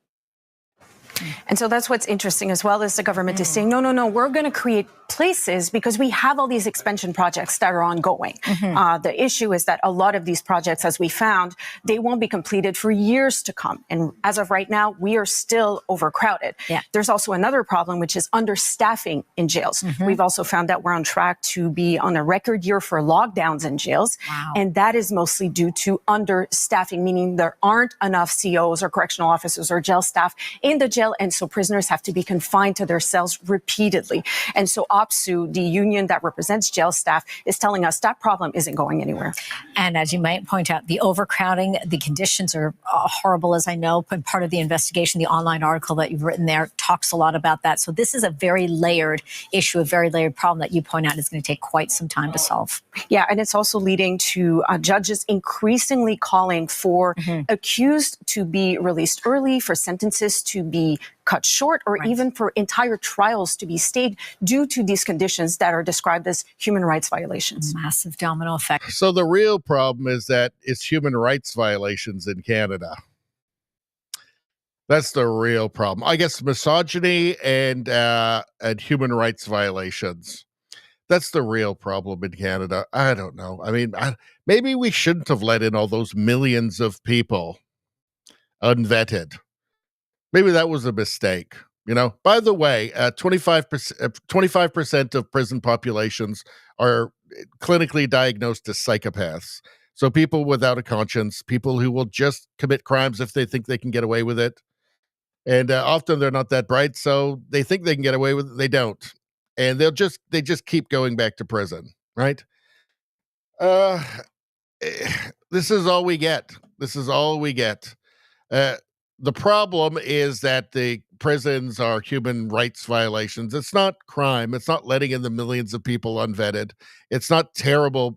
And so that's what's interesting as well, is the government is saying, no, we're going to create places because we have all these expansion projects that are ongoing. The issue is that a lot of these projects, as we found, they won't be completed for years to come. And as of right now, we are still overcrowded. There's also another problem, which is understaffing in jails. We've also found that we're on track to be on a record year for lockdowns in jails. And that is mostly due to understaffing, meaning there aren't enough COs or correctional officers or jail staff in the jail. And so prisoners have to be confined to their cells repeatedly. And so OPSU, the union that represents jail staff, is telling us that problem isn't going anywhere. And as you might point out, the overcrowding, the conditions are horrible, as I know. And part of the investigation, the online article that you've written there talks a lot about that. So this is a very layered issue, a very layered problem that you point out is going to take quite some time to solve. Yeah, and it's also leading to judges increasingly calling for accused to be released early, for sentences to be cut short, or even for entire trials to be stayed due to these conditions that are described as human rights violations. Massive domino effect. So the real problem is that it's human rights violations in Canada. That's the real problem. I guess misogyny and human rights violations. That's the real problem in Canada. I don't know. I mean, maybe we shouldn't have let in all those millions of people unvetted. Maybe that was a mistake. By the way, 25% of prison populations are clinically diagnosed as psychopaths. So people without a conscience, people who will just commit crimes if they think they can get away with it. And often they're not that bright, so they think they can get away with it. They don't. And they just keep going back to prison, right? This is all we get. The problem is that the prisons are human rights violations. It's not crime. It's not letting in the millions of people unvetted. It's not terrible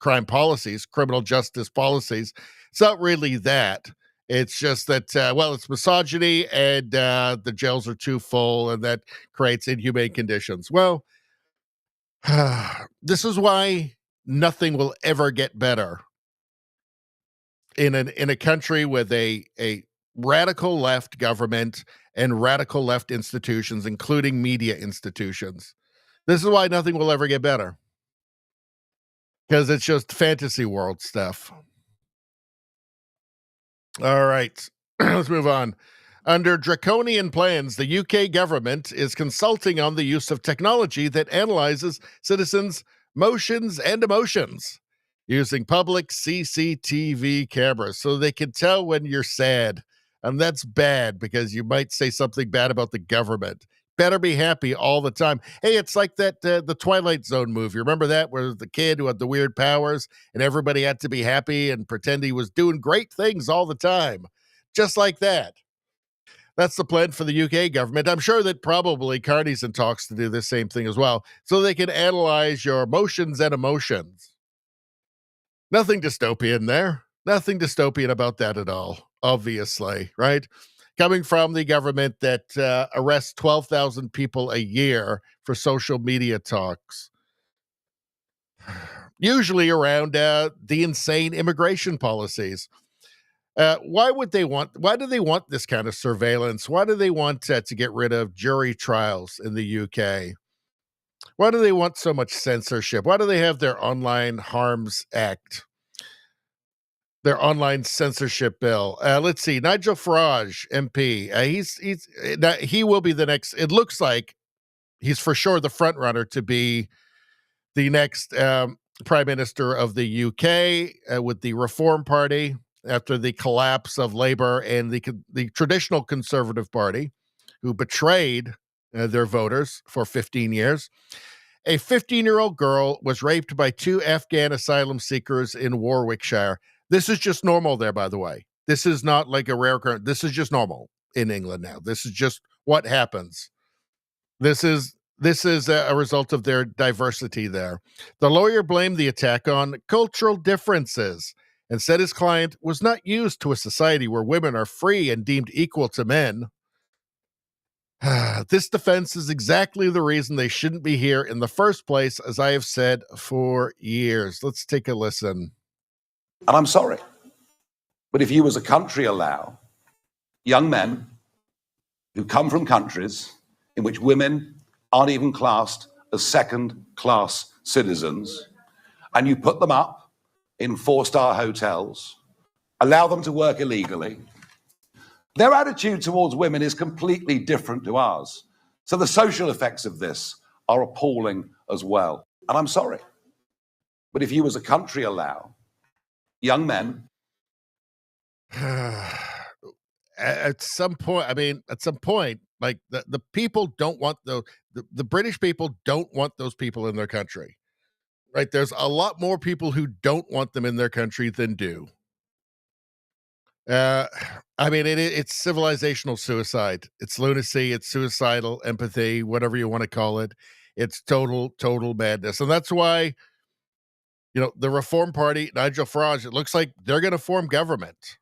crime policies, criminal justice policies. It's not really that. It's just that, it's misogyny and the jails are too full and that creates inhumane conditions. Well, this is why nothing will ever get better in a country with a radical left government and radical left institutions, including media institutions. This is why nothing will ever get better. Because it's just fantasy world stuff. All right, let's move on. Under draconian plans, the UK government is consulting on the use of technology that analyzes citizens' motions and emotions using public CCTV cameras so they can tell when you're sad And that's bad because you might say something bad about the government. Better be happy all the time. Hey, it's like that the Twilight Zone movie. Remember that, where the kid who had the weird powers and everybody had to be happy and pretend he was doing great things all the time. Just like that. That's the plan for the UK government. I'm sure that probably Carney's in talks to do the same thing as well, so they can analyze your motions and emotions. Nothing dystopian there. Nothing dystopian about that at all, obviously, right? Coming from the government that arrests 12,000 people a year for social media talks, usually around the insane immigration policies. Why do they want this kind of surveillance? Why do they want to get rid of jury trials in the UK? Why do they want so much censorship? Why do they have their Online Harms Act? Their online censorship bill. Let's see. Nigel Farage, MP. He will be the next. It looks like he's for sure the front runner to be the next prime minister of the UK with the Reform Party after the collapse of Labour and the traditional Conservative Party, who betrayed their voters for 15 years. A 15-year-old girl was raped by 2 Afghan asylum seekers in Warwickshire. This is just normal there, by the way. This is not like a rare occurrence. This is just normal in England now. This is just what happens. This is a result of their diversity there. The lawyer blamed the attack on cultural differences and said his client was not used to a society where women are free and deemed equal to men. This defense is exactly the reason they shouldn't be here in the first place, as I have said for years. Let's take a listen. And I'm sorry, but if you as a country allow young men who come from countries in which women aren't even classed as second-class citizens, and you put them up in 4-star hotels, allow them to work illegally, their attitude towards women is completely different to ours. So the social effects of this are appalling as well. And I'm sorry, but if you as a country allow young men. At some point, like the people don't want the British people don't want those people in their country, right? There's a lot more people who don't want them in their country than do. It's civilizational suicide. It's lunacy. It's suicidal empathy, whatever you want to call it. It's total madness. And that's why, the Reform Party, Nigel Farage, it looks like they're going to form government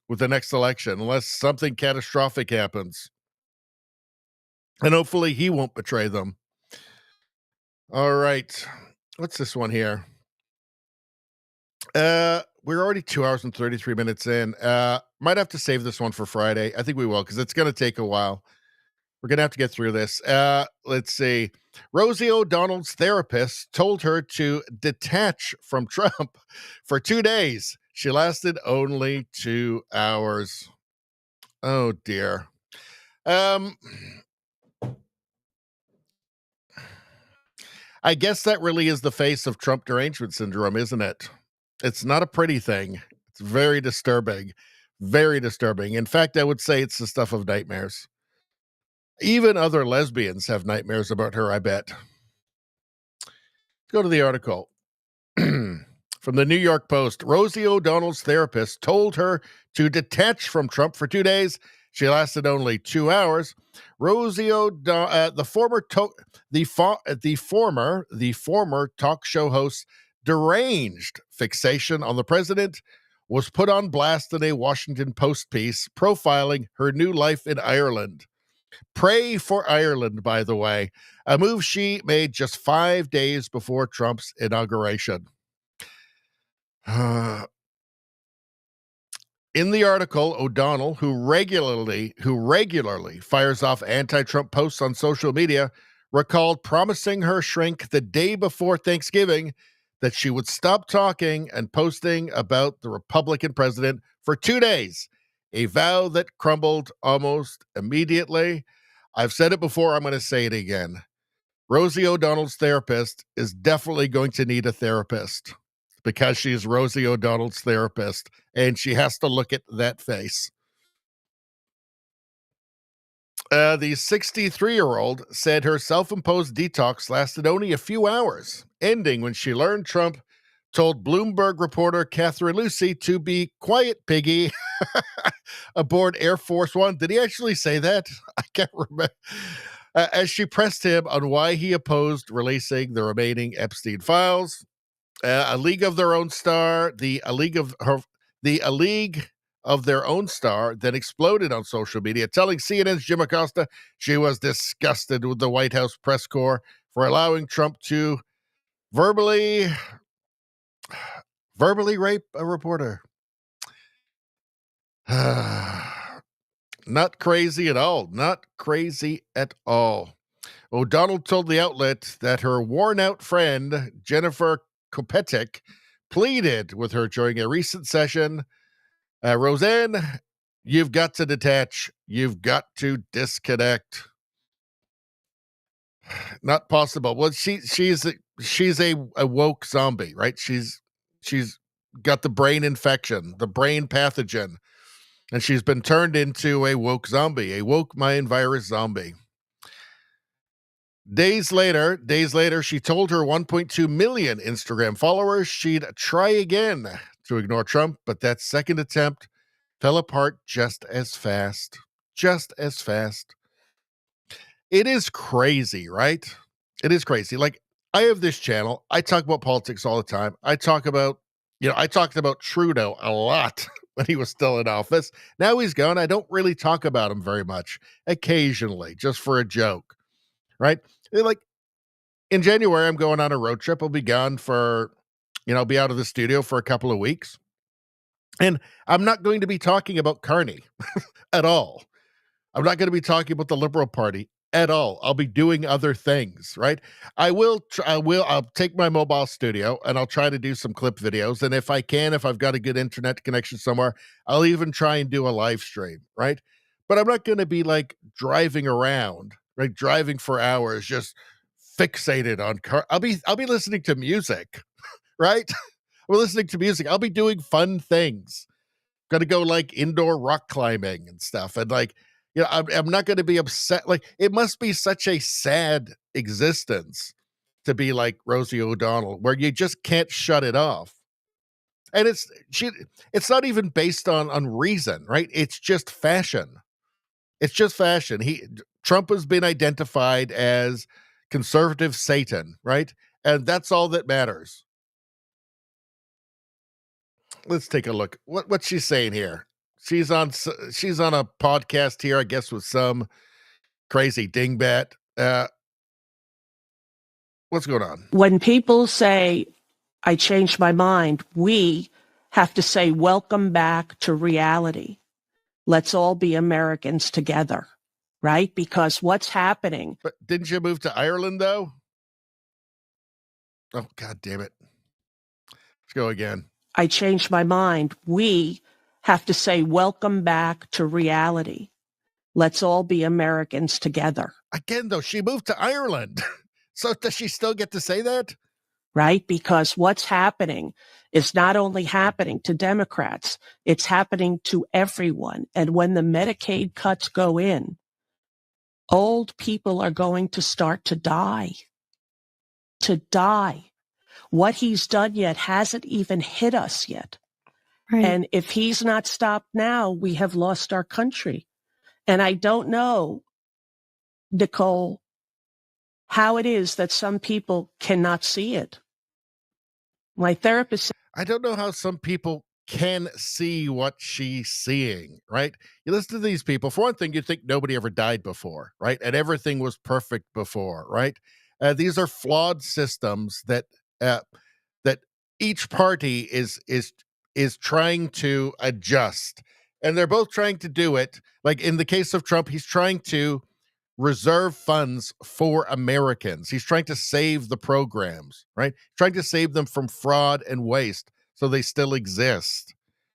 with the next election, unless something catastrophic happens. And hopefully he won't betray them. All right. What's this one here? We're already 2 hours and 33 minutes in. Might have to save this one for Friday. I think we will, because it's going to take a while. We're going to have to get through this. Let's see. Rosie O'Donnell's therapist told her to detach from Trump for 2 days. She lasted only 2 hours. Oh, dear. I guess that really is the face of Trump derangement syndrome, isn't it? It's not a pretty thing. It's very disturbing. Very disturbing. In fact, I would say it's the stuff of nightmares. Even other lesbians have nightmares about her, I bet. Go to the article. From the New York Post. Rosie O'Donnell's therapist told her to detach from Trump for 2 days. She lasted only 2 hours. Rosie O'Donnell, the former talk show host's deranged fixation on the president was put on blast in a Washington Post piece profiling her new life in Ireland. Pray for Ireland, by the way, a move she made just 5 days before Trump's inauguration. In the article, O'Donnell, who regularly fires off anti-Trump posts on social media, recalled promising her shrink the day before Thanksgiving that she would stop talking and posting about the Republican president for 2 days, a vow that crumbled almost immediately. I've said it before, I'm going to say it again. Rosie O'Donnell's therapist is definitely going to need a therapist, because she's Rosie O'Donnell's therapist, and she has to look at that face. The 63-year-old said her self-imposed detox lasted only a few hours, ending when she learned Trump told Bloomberg reporter Catherine Lucy to be quiet, piggy, aboard Air Force One. Did he actually say that? I can't remember. As she pressed him on why he opposed releasing the remaining Epstein files. A League of Their Own star, A League of Their Own star then exploded on social media, telling CNN's Jim Acosta she was disgusted with the White House press corps for allowing Trump to verbally rape a reporter. Not crazy at all. Not crazy at all. O'Donnell told the outlet that her worn-out friend, Jennifer Kopetic, pleaded with her during a recent session. Roseanne, you've got to detach. You've got to disconnect. Not possible. Well, she's a woke zombie, right? She's got the brain infection, the brain pathogen, and she's been turned into a woke zombie, a woke mind virus zombie. Days later, she told her 1.2 million Instagram followers she'd try again to ignore Trump, but that second attempt fell apart just as fast. It is crazy, right? It is crazy. Like, I have this channel. I talk about politics all the time. I talked about Trudeau a lot when he was still in office. Now he's gone. I don't really talk about him very much, occasionally, just for a joke, right? Like, in January, I'm going on a road trip. I'll be gone I'll be out of the studio for a couple of weeks. And I'm not going to be talking about Carney at all. I'm not going to be talking about the Liberal Party at all. I'll be doing other things, right? I'll take my mobile studio and I'll try to do some clip videos. And if I've got a good internet connection somewhere, I'll even try and do a live stream, right? But I'm not going to be like driving around, right? Driving for hours, just fixated on car. I'll be listening to music, right? We're listening to music. I'll be doing fun things. Gonna go like indoor rock climbing and stuff. And like, I'm not going to be upset. Like, it must be such a sad existence to be like Rosie O'Donnell, where you just can't shut it off. And it's not even based on reason, right? It's just fashion. It's just fashion. Trump has been identified as conservative Satan, right? And that's all that matters. Let's take a look. What's she saying here? She's on a podcast here, I guess, with some crazy dingbat. What's going on? When people say, I changed my mind, we have to say, welcome back to reality. Let's all be Americans together, right? Because what's happening. But didn't you move to Ireland, though? Oh, God damn it. Let's go again. I changed my mind. We have to say, welcome back to reality. Let's all be Americans together. Again, though, she moved to Ireland. So does she still get to say that? Right? Because what's happening is not only happening to Democrats, it's happening to everyone. And when the Medicaid cuts go in, old people are going to start to die. What he's done yet hasn't even hit us yet. Right. And if he's not stopped now, we have lost our country. And I don't know, Nicole, how it is that some people cannot see it. My therapist said, I don't know how some people can see what she's seeing, right? You listen to these people. For one thing, you think nobody ever died before, right? And everything was perfect before, right? These are flawed systems that each party is trying to adjust, and they're both trying to do it. Like in the case of Trump, he's trying to reserve funds for Americans. He's trying to save the programs, right? Trying to save them from fraud and waste so they still exist,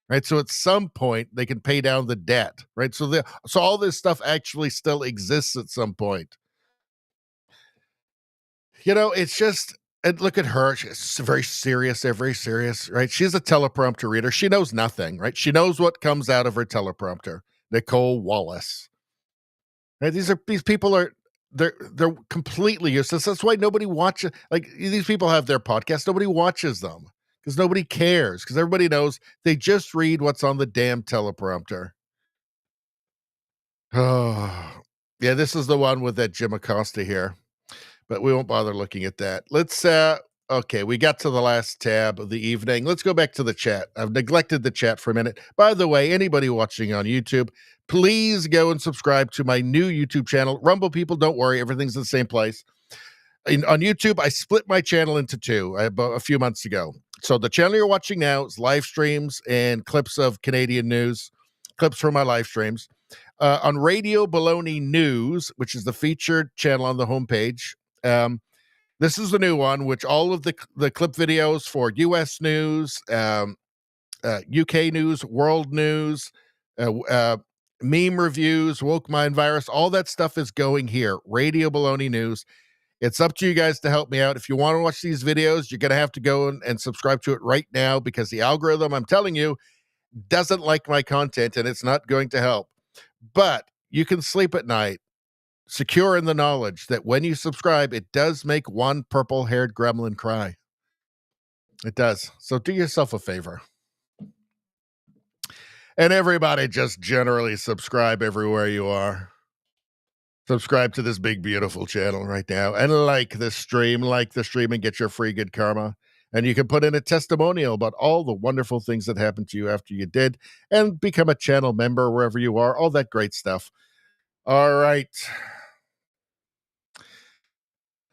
right? So at some point they can pay down the debt, right? So all this stuff actually still exists at some point. It's just, and look at her. She's very serious, right? She's a teleprompter reader. She knows nothing, right? She knows what comes out of her teleprompter. Nicole Wallace. Right? These people are they're completely useless. That's why nobody watches. Like these people have their podcasts. Nobody watches them because nobody cares. Because everybody knows they just read what's on the damn teleprompter. Oh, yeah, this is the one with that Jim Acosta here, but we won't bother looking at that. Let's okay, we got to the last tab of the evening. Let's go back to the chat. I've neglected the chat for a minute. By the way, anybody watching on YouTube, please go and subscribe to my new YouTube channel. Rumble people, don't worry, everything's in the same place. On YouTube, I split my channel into two a few months ago. So the channel you're watching now is live streams and clips of Canadian news, clips from my live streams. On Radio Baloney News, which is the featured channel on the homepage, this is the new one, which all of the clip videos for U.S. news, UK news, world news, meme reviews, woke mind virus, all that stuff is going here. Radio Baloney News. It's up to you guys to help me out. If you want to watch these videos, you're going to have to go and subscribe to it right now because the algorithm, I'm telling you, doesn't like my content and it's not going to help. But you can sleep at night secure in the knowledge that when you subscribe, it does make one purple-haired gremlin cry. It does. So do yourself a favor. And everybody just generally subscribe everywhere you are. Subscribe to this big, beautiful channel right now. And like the stream and get your free good karma. And you can put in a testimonial about all the wonderful things that happened to you after you did. And become a channel member wherever you are. All that great stuff. All right.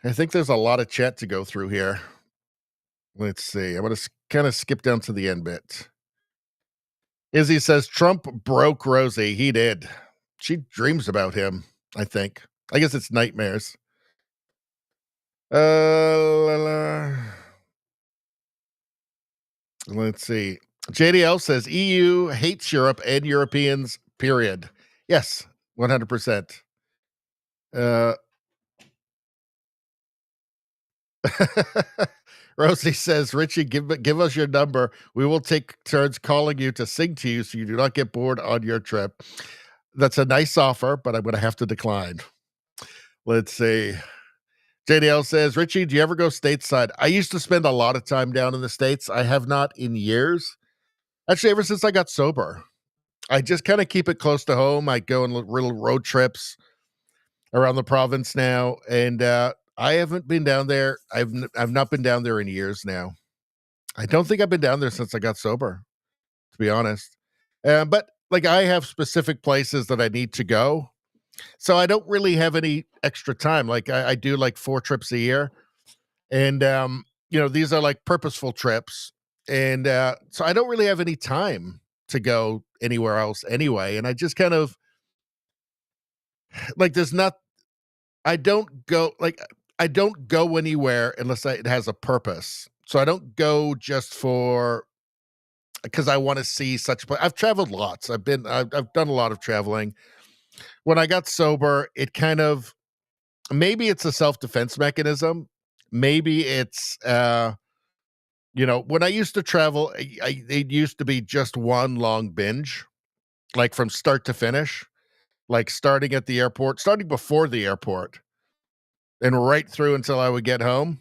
I think there's a lot of chat to go through here. Let's see. I'm going to kind of skip down to the end bit. Izzy says, Trump broke Rosie. He did. She dreams about him, I think. I guess it's nightmares. Let's see. JDL says, EU hates Europe and Europeans, period. Yes, 100%. Rosie says, Richie, give us your number. We will take turns calling you to sing to you so you do not get bored on your trip. That's a nice offer, but I'm going to have to decline. Let's see. JDL says, Richie, do you ever go stateside? I used to spend a lot of time down in the States. I have not in years. Actually, ever since I got sober. I just kind of keep it close to home. I go on little road trips around the province now, and I haven't been down there. I've not been down there in years now. I don't think I've been down there since I got sober, to be honest. But like I have specific places that I need to go. So I don't really have any extra time. Like I do like 4 trips a year. And, these are like purposeful trips. And so I don't really have any time to go anywhere else anyway. And I just kind of like, I don't go anywhere unless it has a purpose. So I don't go just because I want to see such. I've traveled lots. I've done a lot of traveling. When I got sober, it kind of, maybe it's a self-defense mechanism. Maybe it's, when I used to travel, it used to be just one long binge, like from start to finish, like starting before the airport and right through until I would get home.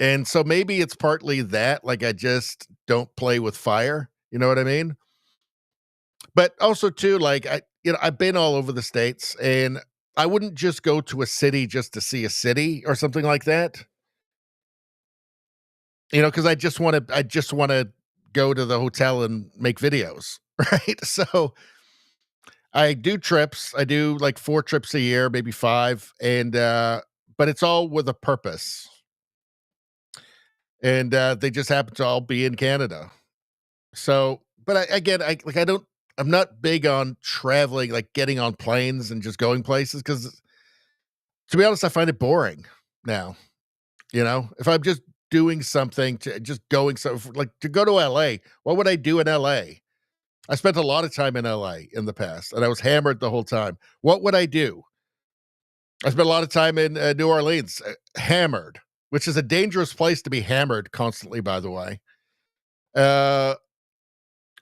And so maybe it's partly that, like I just don't play with fire. You know what I mean? But also too, like I've been all over the States, and I wouldn't just go to a city just to see a city or something like that. Because I just want to go to the hotel and make videos, right? So I do trips. I do like 4 trips a year, maybe 5, and but it's all with a purpose. And they just happen to all be in Canada. So, but I'm not big on traveling, like getting on planes and just going places, because to be honest, I find it boring now. If I'm just doing something to go to LA, what would I do in LA? I spent a lot of time in LA in the past, and I was hammered the whole time. What would I do? I spent a lot of time in New Orleans, hammered, which is a dangerous place to be hammered constantly, by the way. Like,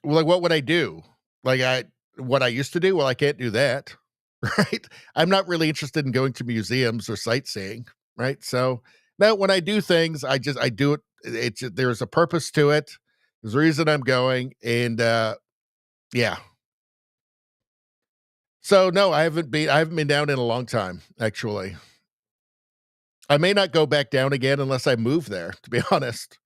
what would I do? Like what I used to do? Well, I can't do that, right? I'm not really interested in going to museums or sightseeing, right? So now when I do things, I do it. There's a purpose to it. There's a reason I'm going. And yeah. So no, I haven't been down in a long time, actually. I may not go back down again unless I move there, to be honest.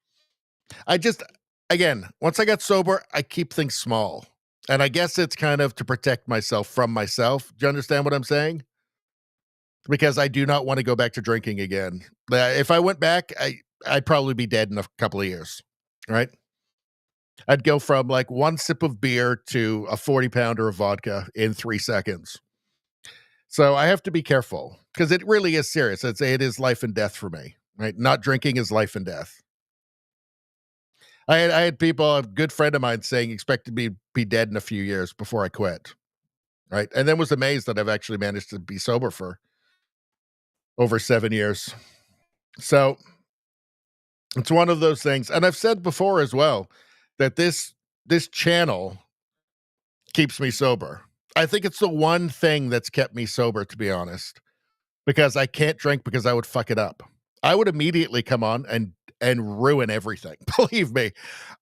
Again, once I got sober, I keep things small. And I guess it's kind of to protect myself from myself. Do you understand what I'm saying? Because I do not want to go back to drinking again. If I went back, I'd probably be dead in a couple of years, right? I'd go from like one sip of beer to a 40-pounder of vodka in 3 seconds. So I have to be careful because it really is serious. It is life and death for me, right? Not drinking is life and death. I had people, a good friend of mine saying, expect to be dead in a few years before I quit, right? And then was amazed that I've actually managed to be sober for over 7 years. So it's one of those things. And I've said before as well that this channel keeps me sober. I think it's the one thing that's kept me sober, to be honest, because I can't drink because I would fuck it up. I would immediately come on and ruin everything. Believe me,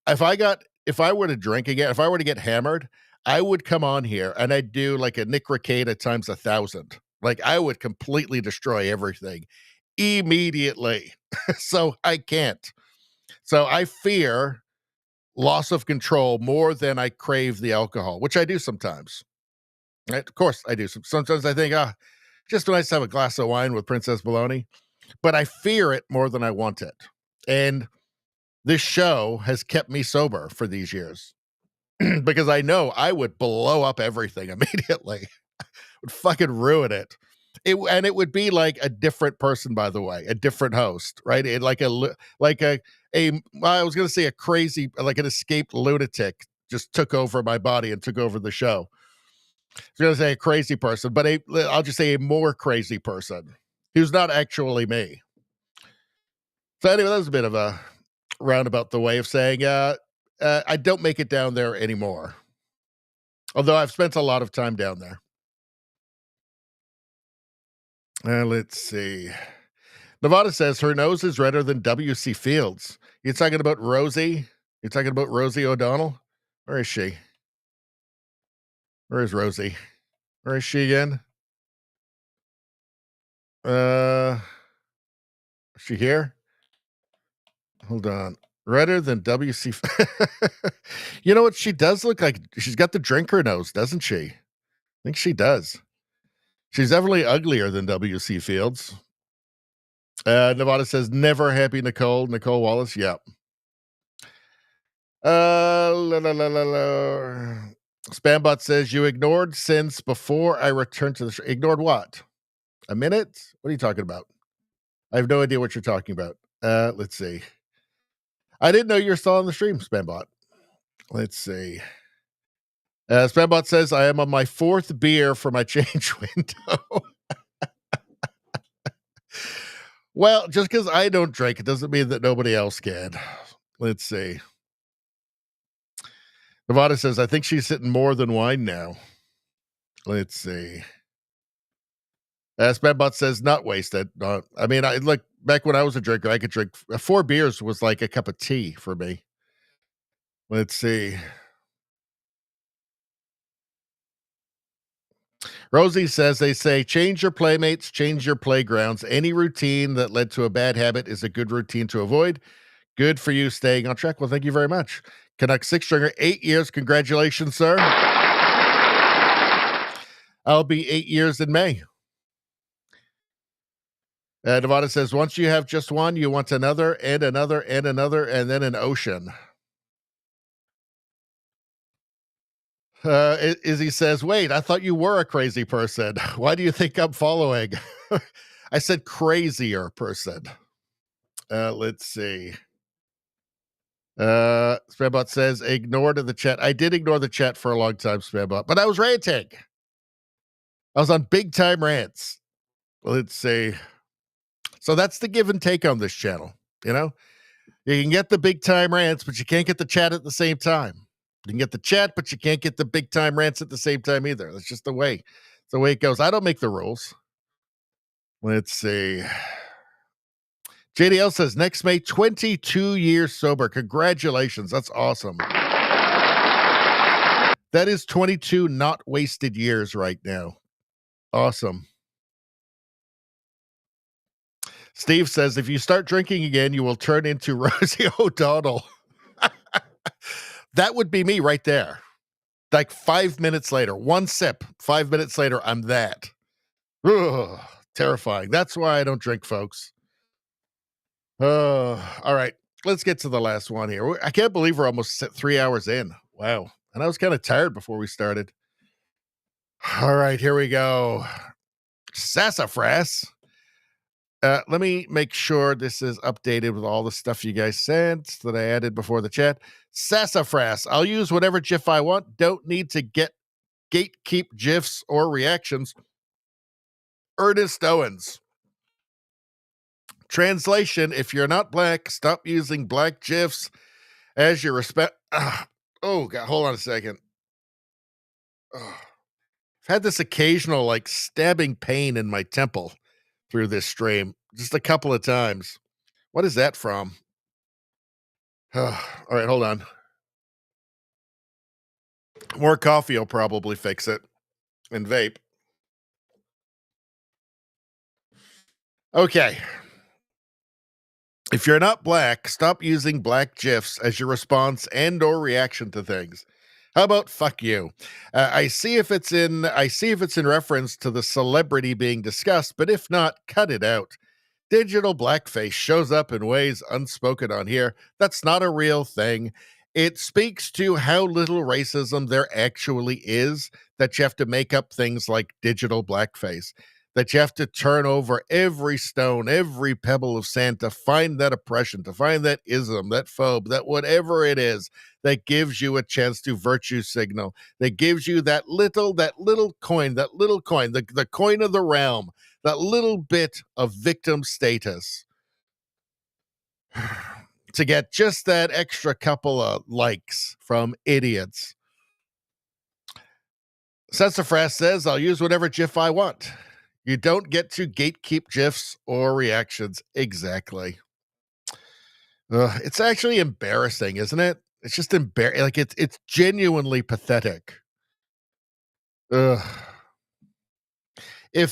if I were to drink again, if I were to get hammered, I would come on here and I'd do like a Nick Rekieta times 1,000. Like I would completely destroy everything immediately. So I can't. So I fear loss of control more than I crave the alcohol, which I do sometimes. Right? Of course I do. Sometimes I think, just nice to have a glass of wine with Princess Baloney, but I fear it more than I want it. And this show has kept me sober for these years because I know I would blow up everything immediately. Would fucking ruin it. And it would be like a different person, by the way, a different host, right? I was going to say a crazy, like an escaped lunatic just took over my body and took over the show. I was going to say a crazy person, but I'll just say a more crazy person who's not actually me. So anyway, that was a bit of a roundabout the way of saying I don't make it down there anymore. Although I've spent a lot of time down there. Let's see. Nevada says her nose is redder than W.C. Fields. You're talking about Rosie? You're talking about Rosie O'Donnell? Where is she? Where is Rosie? Where is she again? Is she here? Hold on. Redder than W.C. You know what? She does look like she's got the drinker nose, doesn't she? I think she does. She's definitely uglier than W.C. Fields. Nevada says, never happy Nicole. Nicole Wallace. Yep. Spambot says, you ignored since before I returned to the show. Ignored what? A minute? What are you talking about? I have no idea what you're talking about. Let's see. I didn't know you were still on the stream, Spambot. Let's see. Spambot says, I am on my 4th beer for my change window. Well, just because I don't drink, it doesn't mean that nobody else can. Let's see. Nevada says, I think she's hitting more than wine now. Let's see. Spambot says, not wasted. I mean, look, back when I was a drinker, I could drink 4 beers was like a cup of tea for me. Let's see. Rosie says, they say, change your playmates, change your playgrounds. Any routine that led to a bad habit is a good routine to avoid. Good for you staying on track. Well, thank you very much. Canuck 6-stringer, 8 years. Congratulations, sir. I'll be 8 years in May. Nevada says, once you have just one, you want another and another and another, and then an ocean. Izzy says, wait, I thought you were a crazy person. Why do you think I'm following? I said crazier person. Let's see. Spambot says, ignore to the chat. I did ignore the chat for a long time, Spambot, but I was ranting. I was on big time rants. Let's see. So that's the give and take on this channel. You know, you can get the big time rants, but you can't get the chat at the same time. You can get the chat, but you can't get the big time rants at the same time either. That's just the way the way it goes. I don't make the rules. Let's see. JDL says next May, 22 years sober. Congratulations. That's awesome. That is 22 not wasted years right now. Awesome. Steve says if you start drinking again, you will turn into Rosie O'Donnell. That would be me right there. Like 5 minutes later, one sip, 5 minutes later, I'm that. Ugh, terrifying. That's why I don't drink, folks. All right, let's get to the last one here. I can't believe we're almost 3 hours in. Wow. And I was kind of tired before we started. All right, here we go. Sassafras. Let me make sure this is updated with all the stuff you guys sent that I added before the chat. Sassafras. I'll use whatever GIF I want. Don't need to gatekeep GIFs or reactions. Ernest Owens. Translation, if you're not black, stop using black GIFs as your respect. Oh, God, hold on a second. I've had this occasional, like, stabbing pain in my temple through this stream just a couple of times. What is that from? All right, hold on. More coffee will probably fix it. And vape. Okay. If you're not black, stop using black GIFs as your response and or reaction to things. How about fuck you? I see if it's in reference to the celebrity being discussed, but if not, cut it out. Digital blackface shows up in ways unspoken on here. That's not a real thing. It speaks to how little racism there actually is, that you have to make up things like digital blackface, that you have to turn over every stone, every pebble of sand to find that oppression, to find that ism, that phobe, that whatever it is that gives you a chance to virtue signal, that gives you that little coin, the coin of the realm, that little bit of victim status to get just that extra couple of likes from idiots. Sassafras says, I'll use whatever GIF I want. You don't get to gatekeep GIFs or reactions. Exactly. It's actually embarrassing, isn't it? It's just embarrassing. Like it's genuinely pathetic. If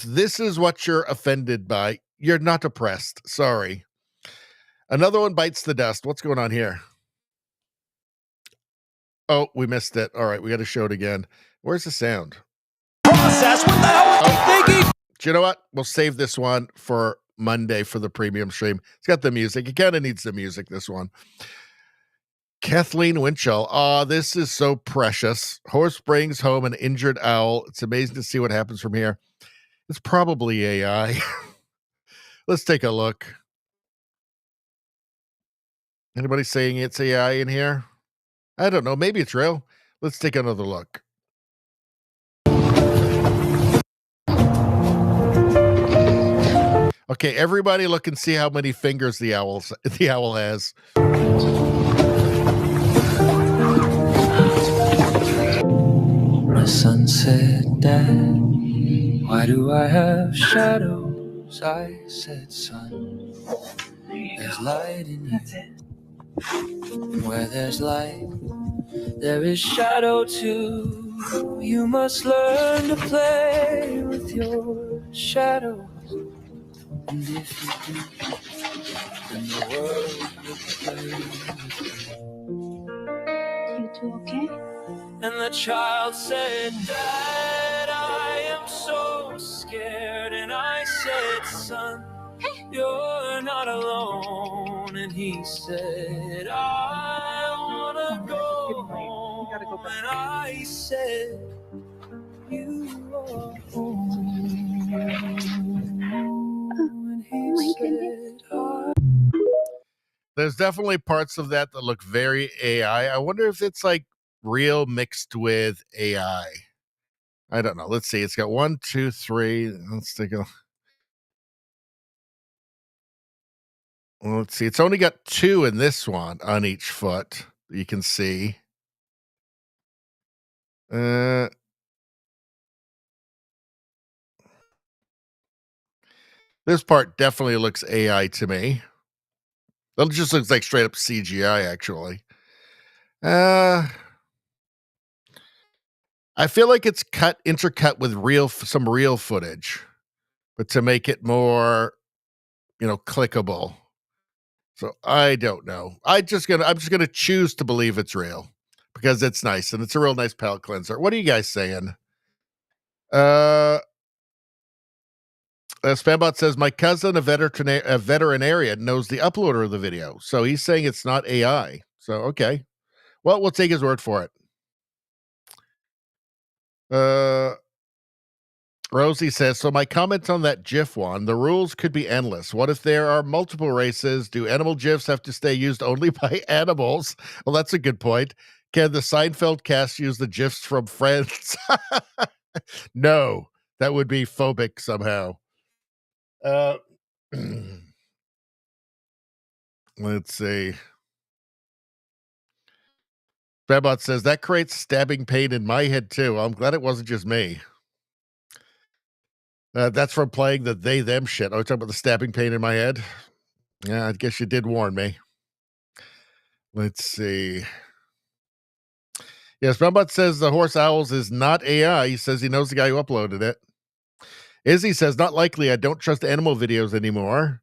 this is what you're offended by, you're not oppressed. Sorry. Another one bites the dust. What's going on here? Oh, we missed it. All right, we got to show it again. Where's the sound? Process. What the hell was I thinking? Do you know what? We'll save this one for Monday for the premium stream. It's got the music. It kind of needs the music, this one. Kathleen Winchell. Oh, this is so precious. Horse brings home an injured owl. It's amazing to see what happens from here. It's probably AI. Let's take a look. Anybody saying it's AI in here? I don't know. Maybe it's real. Let's take another look. Okay, everybody look and see how many fingers the owl has. The sunset, Dad, why do I have shadows? I said, son, there's light in you. And where there's light, there is shadow too. You must learn to play with your shadows. And if you do, then the world will play with you. You two okay? And the child said, Dad, I am so scared. And I said, son, you're not alone. And he said, I wanna go home. And I said, you are home. And he said, There's definitely parts of that look very AI. I wonder if it's like real mixed with AI. I don't know. Let's see. It's got 1, 2, 3. Let's take a. Well, let's see. It's only got 2 in this one on each foot. You can see. This part definitely looks AI to me. It just looks like straight up CGI, actually. I feel like it's intercut with some real footage, but to make it more, clickable. So I don't know. I'm just gonna choose to believe it's real because it's nice and it's a real nice palate cleanser. What are you guys saying? Spambot says my cousin, a veterinarian, knows the uploader of the video, so he's saying it's not AI. So okay, well, we'll take his word for it. Rosie says, so my comment on that GIF one, the rules could be endless. What if there are multiple races? Do animal GIFs have to stay used only by animals? Well, that's a good point. Can the Seinfeld cast use the GIFs from Friends? No, that would be phobic somehow. Let's see. Babot says, that creates stabbing pain in my head too. I'm glad it wasn't just me. That's from playing the they them shit. Oh, you're talking about the stabbing pain in my head? Yeah, I guess you did warn me. Let's see. Yes, Babot says the Horse Owls is not AI. He says he knows the guy who uploaded it. Izzy says, not likely. I don't trust animal videos anymore.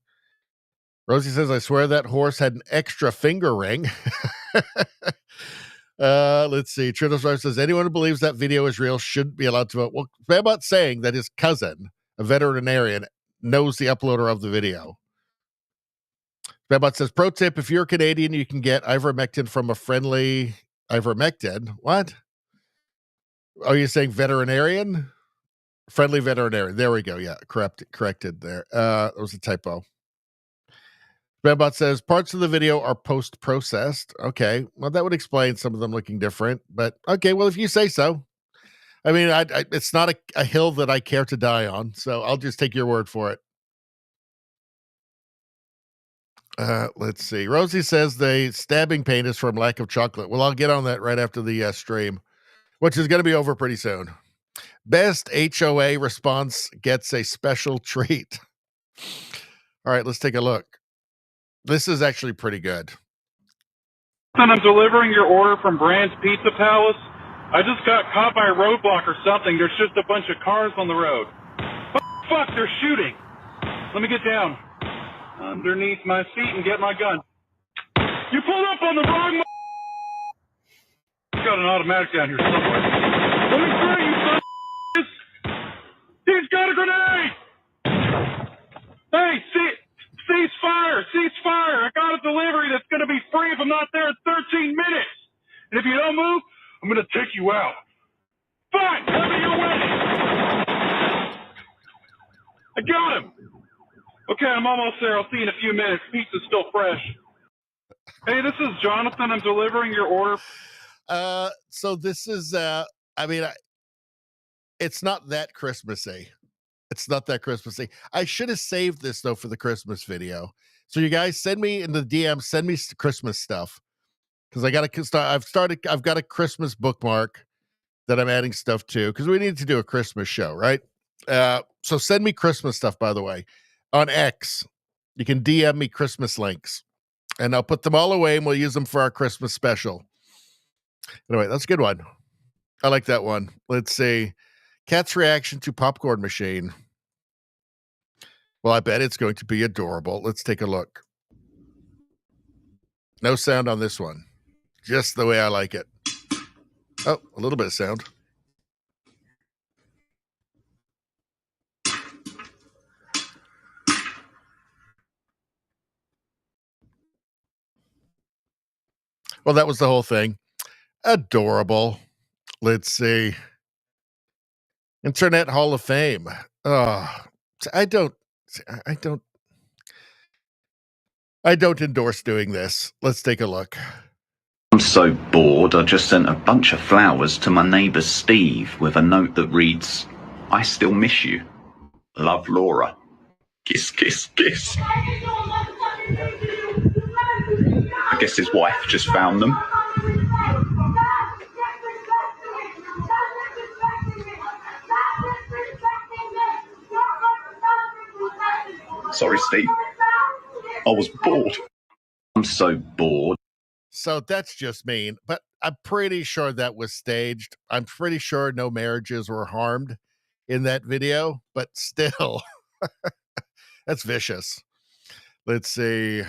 Rosie says, I swear that horse had an extra finger ring. Let's see. Triddlestar says, anyone who believes that video is real shouldn't be allowed to vote. Well, Babot's saying that his cousin, a veterinarian, knows the uploader of the video. Babot says, pro tip, if you're Canadian, you can get ivermectin from a friendly ivermectin. What? Are you saying veterinarian? Friendly veterinarian. There we go. Yeah, corrected there. It was a typo. Babot says, parts of the video are post-processed. Okay, well, that would explain some of them looking different. But, okay, well, if you say so. I mean, it's not a hill that I care to die on, so I'll just take your word for it. Let's see. Rosie says the stabbing pain is from lack of chocolate. Well, I'll get on that right after the stream, which is going to be over pretty soon. Best HOA response gets a special treat. All right, let's take a look. This is actually pretty good. I'm delivering your order from Brand's Pizza Palace. I just got caught by a roadblock or something. There's just a bunch of cars on the road. Fuck, they're shooting. Let me get down underneath my seat and get my gun. You pulled up on the wrong got an automatic down here somewhere. Let me through you, son. He's got a grenade! Hey, cease fire! Cease fire! I got a delivery that's going to be free if I'm not there in 13 minutes! And if you don't move, I'm going to take you out. Fine! Tell me you're winning! I got him! Okay, I'm almost there. I'll see you in a few minutes. Pizza's still fresh. Hey, this is Jonathan. I'm delivering your order. So this is, it's not that Christmassy. It's not that Christmassy. I should have saved this though for the Christmas video. So you guys send me in the DM, send me Christmas stuff. Cause I've got a Christmas bookmark that I'm adding stuff to. Cause we need to do a Christmas show, right? So send me Christmas stuff, by the way, on X. You can DM me Christmas links and I'll put them all away and we'll use them for our Christmas special. Anyway, that's a good one. I like that one. Let's see. Cat's reaction to popcorn machine. Well, I bet it's going to be adorable. Let's take a look. No sound on this one. Just the way I like it. Oh, a little bit of sound. Well, that was the whole thing. Adorable. Let's see. Internet Hall of Fame. I don't endorse doing this. Let's take a look. I'm so bored, I just sent a bunch of flowers to my neighbour Steve with a note that reads, I still miss you. Love, Laura. Kiss, kiss, kiss. I guess his wife just found them. sorry, Steve. I was bored. I'm so bored. So that's just mean, but I'm pretty sure that was staged. I'm pretty sure no marriages were harmed in that video, but still, that's vicious. Let's see.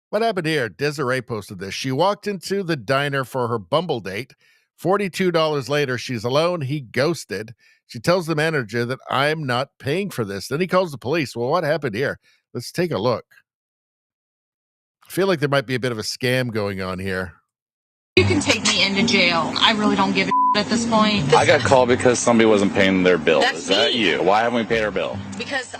What happened here? Desiree posted this. She walked into the diner for her Bumble date. $42 later, she's alone. He ghosted. She tells the manager that I'm not paying for this. Then he calls the police. Well, what happened here? Let's take a look. I feel like there might be a bit of a scam going on here. You can take me into jail. I really don't give a at this point. I got called because somebody wasn't paying their bill. That's Is that me. you? Why haven't we paid our bill? Because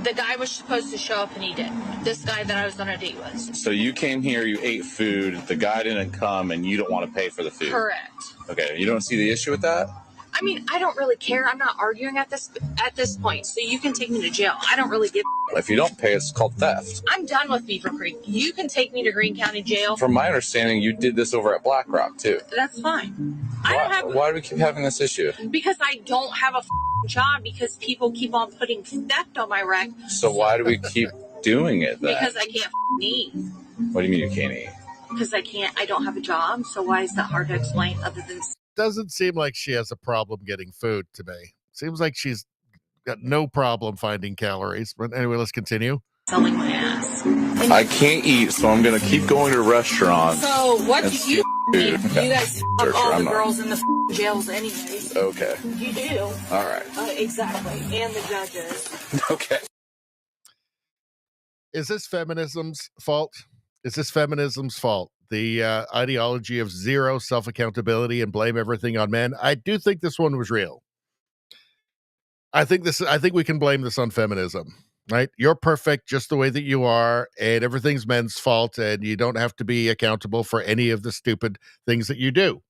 the guy was supposed to show up and he didn't. This guy that I was on a date with. So you came here, you ate food, the guy didn't come, and you don't want to pay for the food. Correct. Okay, you don't see the issue with that? I mean, I don't really care. I'm not arguing at this point. So you can take me to jail. I don't really give If you don't pay, it's called theft. I'm done with Beaver Creek. You can take me to Greene County Jail. From my understanding, you did this over at Black Rock, too. That's fine. Why do we keep having this issue? Because I don't have a job because people keep on putting theft on my rec. So why do we keep doing it then? Because I can't eat. What do you mean you can't eat? Because I don't have a job. So why is that hard to explain other than... Doesn't seem like she has a problem getting food to me. Seems like she's got no problem finding calories. But anyway, let's continue. Selling my ass. I can't eat, so I'm going to keep going to restaurants. So what do you do? You guys fuck all the girls in the jails anyways. Okay. You do. All right. Exactly. And the judges. Okay. Is this feminism's fault? Is this feminism's fault? The ideology of zero self-accountability and blame everything on men. I do think this one was real. I think we can blame this on feminism, right? You're perfect just the way that you are, and everything's men's fault, and you don't have to be accountable for any of the stupid things that you do.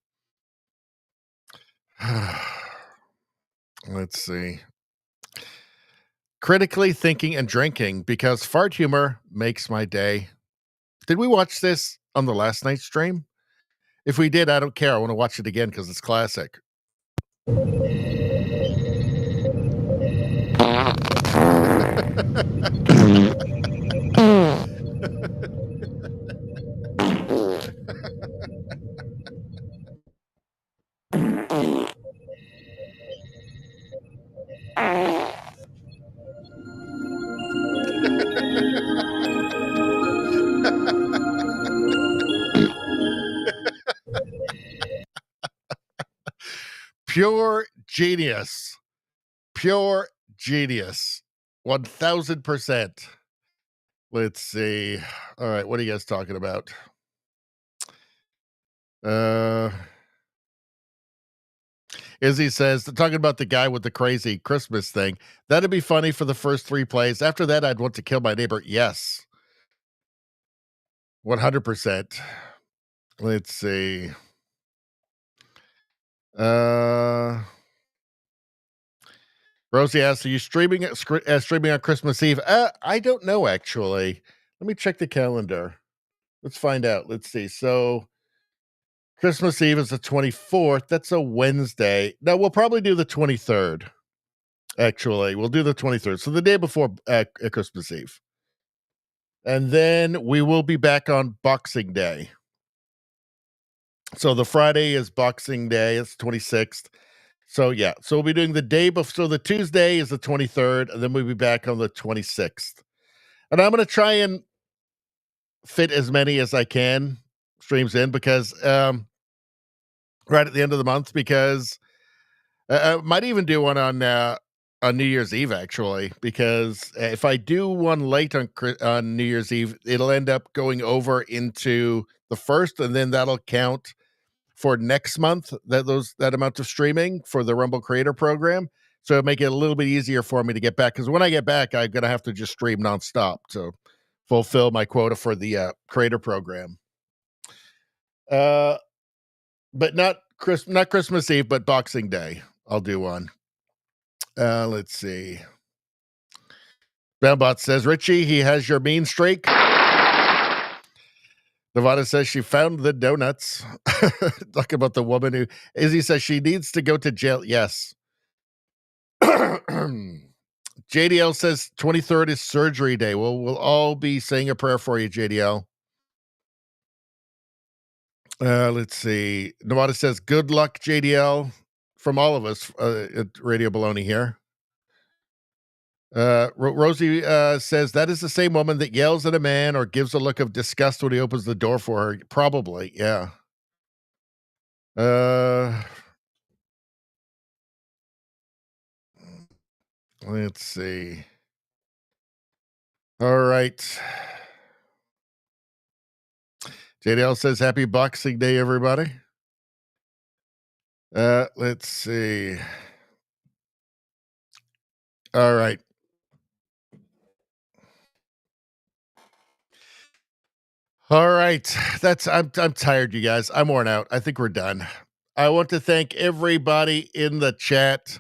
Let's see. Critically thinking and drinking because fart humor makes my day. Did we watch this on the last night's stream? If we did, I don't care. I want to watch it again because it's classic. Pure genius. Pure genius. 1000%. Let's see. All right, what are you guys talking about? Izzy says, talking about the guy with the crazy Christmas thing. That'd be funny for the first 3 plays. After that, I'd want to kill my neighbor. Yes. 100%. Let's see. Rosie asks, are you streaming on Christmas Eve? I don't know, actually. Let me check the calendar. Let's find out. Let's see. So Christmas Eve is the 24th. That's a Wednesday. No, we'll probably do the 23rd. Actually, we'll do the 23rd. So the day before Christmas Eve. And then we will be back on Boxing Day. So the Friday is Boxing Day. It's 26th. So yeah. So we'll be doing the day before. So the Tuesday is the 23rd. And then we'll be back on the 26th. And I'm going to try and fit as many as I can streams in because right at the end of the month, because I might even do one on New Year's Eve, actually, because if I do one late on New Year's Eve, it'll end up going over into the 1st, and then that'll count for next month, that amount of streaming for the Rumble Creator Program. So it'll make it a little bit easier for me to get back, because when I get back, I'm going to have to just stream nonstop to fulfill my quota for the Creator Program. But not Christmas Eve, but Boxing Day. I'll do one. Let's see. Bambot says, Richie, he has your mean streak. Nevada says she found the donuts. Talk about the woman who, Izzy says she needs to go to jail. Yes. JDL says 23rd is surgery day. Well, we'll all be saying a prayer for you, JDL. Let's see. Nevada says, good luck, JDL, from all of us at Radio Baloney here. Rosie says, that is the same woman that yells at a man or gives a look of disgust when he opens the door for her. Probably, yeah. Let's see. All right. JDL says, happy Boxing Day, everybody. Let's see. All right. All right. I'm tired, you guys. I'm worn out. I think we're done. I want to thank everybody in the chat.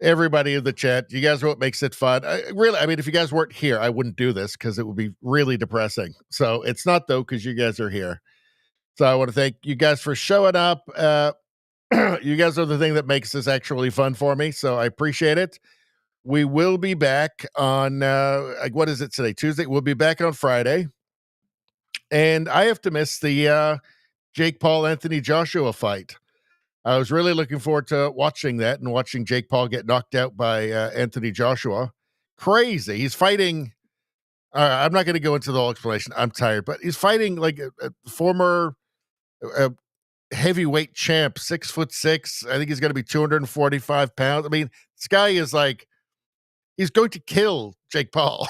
Everybody in the chat. You guys are what makes it fun. I mean, if you guys weren't here, I wouldn't do this because it would be really depressing. So it's not, though, because you guys are here. So I want to thank you guys for showing up. You guys are the thing that makes this actually fun for me. So I appreciate it. We will be back on, what is it today? Tuesday. We'll be back on Friday. And I have to miss the Jake Paul, Anthony Joshua fight. I was really looking forward to watching that and watching Jake Paul get knocked out by Anthony Joshua. Crazy. He's fighting. I'm not going to go into the whole explanation. I'm tired, but he's fighting like a former heavyweight champ, 6'6". I think he's going to be 245 pounds. I mean, this guy is like, he's going to kill Jake Paul.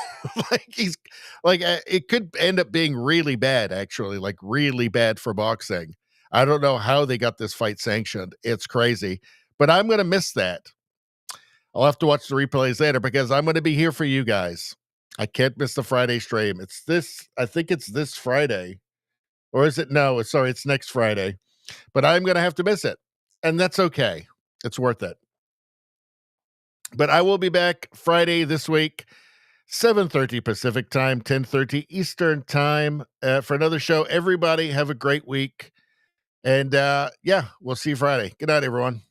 It could end up being really bad, actually, like really bad for boxing. I don't know how they got this fight sanctioned. It's crazy, but I'm going to miss that. I'll have to watch the replays later because I'm going to be here for you guys. I can't miss the Friday stream. I think it's this Friday, or is it? No, sorry, it's next Friday, but I'm going to have to miss it, and that's okay. It's worth it. But I will be back Friday this week, 7:30 Pacific time, 10:30 Eastern time for another show. Everybody have a great week. And we'll see you Friday. Good night, everyone.